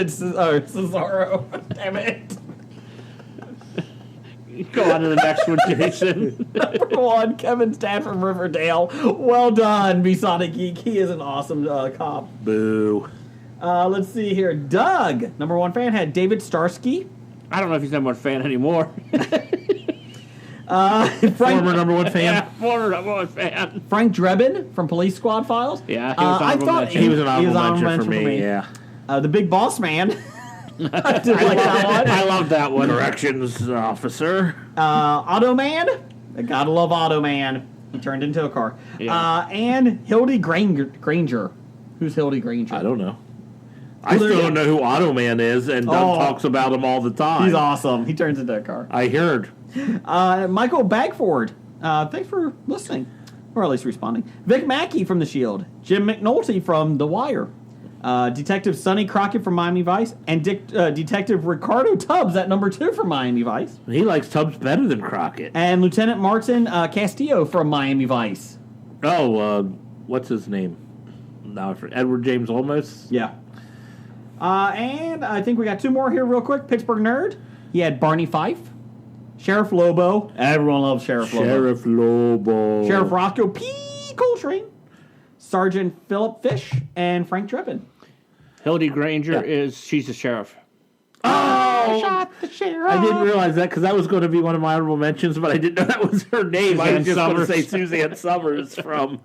Cesaro. Damn it. Go on to the next one, Jason. Number 1, Kevin Stan from Riverdale. Well done, Besotted Geek. He is an awesome cop. Boo. Let's see here. Doug, number 1 fan, had David Starsky. I don't know if he's number one fan anymore. Former number one fan. Yeah, former number one fan. Frank Drebin from Police Squad Files. Yeah, he was honorable mention. He was an honorable mention for me. Yeah. The Big Boss Man. I did like that one. I love that one. Corrections officer. Auto Man. I gotta love Auto Man. He turned into a car. Yeah. And Hildy Granger. Who's Hildy Granger? I don't know. I still don't know who Automan is, and Doug talks about him all the time. He's awesome. He turns into a car. I heard. Michael Bagford. Thanks for listening, or at least responding. Vic Mackey from The Shield. Jim McNulty from The Wire. Detective Sonny Crockett from Miami Vice. And Detective Ricardo Tubbs at number 2 from Miami Vice. He likes Tubbs better than Crockett. And Lieutenant Martin Castillo from Miami Vice. Oh, what's his name? No, Edward James Olmos? Yeah. And I think we got 2 more here real quick. Pittsburgh Nerd. He had Barney Fife. Sheriff Lobo. Everyone loves Sheriff Lobo. Sheriff Lobo. Sheriff Roscoe P. Coltrane. Sergeant Philip Fish. And Frank Drebin. Hildy Granger she's the sheriff. Oh! Shot the sheriff. I didn't realize that because that was going to be one of my honorable mentions, but I didn't know that was her name. I was just going to say Suzanne Summers from...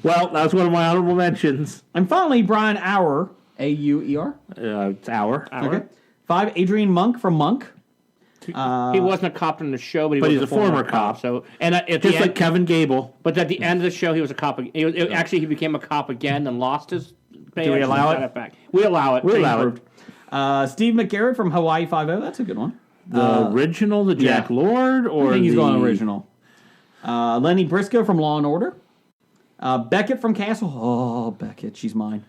Well, that was one of my honorable mentions. And finally, Brian Auer. A-U-E-R. It's Auer. Okay. 5, Adrian Monk from Monk. He wasn't a cop in the show, but he's was a former cop. So, and at just like Kevin Gable. But at the end of the show, he was a cop. Actually, he became a cop again and lost his. Do we allow it? Back. We allow it. We allow it. Steve McGarrett from Hawaii Five-0. That's a good one. The original, the Jack Lord, or I think he's going original. Lenny Briscoe from Law and Order. Beckett from Castle. Oh, Beckett, she's mine.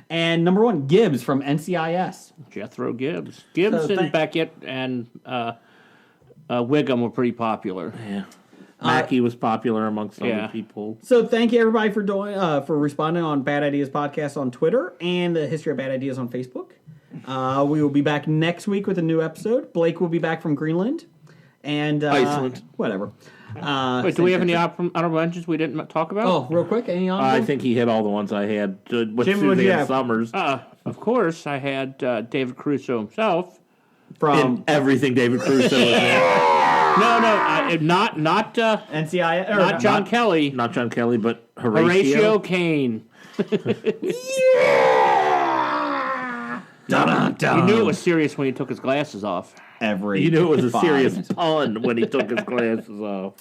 And number 1, Gibbs from NCIS. Jethro Gibbs. Gibbs and Beckett and Wiggum were pretty popular. Yeah. Mackey was popular amongst other people. So thank you everybody for doing for responding on Bad Ideas Podcast on Twitter and the History of Bad Ideas on Facebook. We will be back next week with a new episode. Blake will be back from Greenland and Iceland. Whatever. Wait, do we have any honorable mentions we didn't talk about? Oh, real quick, any honorable? I think he hit all the ones I had with Jim, what'd you Suzanne have? Summers. Of course, I had David Caruso himself. From everything David Caruso was in. Not NCIS, or not John Kelly. Not John Kelly, but Horatio. Horatio Kane. Dun-dun-dun. You knew it was serious when he took his glasses off. You knew it was a serious pun when he took his glasses off.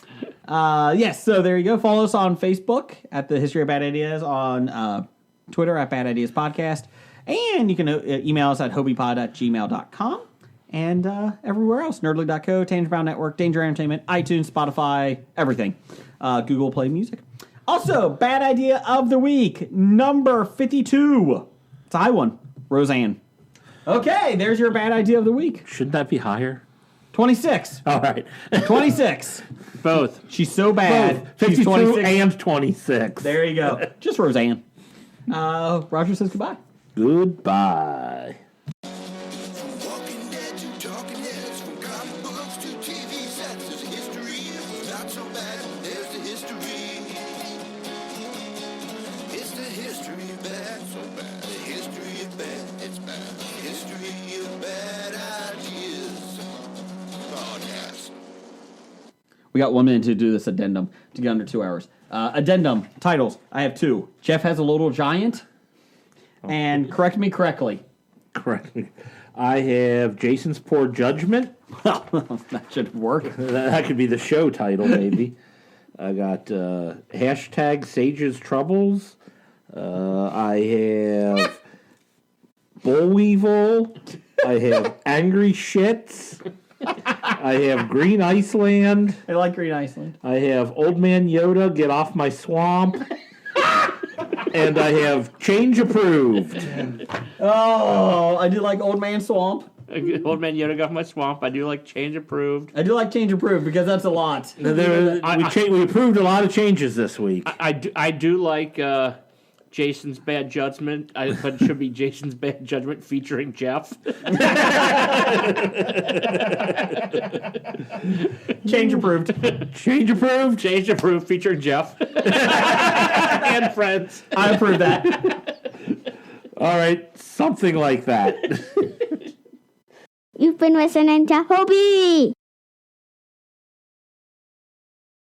Yes, so there you go. Follow us on Facebook at the History of Bad Ideas, on Twitter at Bad Ideas Podcast, and you can email us at hobiepod@gmail.com, and everywhere else, nerdly.co, Tangent Brown Network, Danger Entertainment, iTunes, Spotify, everything. Google Play Music. Also, Bad Idea of the Week, number 52. It's a high one. Roseanne. Okay, there's your Bad Idea of the Week. Shouldn't that be higher? 26. All right. 26. Both. She's so bad. Both. She's 52 and 26. There you go. Just Roseanne. Roger says goodbye. Goodbye. Walking Dead to Talking Heads, from comic books to TV sets, there's a history. It's not so bad. There's the history. It's the history of bad, so bad. The history of bad, it's bad. The history of bad ideas. Podcast. We got 1 minute to do this addendum to get under 2 hours. Addendum titles. I have 2. Jeff has a little giant. And correct me correctly. Correct me. I have Jason's Poor Judgment. That should work. That could be the show title, maybe. I got hashtag Sage's Troubles. I have Bullweevil. I have Angry Shits. I have Green Iceland. I like Green Iceland. I have Old Man Yoda, Get Off My Swamp. And I have Change Approved. Oh, I do like Old Man Swamp. Old Man Yoda got my swamp. I do like Change Approved. I do like Change Approved because that's a lot. We approved a lot of changes this week. I do like Jason's Bad Judgment, but it should be Jason's Bad Judgment featuring Jeff. Change Approved. Change Approved. Change Approved featuring Jeff. And friends. I approve that. All right, something like that. You've been listening to Hobie.